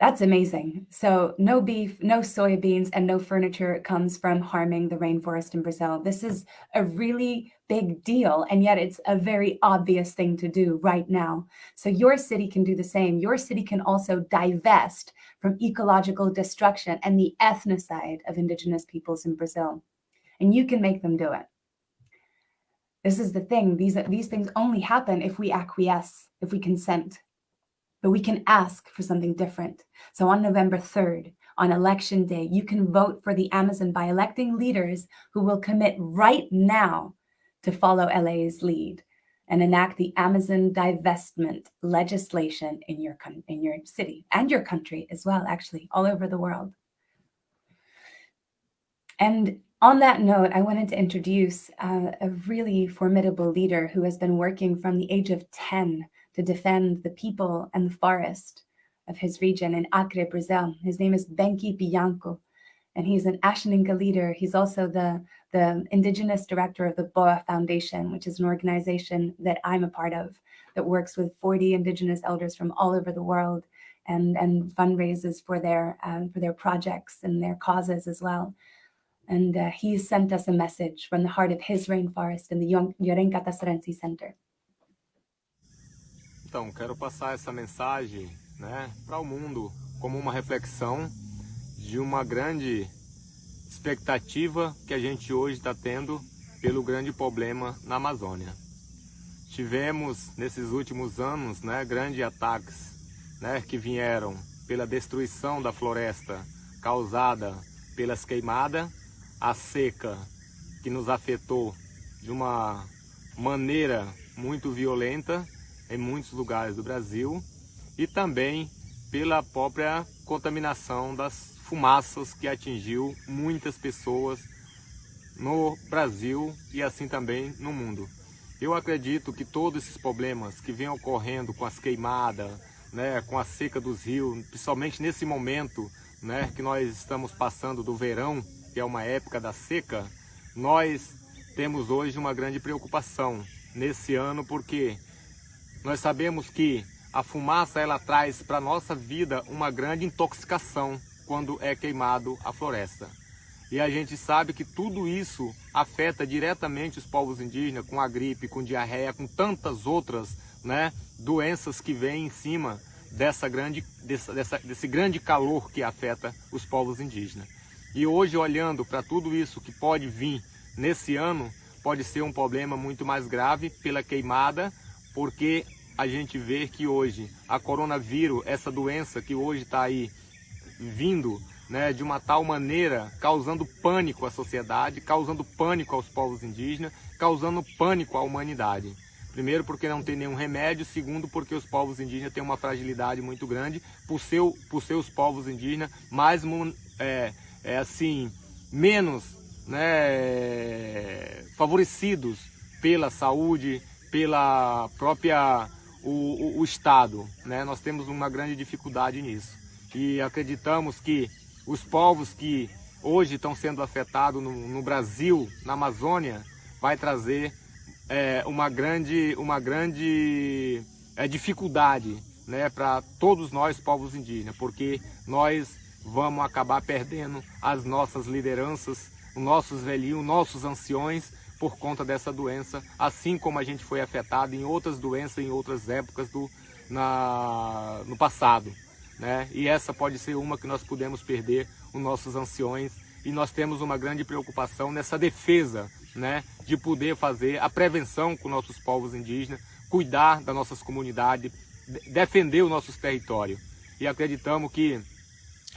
That's amazing. So no beef, no soybeans, and no furniture comes from harming the rainforest in Brazil. This is a really big deal, and yet it's a very obvious thing to do right now. So your city can do the same. Your city can also divest from ecological destruction and the ethnocide of indigenous peoples in Brazil. And you can make them do it. This is the thing. These things only happen if we acquiesce, if we consent. but we can ask for something different. So on November 3rd, on election day, you can vote for the Amazon by electing leaders who will commit right now to follow LA's lead and enact the Amazon divestment legislation in your city and your country as well, actually, all over the world. And on that note, I wanted to introduce a really formidable leader who has been working from the age of 10 to defend the people and the forest of his region in Acre, Brazil. His name is Benki Bianco, and he's an Ashaninka leader. He's also the indigenous director of the Boa Foundation, which is an organization that I'm a part of that works with 40 indigenous elders from all over the world and fundraises for their projects and their causes as well. And he sent us a message from the heart of his rainforest in the Yorencatassarense Center. Então, quero passar essa mensagem, né, para o mundo como uma reflexão de uma grande expectativa que a gente hoje está tendo pelo grande problema na Amazônia. Tivemos nesses últimos anos, né, grandes ataques, né, que vieram pela destruição da floresta causada pelas queimadas, a seca que nos afetou de uma maneira muito violenta em muitos lugares do Brasil e também pela própria contaminação das fumaças que atingiu muitas pessoas no Brasil e assim também no mundo. Eu acredito que todos esses problemas que vêm ocorrendo com as queimadas, né, com a seca dos rios, principalmente nesse momento, né, que nós estamos passando do verão, que é uma época da seca, nós temos hoje uma grande preocupação nesse ano, porque nós sabemos que a fumaça ela traz para a nossa vida uma grande intoxicação quando é queimado a floresta. E a gente sabe que tudo isso afeta diretamente os povos indígenas, com a gripe, com diarreia, com tantas outras, né, doenças que vêm em cima desse grande calor que afeta os povos indígenas. E hoje, olhando para tudo isso que pode vir nesse ano, pode ser um problema muito mais grave pela queimada, porque a gente vê que hoje a coronavírus, essa doença que hoje está aí vindo, né, de uma tal maneira, causando pânico à sociedade, causando pânico aos povos indígenas, causando pânico à humanidade. Primeiro porque não tem nenhum remédio, segundo porque os povos indígenas têm uma fragilidade muito grande por ser os povos indígenas mais menos, né, favorecidos pela saúde, pela própria o Estado, né? Nós temos uma grande dificuldade nisso e acreditamos que os povos que hoje estão sendo afetados no Brasil, na Amazônia, vai trazer uma grande dificuldade, né, para todos nós povos indígenas, porque nós vamos acabar perdendo as nossas lideranças, os nossos velhinhos, nossos anciões, por conta dessa doença, assim como a gente foi afetado em outras doenças, em outras épocas no passado, né? E essa pode ser uma que nós podemos perder os nossos anciões, e nós temos uma grande preocupação nessa defesa, né, de poder fazer a prevenção com nossos povos indígenas, cuidar das nossas comunidades, defender os nossos territórios. E acreditamos que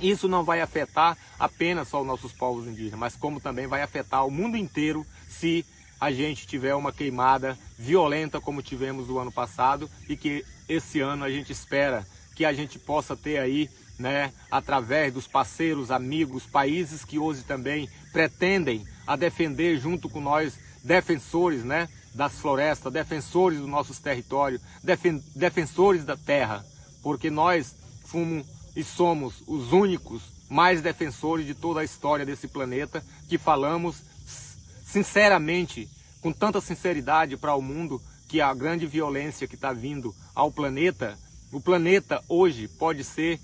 isso não vai afetar apenas só os nossos povos indígenas, mas como também vai afetar o mundo inteiro se a gente tiver uma queimada violenta como tivemos no ano passado, e que esse ano a gente espera que a gente possa ter aí, né, através dos parceiros, amigos, países que hoje também pretendem a defender junto com nós, defensores, né, das florestas, defensores dos nossos territórios, defensores da terra, porque nós fomos e somos os únicos mais defensores de toda a história desse planeta, que falamos sinceramente, com tanta sinceridade para o mundo, que a grande violência que está vindo ao planeta, o planeta hoje pode ser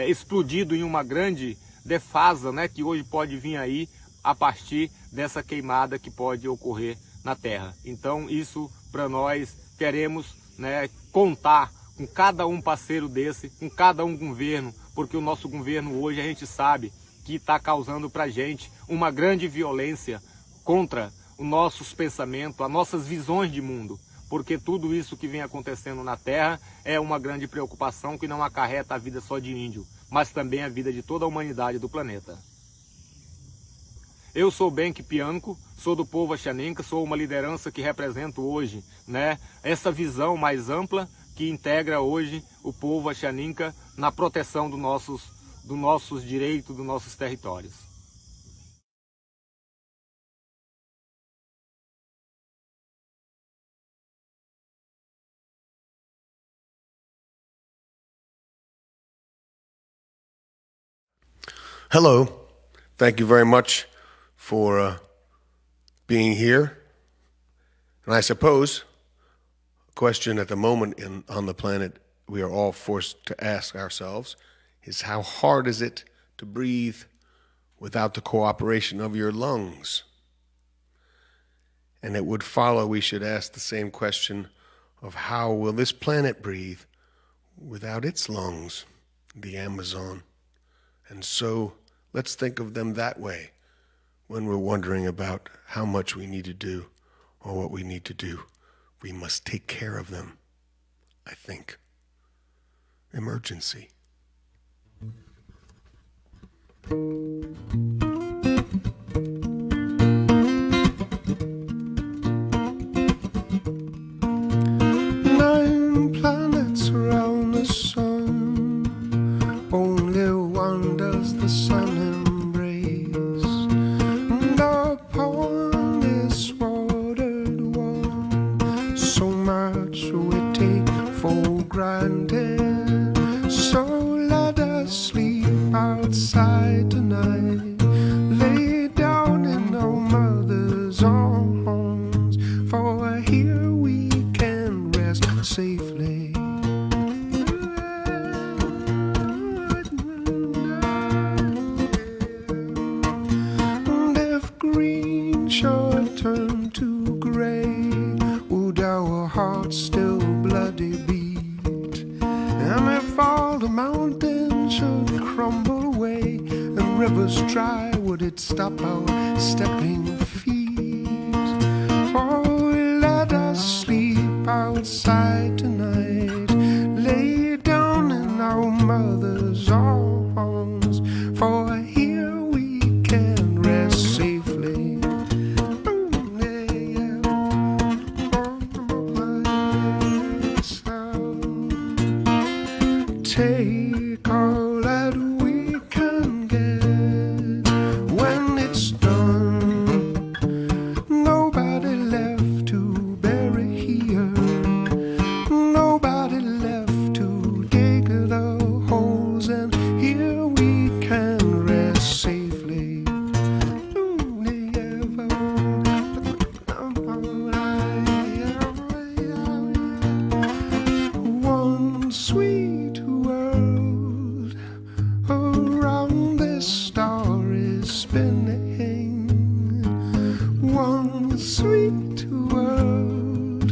explodido em uma grande defasa, né, que hoje pode vir aí a partir dessa queimada que pode ocorrer na Terra. Então isso para nós queremos, né, contar com cada um parceiro desse, com cada um governo, porque o nosso governo hoje a gente sabe que está causando para a gente uma grande violência contra os nossos pensamentos, as nossas visões de mundo, porque tudo isso que vem acontecendo na Terra é uma grande preocupação que não acarreta a vida só de índio, mas também a vida de toda a humanidade do planeta. Eu sou Benk Pianco, sou do povo Axaninca, sou uma liderança que represento hoje, essa visão mais ampla que integra hoje o povo Axaninca na proteção dos nossos direitos, dos nossos territórios. Hello. Thank you very much for being here. And I suppose a question at the moment on the planet we are all forced to ask ourselves is how hard is it to breathe without the cooperation of your lungs? And it would follow we should ask the same question of how will this planet breathe without its lungs, the Amazon? And so let's think of them that way when we're wondering about how much we need to do or what we need to do. We must take care of them, I think. Emergency. Nine planets around the sun, only one does the sun embrace. And upon this watered one, so much we take for granted. So let us sleep outside tonight, lay down in our mother's arms, for here we can rest safely. And if green should turn to gray, would our hearts still bloody beat? And if all the mountains should crumble away and rivers dry, would it stop our stepping feet? Oh, let us sleep outside tonight, lay down in our mother's arms, for here we can rest safely. Take all that we can get when it's done. Nobody left to bury here, nobody left to dig the holes, and here we can rest safely. One sweet world around this star is spinning. One sweet world,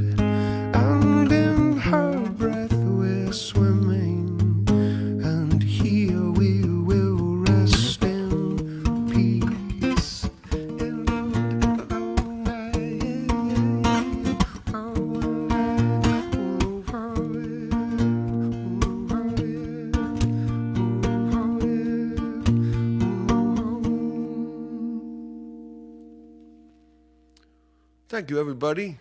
and in her breath we're swimming, and here we will rest in peace. Thank you, everybody.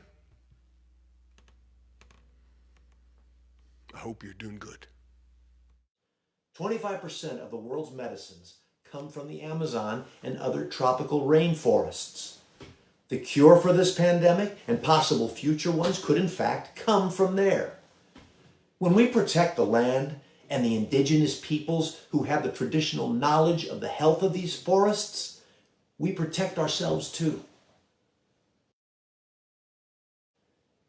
I hope you're doing good. 25% of the world's medicines come from the Amazon and other tropical rainforests. The cure for this pandemic and possible future ones could in fact come from there. When we protect the land and the indigenous peoples who have the traditional knowledge of the health of these forests, we protect ourselves too.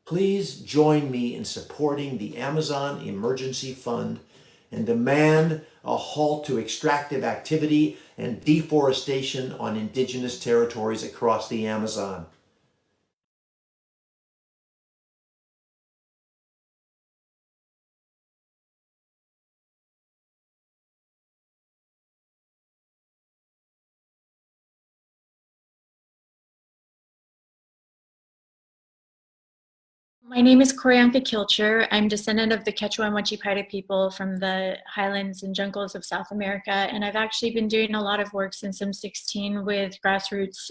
Please join me in supporting the Amazon Emergency Fund and demand a halt to extractive activity and deforestation on indigenous territories across the Amazon. My name is Corianka Kilcher. I'm descendant of the Quechua and Huachipaira people from the highlands and jungles of South America, and I've actually been doing a lot of work since I'm 16 with grassroots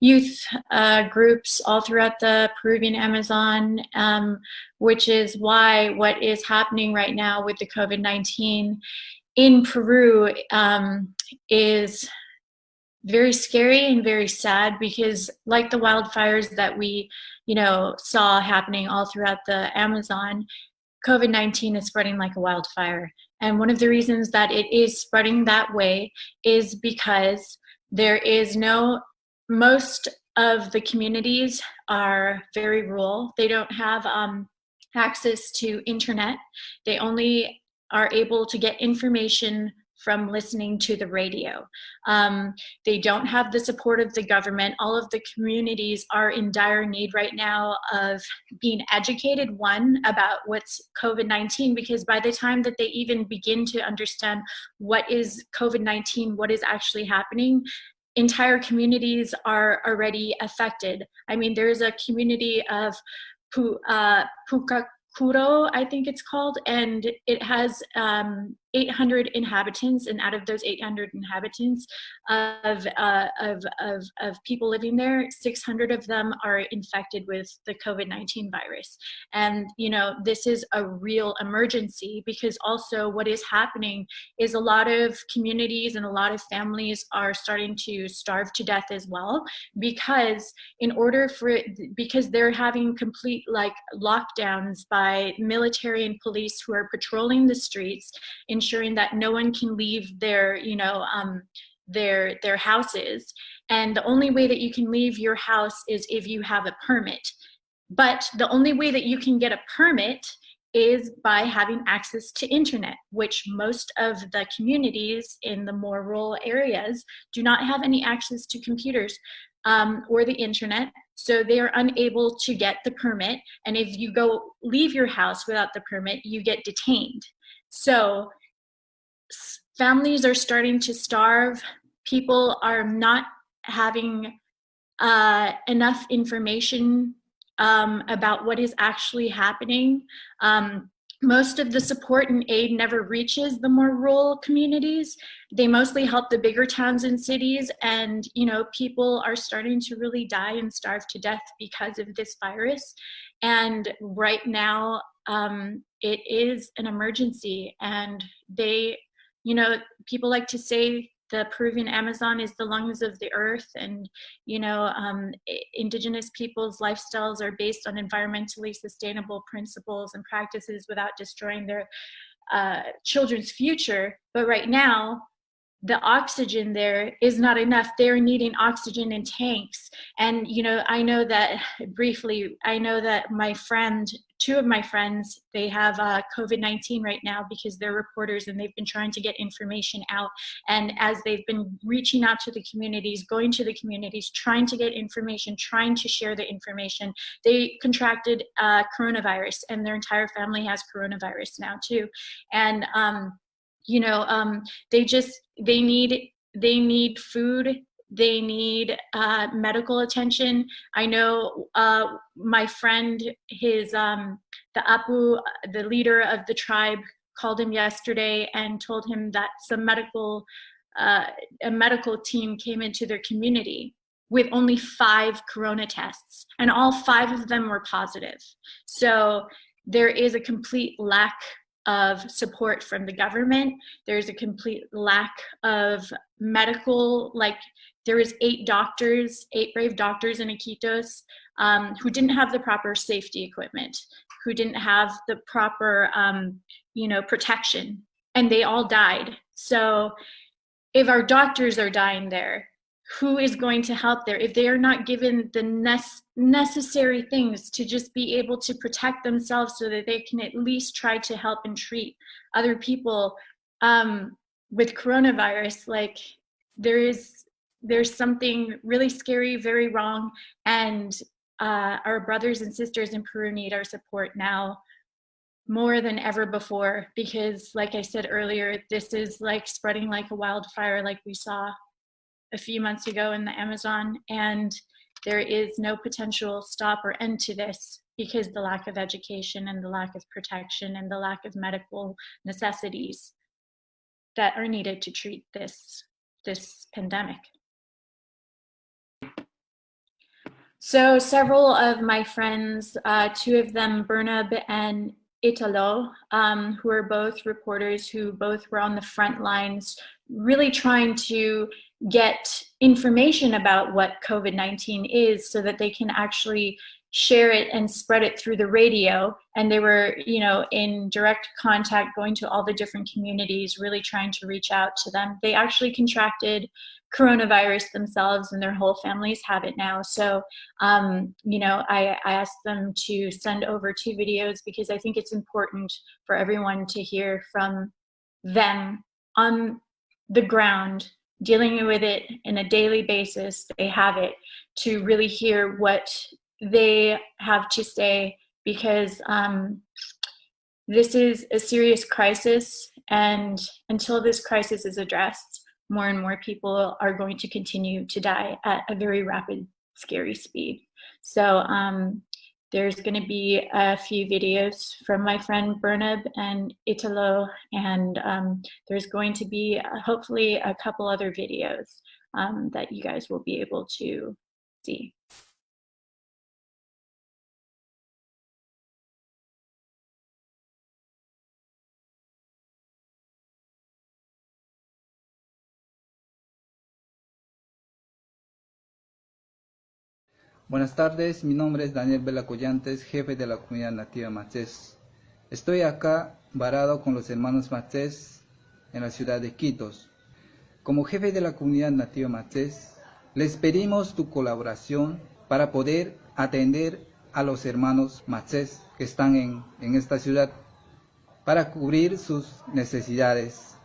youth groups all throughout the Peruvian Amazon, which is why what is happening right now with the COVID-19 in Peru is very scary and very sad, because like the wildfires that we saw happening all throughout the Amazon, COVID-19 is spreading like a wildfire. And one of the reasons that it is spreading that way is because most of the communities are very rural. They don't have access to internet. They only are able to get information from listening to the radio. They don't have the support of the government. All of the communities are in dire need right now of being educated, one, about what's COVID-19, because by the time that they even begin to understand what is COVID-19, what is actually happening, entire communities are already affected. I mean, there's a community of Pucacuro, I think it's called, and it has 800 inhabitants, and out of those 800 inhabitants of people living there, 600 of them are infected with the COVID-19 virus. And this is a real emergency, because also what is happening is a lot of communities and a lot of families are starting to starve to death as well, because they're having complete lockdowns by military and police who are patrolling the streets, ensuring that no one can leave their houses. And the only way that you can leave your house is if you have a permit. But the only way that you can get a permit is by having access to internet, which most of the communities in the more rural areas do not have any access to computers or the internet. So they are unable to get the permit. And if you leave your house without the permit, you get detained. So families are starting to starve. People are not having enough information about what is actually happening. Most of the support and aid never reaches the more rural communities. They mostly help the bigger towns and cities, and people are starting to really die and starve to death because of this virus. And right now, it is an emergency, and people like to say the Peruvian Amazon is the lungs of the earth, and indigenous people's lifestyles are based on environmentally sustainable principles and practices without destroying their children's future. But right now, the oxygen there is not enough. They're needing oxygen in tanks. And, I know that two of my friends, they have COVID-19 right now because they're reporters and they've been trying to get information out. And as they've been reaching out to the communities, going to the communities, trying to get information, trying to share the information, they contracted coronavirus, and their entire family has coronavirus now too. And, they need food, they need medical attention. I know my friend, the Apu, the leader of the tribe, called him yesterday and told him that a medical team came into their community with only 5 corona tests, and all 5 of them were positive. So there is a complete lack of support from the government. There's a complete lack of medical, there is 8 brave doctors in Iquitos who didn't have the proper safety equipment, who didn't have the proper, protection, and they all died. So if our doctors are dying there, who is going to help there if they are not given the necessary things to just be able to protect themselves so that they can at least try to help and treat other people with coronavirus? There's something really scary, very wrong, and our brothers and sisters in Peru need our support now more than ever before, because like I said earlier, this is spreading like a wildfire, like we saw a few months ago in the Amazon, and there is no potential stop or end to this because the lack of education and the lack of protection and the lack of medical necessities that are needed to treat this pandemic. So several of my friends, two of them, Bernab and Italo, who are both reporters who both were on the front lines, really trying to get information about what COVID-19 is so that they can actually share it and spread it through the radio. And they were, in direct contact, going to all the different communities, really trying to reach out to them. They actually contracted coronavirus themselves, and their whole families have it now. So, I asked them to send over 2 videos because I think it's important for everyone to hear from them on the ground, dealing with it in a daily basis. They have it, to really hear what they have to say, because this is a serious crisis, and until this crisis is addressed, more and more people are going to continue to die at a very rapid, scary speed. So there's going to be a few videos from my friend Bernab and Italo, and there's going to be hopefully a couple other videos that you guys will be able to see. Buenas tardes, mi nombre es Daniel Vela Collantes, jefe de la comunidad nativa Macés. Estoy acá varado con los hermanos Macés en la ciudad de Quitos. Como jefe de la comunidad nativa Macés, les pedimos tu colaboración para poder atender a los hermanos Macés que están en esta ciudad, para cubrir sus necesidades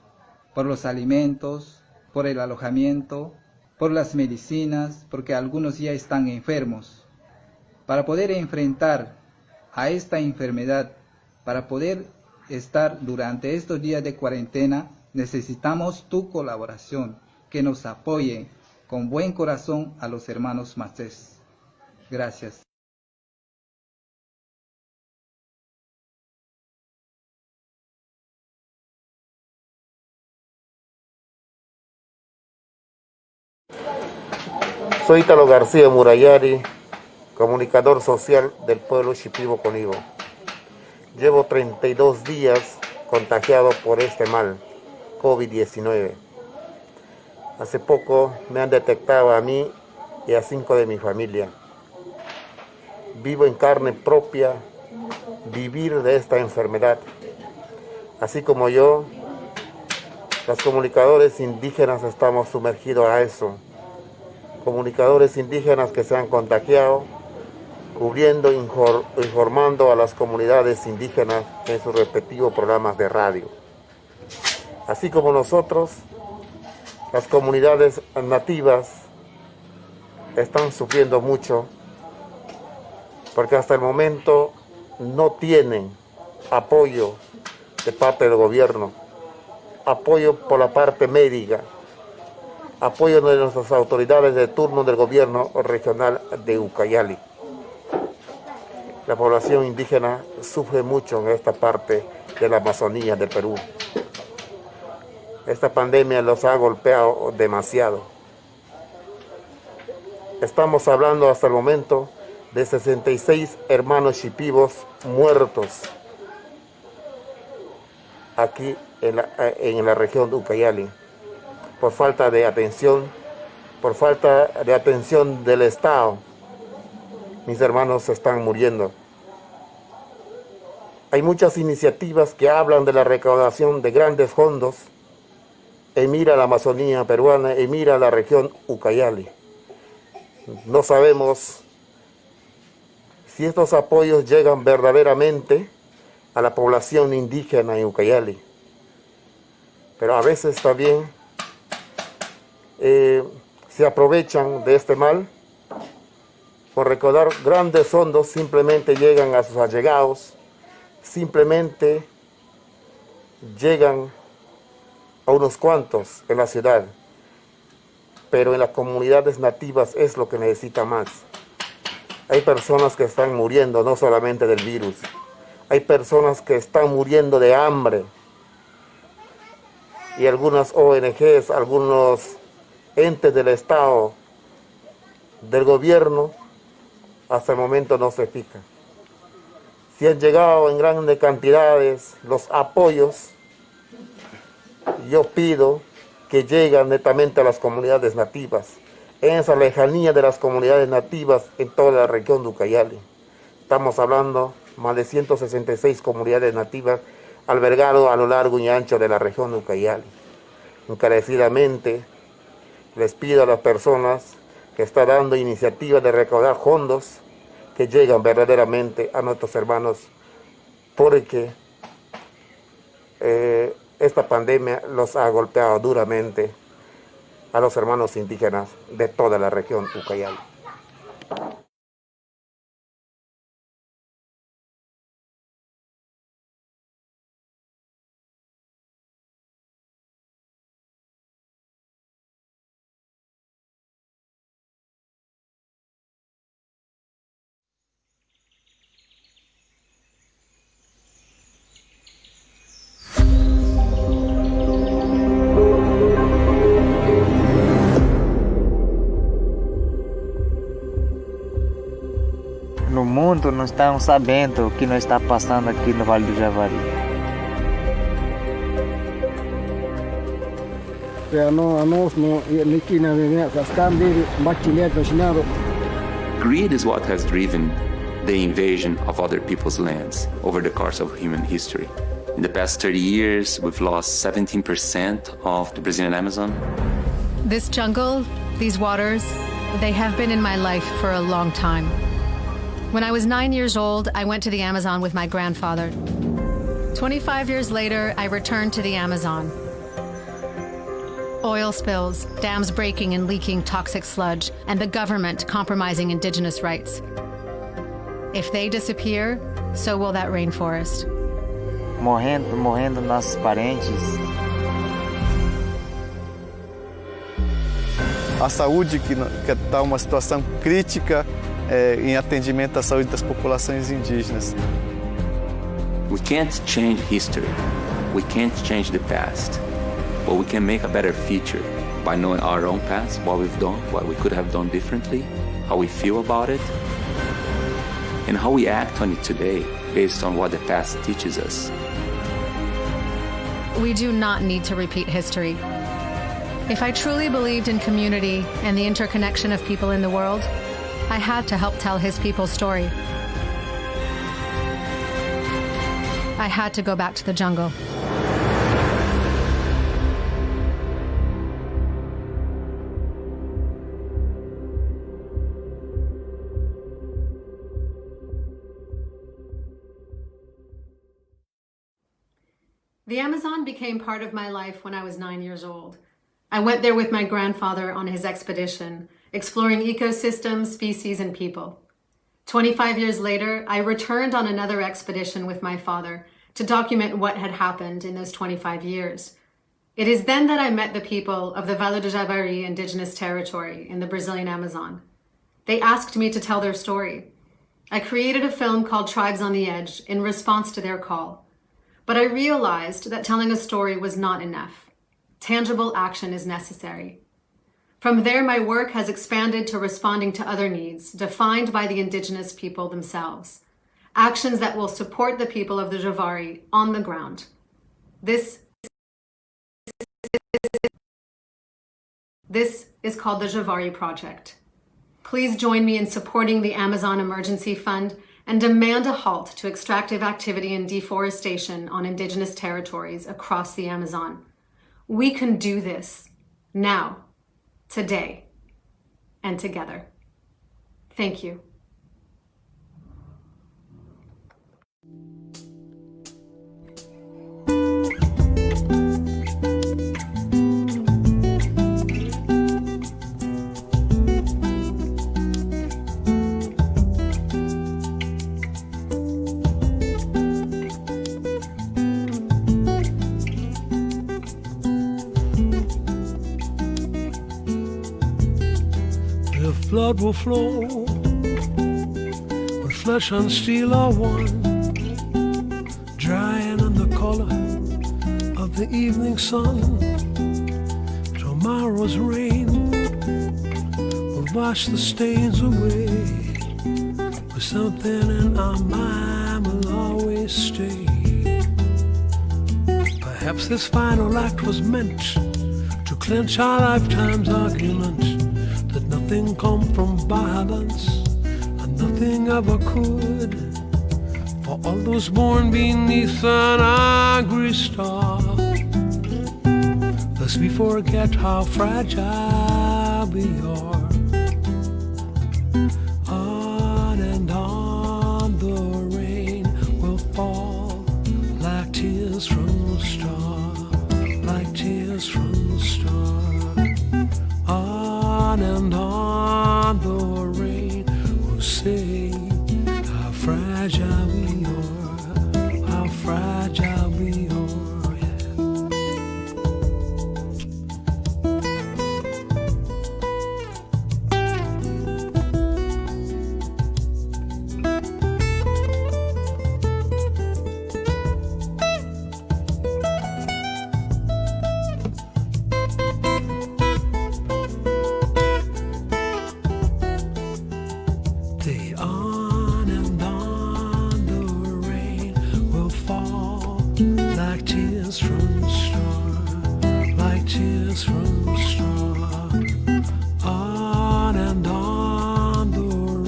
por los alimentos, por el alojamiento, por las medicinas, porque algunos ya están enfermos. Para poder enfrentar a esta enfermedad, para poder estar durante estos días de cuarentena, necesitamos tu colaboración, que nos apoye con buen corazón a los hermanos Macés. Gracias. Soy Italo García Murayari, comunicador social del pueblo Shipibo Conibo. Llevo 32 días contagiado por este mal, COVID-19. Hace poco me han detectado a mí y a 5 de mi familia. Vivo en carne propia vivir de esta enfermedad. Así como yo, los comunicadores indígenas estamos sumergidos a eso. Comunicadores indígenas que se han contagiado, cubriendo, informando a las comunidades indígenas en sus respectivos programas de radio. Así como nosotros, las comunidades nativas están sufriendo mucho, porque hasta el momento no tienen apoyo de parte del gobierno, apoyo por la parte médica, apoyo de nuestras autoridades de turno del gobierno regional de Ucayali. La población indígena sufre mucho en esta parte de la Amazonía del Perú. Esta pandemia los ha golpeado demasiado. Estamos hablando hasta el momento de 66 hermanos shipibos muertos aquí en la región de Ucayali, por falta de atención del Estado. Mis hermanos están muriendo. Hay muchas iniciativas que hablan de la recaudación de grandes fondos en mira a la Amazonía peruana, en mira a la región Ucayali. No sabemos si estos apoyos llegan verdaderamente a la población indígena en Ucayali. Pero a veces también se aprovechan de este mal. Por recaudar grandes fondos simplemente llegan a sus allegados, simplemente llegan a unos cuantos en la ciudad, pero en las comunidades nativas es lo que necesita más. Hay personas que están muriendo no solamente del virus, hay personas que están muriendo de hambre. Y algunas ONGs, algunos entes del Estado, del gobierno, hasta el momento no se fijan. Si han llegado en grandes cantidades los apoyos, yo pido que lleguen netamente a las comunidades nativas, en esa lejanía de las comunidades nativas en toda la región de Ucayali. Estamos hablando más de 166 comunidades nativas albergadas a lo largo y ancho de la región de Ucayali. Encarecidamente les pido a las personas que están dando iniciativas de recaudar fondos que lleguen verdaderamente a nuestros hermanos, porque esta pandemia los ha golpeado duramente a los hermanos indígenas de toda la región Ucayali. No mundo não estão sabendo o que não está passando aqui no Vale do Javari. Greed is what has driven the invasion of other people's lands over the course of human history. In the past 30 years, we've lost 17% of the Brazilian Amazon. This jungle, these waters, they have been in my life for a long time. When I was 9 years old, I went to the Amazon with my grandfather. 25 years later, I returned to the Amazon. Oil spills, dams breaking and leaking toxic sludge, and the government compromising indigenous rights. If they disappear, so will that rainforest. Morrendo nossos parentes. A saúde que está uma situação crítica em atendimento à saúde das populações indígenas. We can't change history. We can't change the past. But we can make a better future by knowing our own past, what we've done, what we could have done differently, how we feel about it, and how we act on it today based on what the past teaches us. We do not need to repeat history. If I truly believed in community and the interconnection of people in the world, I had to help tell his people's story. I had to go back to the jungle. The Amazon became part of my life when I was 9 years old. I went there with my grandfather on his expedition, exploring ecosystems, species, and people. 25 years later, I returned on another expedition with my father to document what had happened in those 25 years. It is then that I met the people of the Vale do Javari indigenous territory in the Brazilian Amazon. They asked me to tell their story. I created a film called Tribes on the Edge in response to their call. But I realized that telling a story was not enough. Tangible action is necessary. From there, my work has expanded to responding to other needs defined by the indigenous people themselves. Actions that will support the people of the Javari on the ground. This is called the Javari Project. Please join me in supporting the Amazon Emergency Fund and demand a halt to extractive activity and deforestation on indigenous territories across the Amazon. We can do this now, today, and together. Thank you. Blood will flow flesh and steel are one, drying in the color of the evening sun. Tomorrow's rain will wash the stains away, but something in our mind will always stay. Perhaps this final act was meant to clinch our lifetime's argument that nothing comes from violence and nothing ever could. For all those born beneath an angry star, lest we forget how fragile we are. On and on the rain will fall like tears from a star, like tears from a star. On and on the rain will say how fragile we are, how fragile we are. The on and on the rain will fall like tears from a star, like tears from a star. On and on the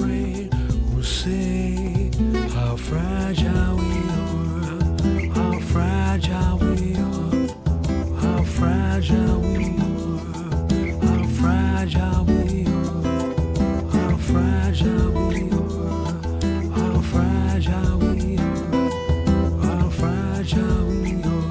rain will say how fragile we are, how fragile we are, how fragile we are, how fragile we are, how fragile we are, how fragile we are, how fragile we are.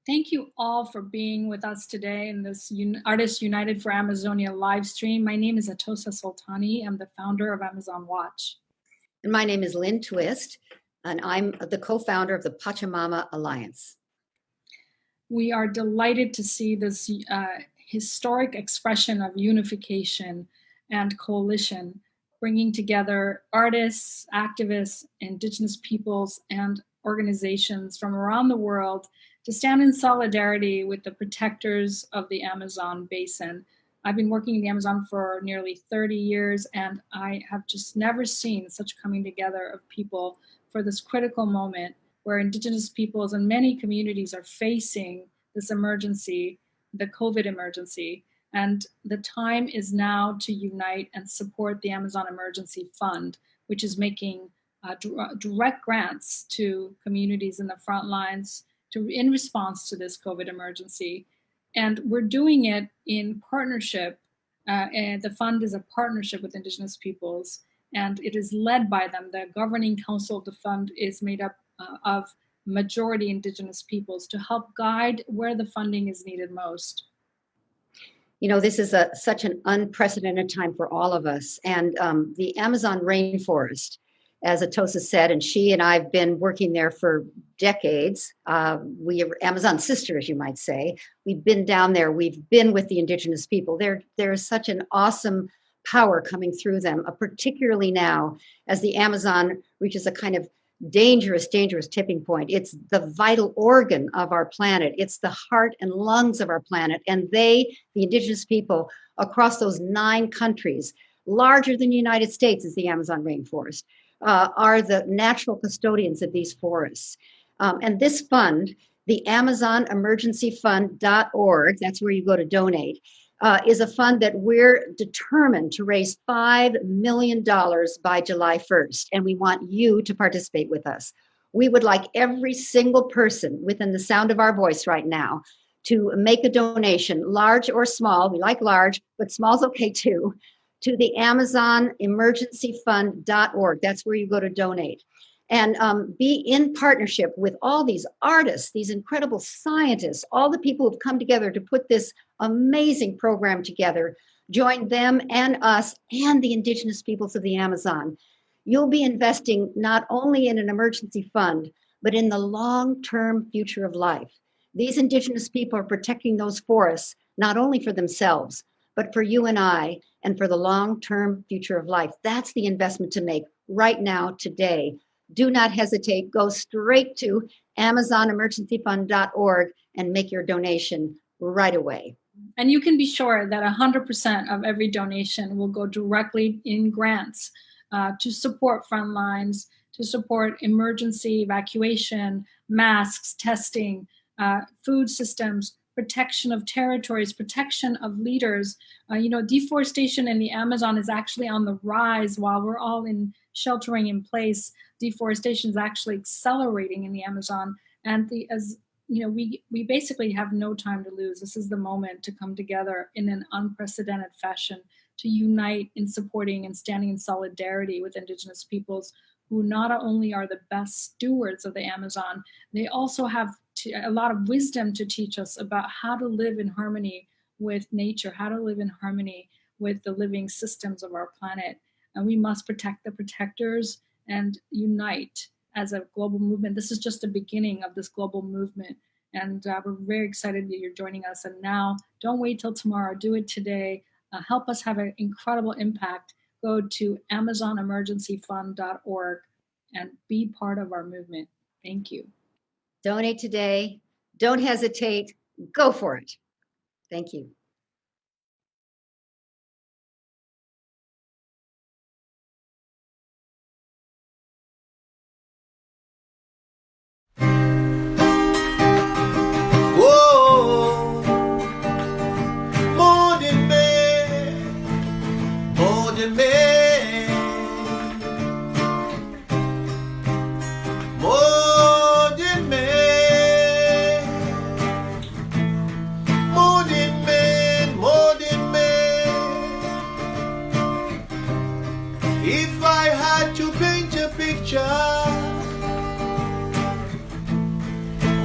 Thank you all for being with us today in this Artists United for Amazonia live stream. My name is Atosa Soltani. I'm the founder of Amazon Watch. And my name is Lynn Twist, and I'm the co-founder of the Pachamama Alliance. We are delighted to see this historic expression of unification and coalition, bringing together artists, activists, indigenous peoples, and organizations from around the world to stand in solidarity with the protectors of the Amazon basin. I've been working in the Amazon for nearly 30 years, and I have just never seen such coming together of people for this critical moment where indigenous peoples and many communities are facing this emergency, the COVID emergency. And the time is now to unite and support the Amazon Emergency Fund, which is making direct grants to communities in the front lines in response to this COVID emergency. And we're doing it in partnership. And the fund is a partnership with Indigenous peoples, and it is led by them. The governing council of the fund is made up of majority Indigenous peoples to help guide where the funding is needed most. You know, this is such an unprecedented time for all of us. And the Amazon rainforest, as Atosa said, and she and I have been working there for decades. We are Amazon sisters, you might say. We've been down there. We've been with the indigenous people. There is such an awesome power coming through them, particularly now as the Amazon reaches a kind of dangerous tipping point. It's the vital organ of our planet. It's the heart and lungs of our planet. And they, the indigenous people across those 9 countries, larger than the United States is the Amazon rainforest, are the natural custodians of these forests. And this fund, the Amazon Emergency Fund.org, that's where you go to donate, is a fund that we're determined to raise $5 million by July 1st. And we want you to participate with us. We would like every single person within the sound of our voice right now to make a donation, large or small. We like large, but small's okay too, to the Amazon Emergency Fund.org. That's where you go to donate. And be in partnership with all these artists, these incredible scientists, all the people who've come together to put this amazing program together. Join them and us and the indigenous peoples of the Amazon. you'll be investing not only in an emergency fund, but in the long-term future of life. These Indigenous people are protecting those forests, not only for themselves, but for you and I, and for the long-term future of life. That's the investment to make right now, today. Do not hesitate. Go straight to AmazonEmergencyFund.org and make your donation right away. And you can be sure that 100% of every donation will go directly in grants to support front lines, to support emergency evacuation, masks, testing, food systems, protection of territories, protection of leaders. Deforestation in the Amazon is actually on the rise while we're all in sheltering in place. Deforestation is actually accelerating in the Amazon. And we basically have no time to lose. This is the moment to come together in an unprecedented fashion, to unite in supporting and standing in solidarity with Indigenous peoples who not only are the best stewards of the Amazon, they also have a lot of wisdom to teach us about how to live in harmony with nature, how to live in harmony with the living systems of our planet. And we must protect the protectors and unite as a global movement. This is just the beginning of this global movement. And we're very excited that you're joining us. And now, don't wait till tomorrow. Do it today. Help us have an incredible impact. Go to AmazonEmergencyFund.org and be part of our movement. Thank you. Donate today. Don't hesitate. Go for it. Thank you. If I had to paint a picture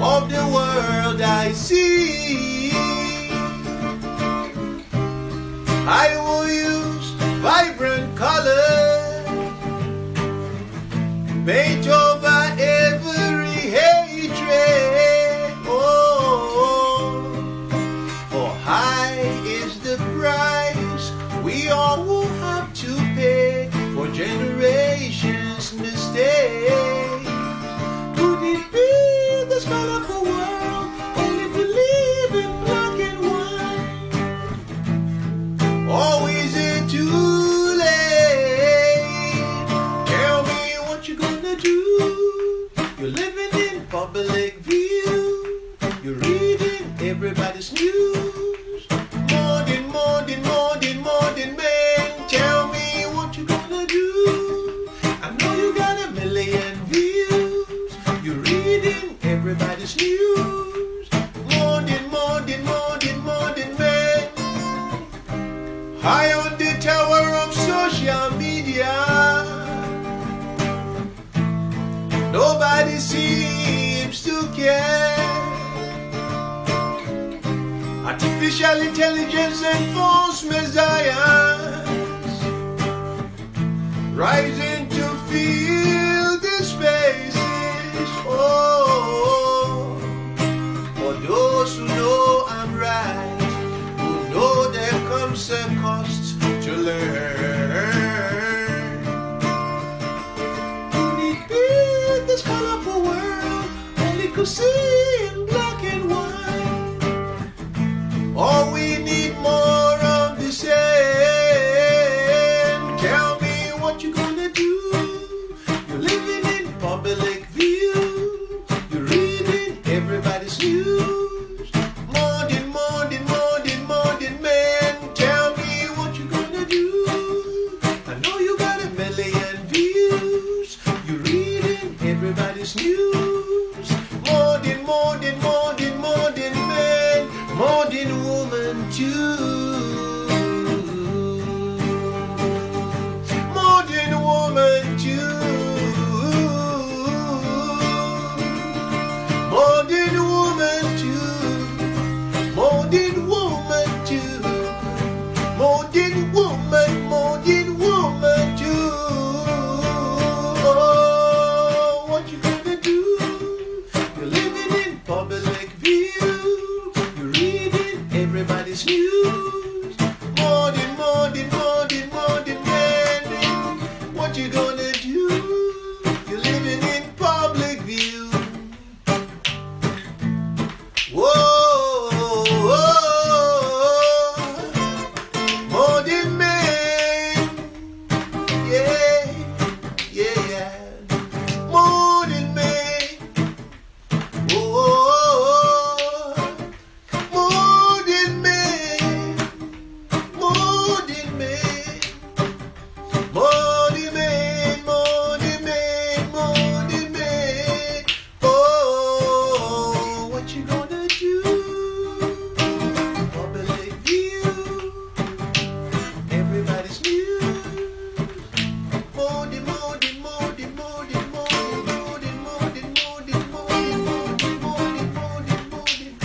of the world I see, I will use vibrant colors, paint over every hatred. Oh, for high is the price we all will have to pay for generations' mistakes. Could it be this colorful world only believe in black and white? Or is it too late? Tell me what you're gonna do. You're living in public view. You're reading everybody's news. Morning, morning, morning, morning, man. Tell me what you're gonna do. I know you got a million views. You're reading everybody's news. Morning, morning, morning, morning, man. High on the tower of social media, nobody seems to care. Artificial intelligence and false messiahs rising to fill the spaces. Oh, for those who know I'm right, who know there comes a cost to learn. Could it be this colorful world only could see in black and white? Or we need more of the same? Tell me what you're gonna do. You're living in public view. You're reading everybody's news. Morning, morning, morning, morning, man. Tell me what you're gonna do. I know you got a million views. You're reading everybody's news. Morning, morning, morning, morning, man. Morning woman too. Morning woman too. Morning woman too. Morning woman too. Morning woman too. everybody's news. Morning, morning, morning, morning, morning. What you gonna do? You're living in public view. Whoa, whoa, morning man, yeah, yeah, morning man, whoa, morning man, morning man, morning man, morning man, morning man, oh, what you gonna do? Public view, everybody's news. Morning, morning, morning, morning, morning, morning, morning, morning, morning, morning, morning, morning, morning, morning,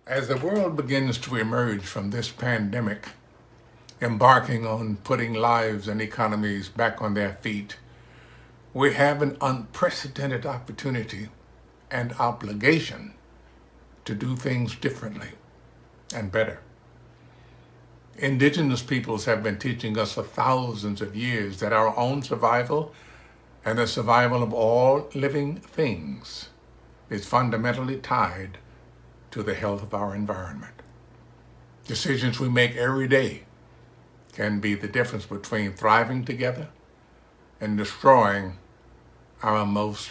As the world begins to emerge from this pandemic, embarking on putting lives and economies back on their feet, we have an unprecedented opportunity and obligation to do things differently and better. Indigenous peoples have been teaching us for thousands of years that our own survival and the survival of all living things is fundamentally tied to the health of our environment. Decisions we make every day can be the difference between thriving together and destroying our most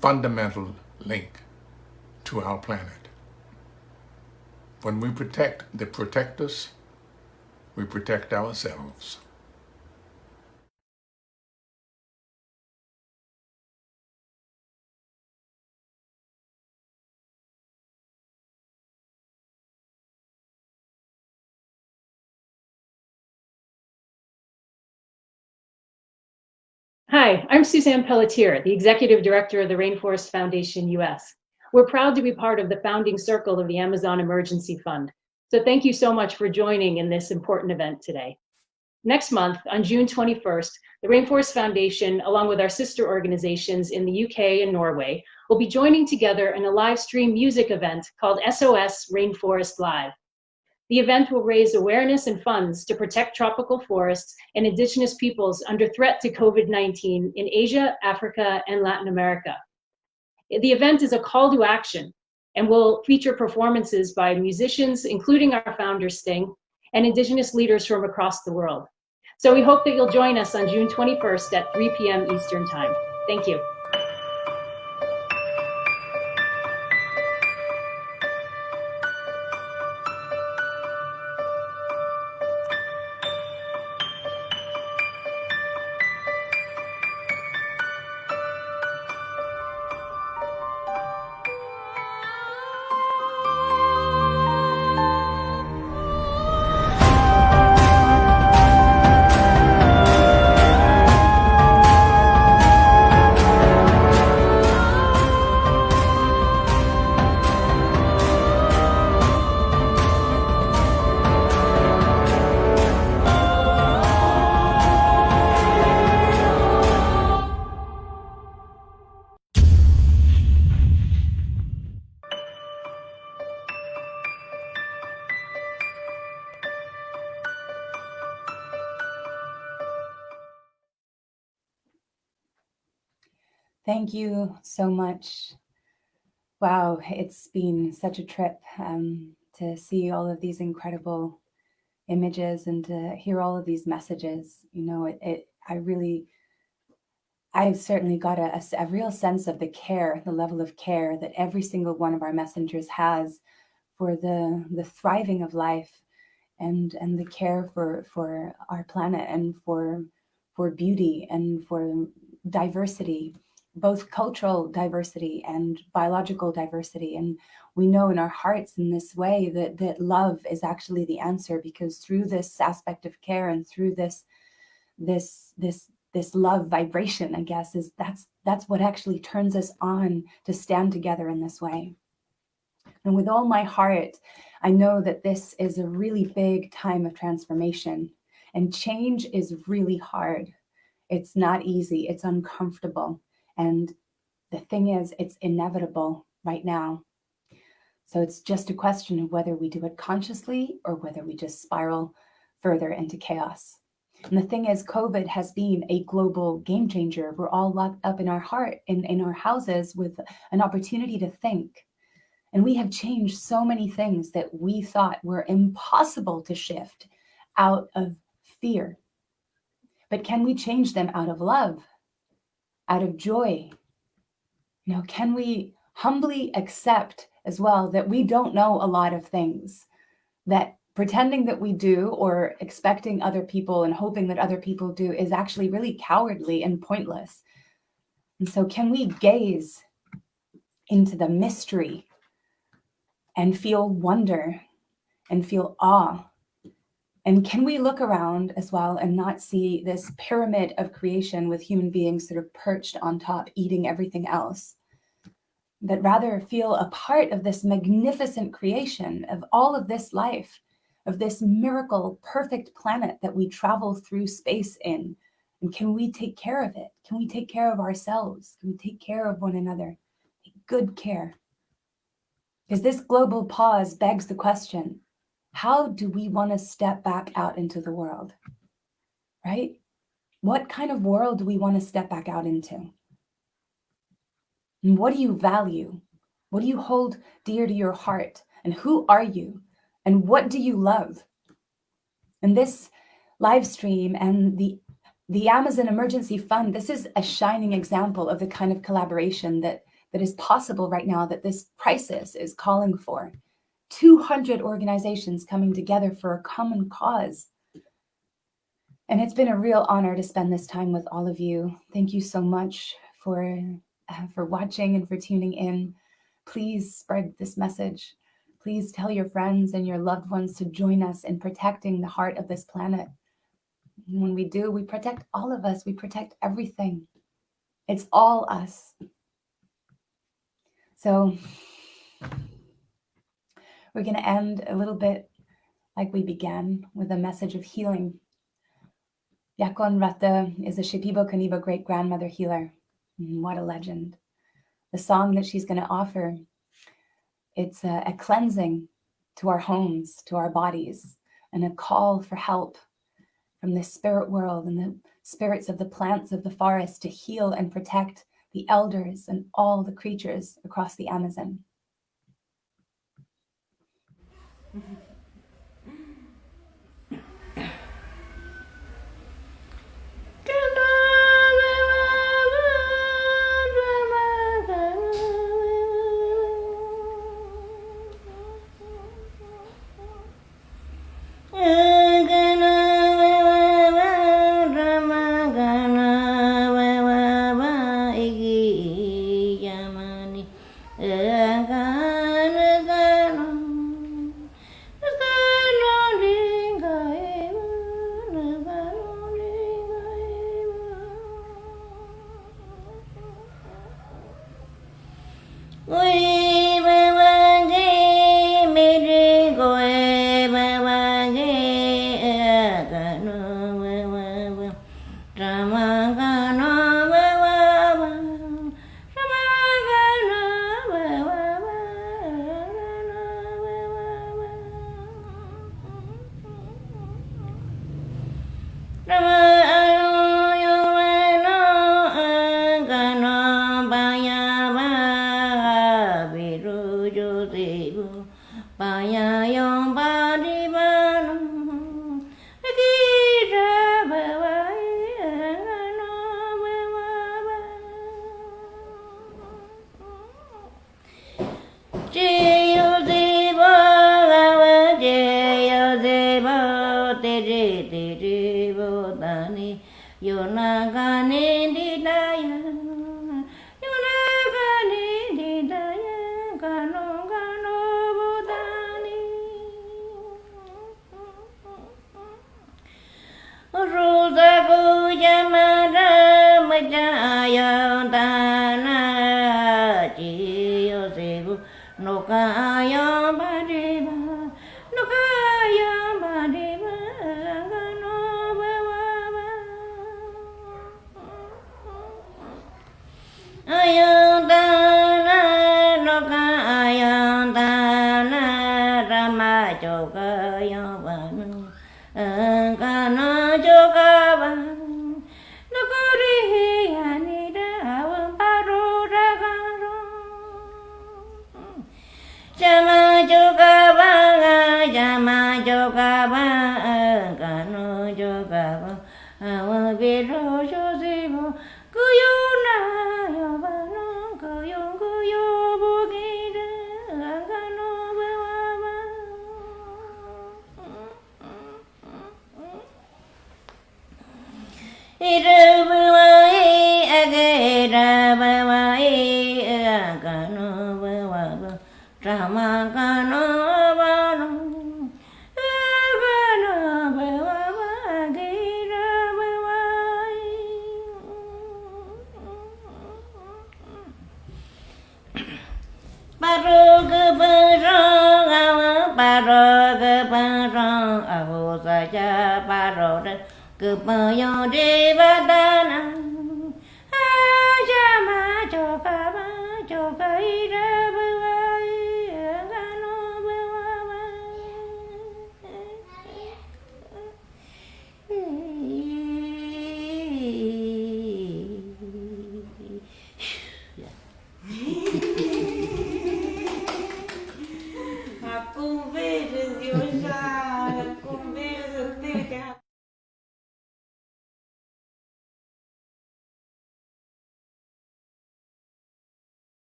fundamental link to our planet. When we protect the protectors, we protect ourselves. Hi, I'm Suzanne Pelletier, the Executive Director of the Rainforest Foundation US. We're proud to be part of the founding circle of the Amazon Emergency Fund. So thank you so much for joining in this important event today. Next month, on June 21st, the Rainforest Foundation, along with our sister organizations in the UK and Norway, will be joining together in a live stream music event called SOS Rainforest Live. The event will raise awareness and funds to protect tropical forests and indigenous peoples under threat to COVID-19 in Asia, Africa, and Latin America. The event is a call to action and will feature performances by musicians, including our founder Sting, and indigenous leaders from across the world. So we hope that you'll join us on June 21st at 3 p.m. Eastern Time. Thank you. Thank you so much. Wow, it's been such a trip to see all of these incredible images and to hear all of these messages. You know, I've certainly got a real sense of the care, the level of care that every single one of our messengers has for the thriving of life and the care for our planet and for beauty and for diversity, both cultural diversity and biological diversity. And we know in our hearts in this way that love is actually the answer, because through this aspect of care and through this love vibration, I guess, that's what actually turns us on to stand together in this way. And with all my heart, I know that this is a really big time of transformation. And change is really hard. It's not easy. It's uncomfortable. And the thing is, it's inevitable right now. So it's just a question of whether we do it consciously or whether we just spiral further into chaos. And the thing is, COVID has been a global game changer. We're all locked up in our heart, in our houses, with an opportunity to think. And we have changed so many things that we thought were impossible to shift out of fear. But can we change them out of love, out of joy? You know, can we humbly accept as well that we don't know a lot of things, that pretending that we do or expecting other people and hoping that other people do is actually really cowardly and pointless. And so can we gaze into the mystery and feel wonder and feel awe? And can we look around as well and not see this pyramid of creation with human beings sort of perched on top, eating everything else? But rather feel a part of this magnificent creation of all of this life, of this miracle, perfect planet that we travel through space in. And can we take care of it? Can we take care of ourselves? Can we take care of one another? Take good care. Because this global pause begs the question, how do we want to step back out into the world? Right? What kind of world do we want to step back out into? And what do you value? What do you hold dear to your heart? And who are you? And what do you love? And this live stream and the Amazon Emergency Fund, this is a shining example of the kind of collaboration that is possible right now, that this crisis is calling for. 200 organizations coming together for a common cause. And it's been a real honor to spend this time with all of you. Thank you so much for watching and for tuning in. Please spread this message. Please tell your friends and your loved ones to join us in protecting the heart of this planet. When we do, we protect all of us. We protect everything. It's all us. So we're going to end a little bit like we began, with a message of healing. Yakon Rata is a Shipibo Kaniba great-grandmother healer. What a legend. The song that she's going to offer, it's a cleansing to our homes, to our bodies, and a call for help from the spirit world and the spirits of the plants of the forest to heal and protect the elders and all the creatures across the Amazon.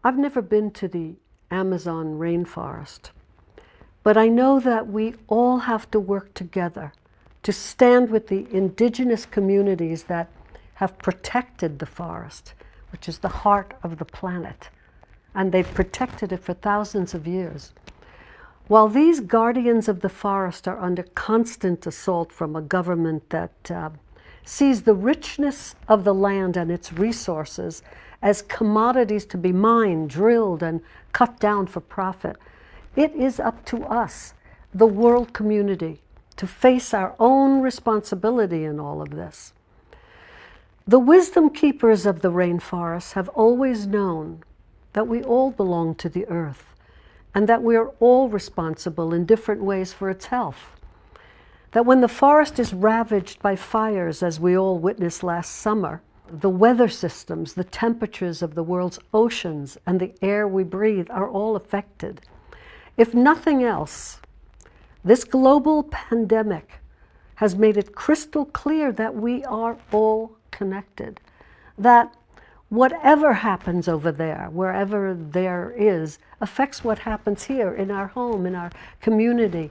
I've never been to the Amazon rainforest, but I know that we all have to work together to stand with the indigenous communities that have protected the forest, which is the heart of the planet, and they've protected it for thousands of years. While these guardians of the forest are under constant assault from a government that sees the richness of the land and its resources as commodities to be mined, drilled, and cut down for profit, it is up to us, the world community, to face our own responsibility in all of this. The wisdom keepers of the rainforest have always known that we all belong to the earth and that we are all responsible in different ways for its health. That when the forest is ravaged by fires, as we all witnessed last summer, the weather systems, the temperatures of the world's oceans, and the air we breathe are all affected. If nothing else, this global pandemic has made it crystal clear that we are all connected, that whatever happens over there, wherever there is, affects what happens here in our home, in our community,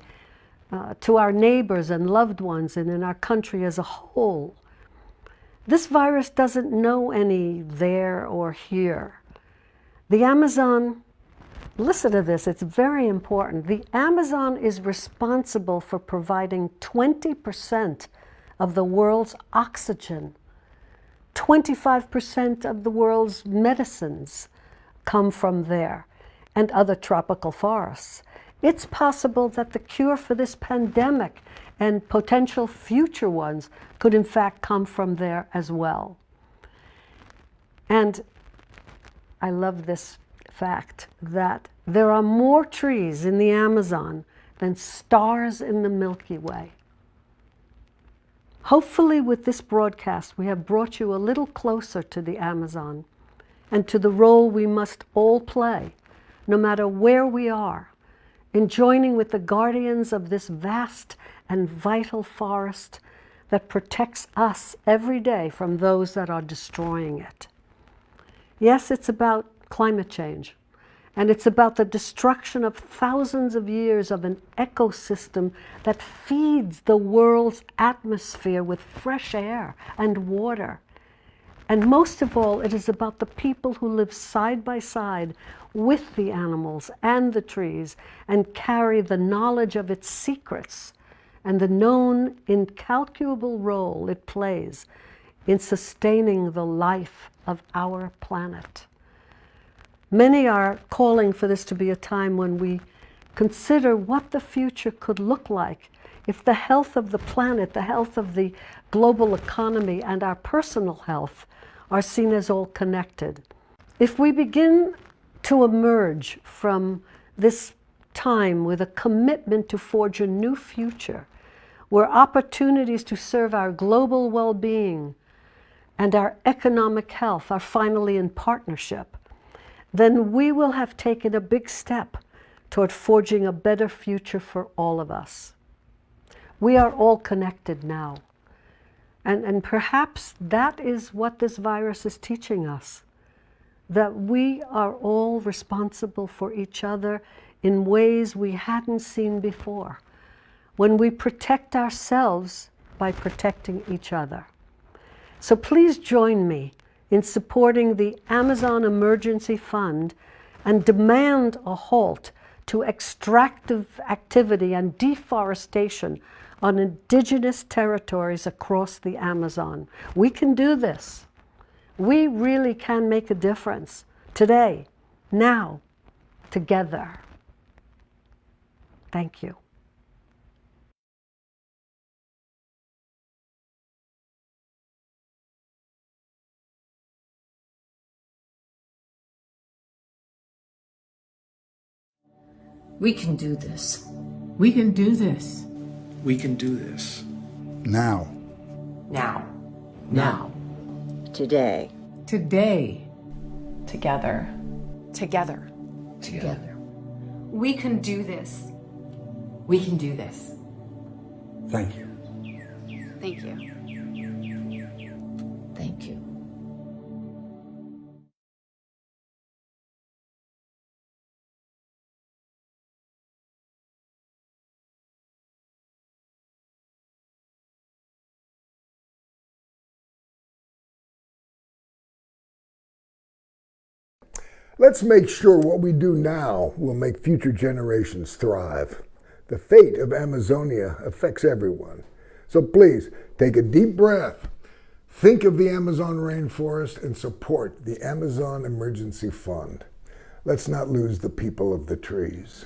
to our neighbors and loved ones, and in our country as a whole. This virus doesn't know any there or here. The Amazon, listen to this, it's very important. The Amazon is responsible for providing 20% of the world's oxygen. 25% of the world's medicines come from there, and other tropical forests. It's possible that the cure for this pandemic and potential future ones could in fact come from there as well. And I love this fact that there are more trees in the Amazon than stars in the Milky Way. Hopefully with this broadcast, we have brought you a little closer to the Amazon and to the role we must all play, no matter where we are, in joining with the guardians of this vast and vital forest that protects us every day from those that are destroying it. Yes, it's about climate change, and it's about the destruction of thousands of years of an ecosystem that feeds the world's atmosphere with fresh air and water. And most of all, it is about the people who live side by side with the animals and the trees and carry the knowledge of its secrets and the known incalculable role it plays in sustaining the life of our planet. Many are calling for this to be a time when we consider what the future could look like if the health of the planet, the health of the global economy, and our personal health are seen as all connected. If we begin to emerge from this time with a commitment to forge a new future, where opportunities to serve our global well-being and our economic health are finally in partnership, then we will have taken a big step toward forging a better future for all of us. We are all connected now. And perhaps that is what this virus is teaching us, that we are all responsible for each other in ways we hadn't seen before, when we protect ourselves by protecting each other. So please join me in supporting the Amazon Emergency Fund and demand a halt to extractive activity and deforestation on indigenous territories across the Amazon. We can do this. We really can make a difference today, now, together. Thank you. We can do this. We can do this. We can do this. Now. Now. Now. Today. Today. Together. Together. Together. We can do this. We can do this. Thank you. Thank you. Thank you. Let's make sure what we do now will make future generations thrive. The fate of Amazonia affects everyone. So please, take a deep breath, think of the Amazon rainforest, and support the Amazon Emergency Fund. Let's not lose the people of the trees.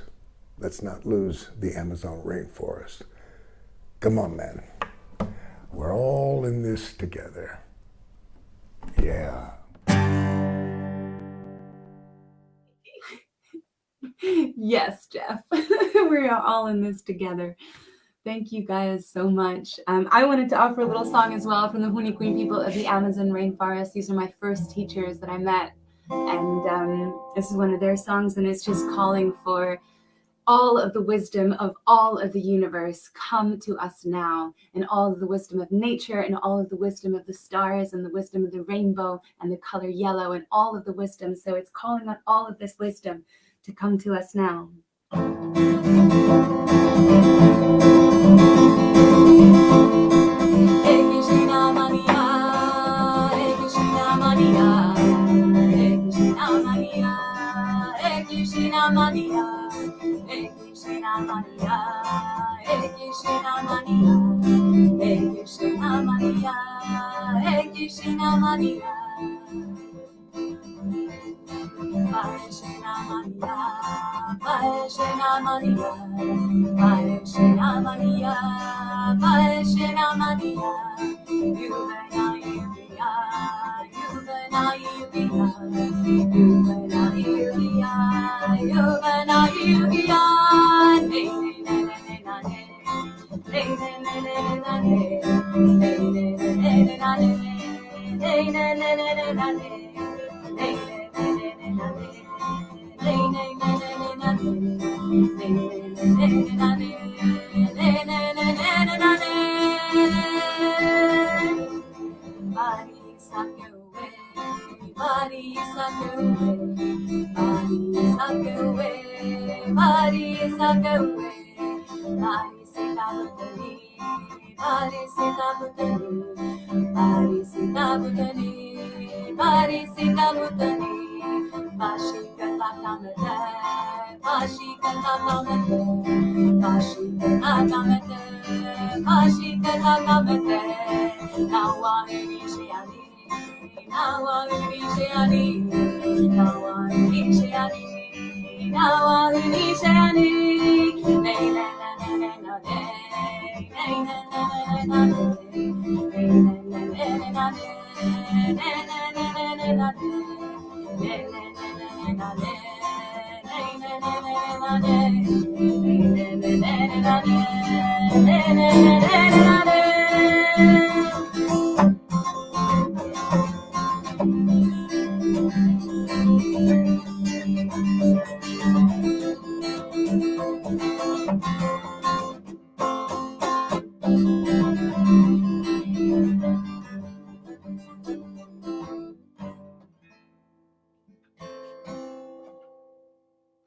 Let's not lose the Amazon rainforest. Come on, man. We're all in this together. Yeah. Yes, Jeff. We are all in this together. Thank you guys so much. I wanted to offer a little song as well from the Huni Queen people of the Amazon rainforest. These are my first teachers that I met. And this is one of their songs, and it's just calling for all of the wisdom of all of the universe come to us now, and all of the wisdom of nature, and all of the wisdom of the stars, and the wisdom of the rainbow, and the color yellow, and all of the wisdom. So it's calling on all of this wisdom to come to us now.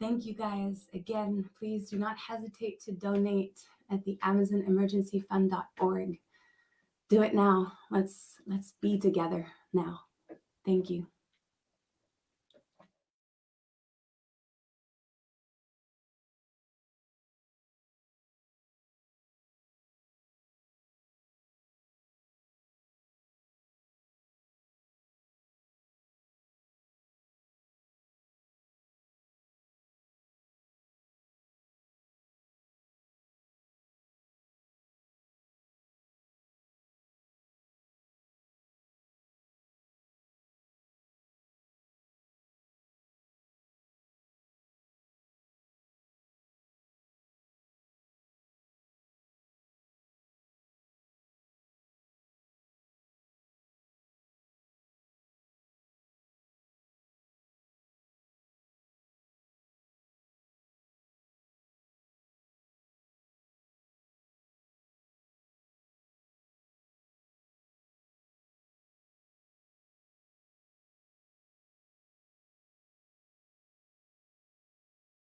Thank you guys. Again, please do not hesitate to donate at the AmazonEmergencyFund.org. Do it now. Let's be together now. Thank you.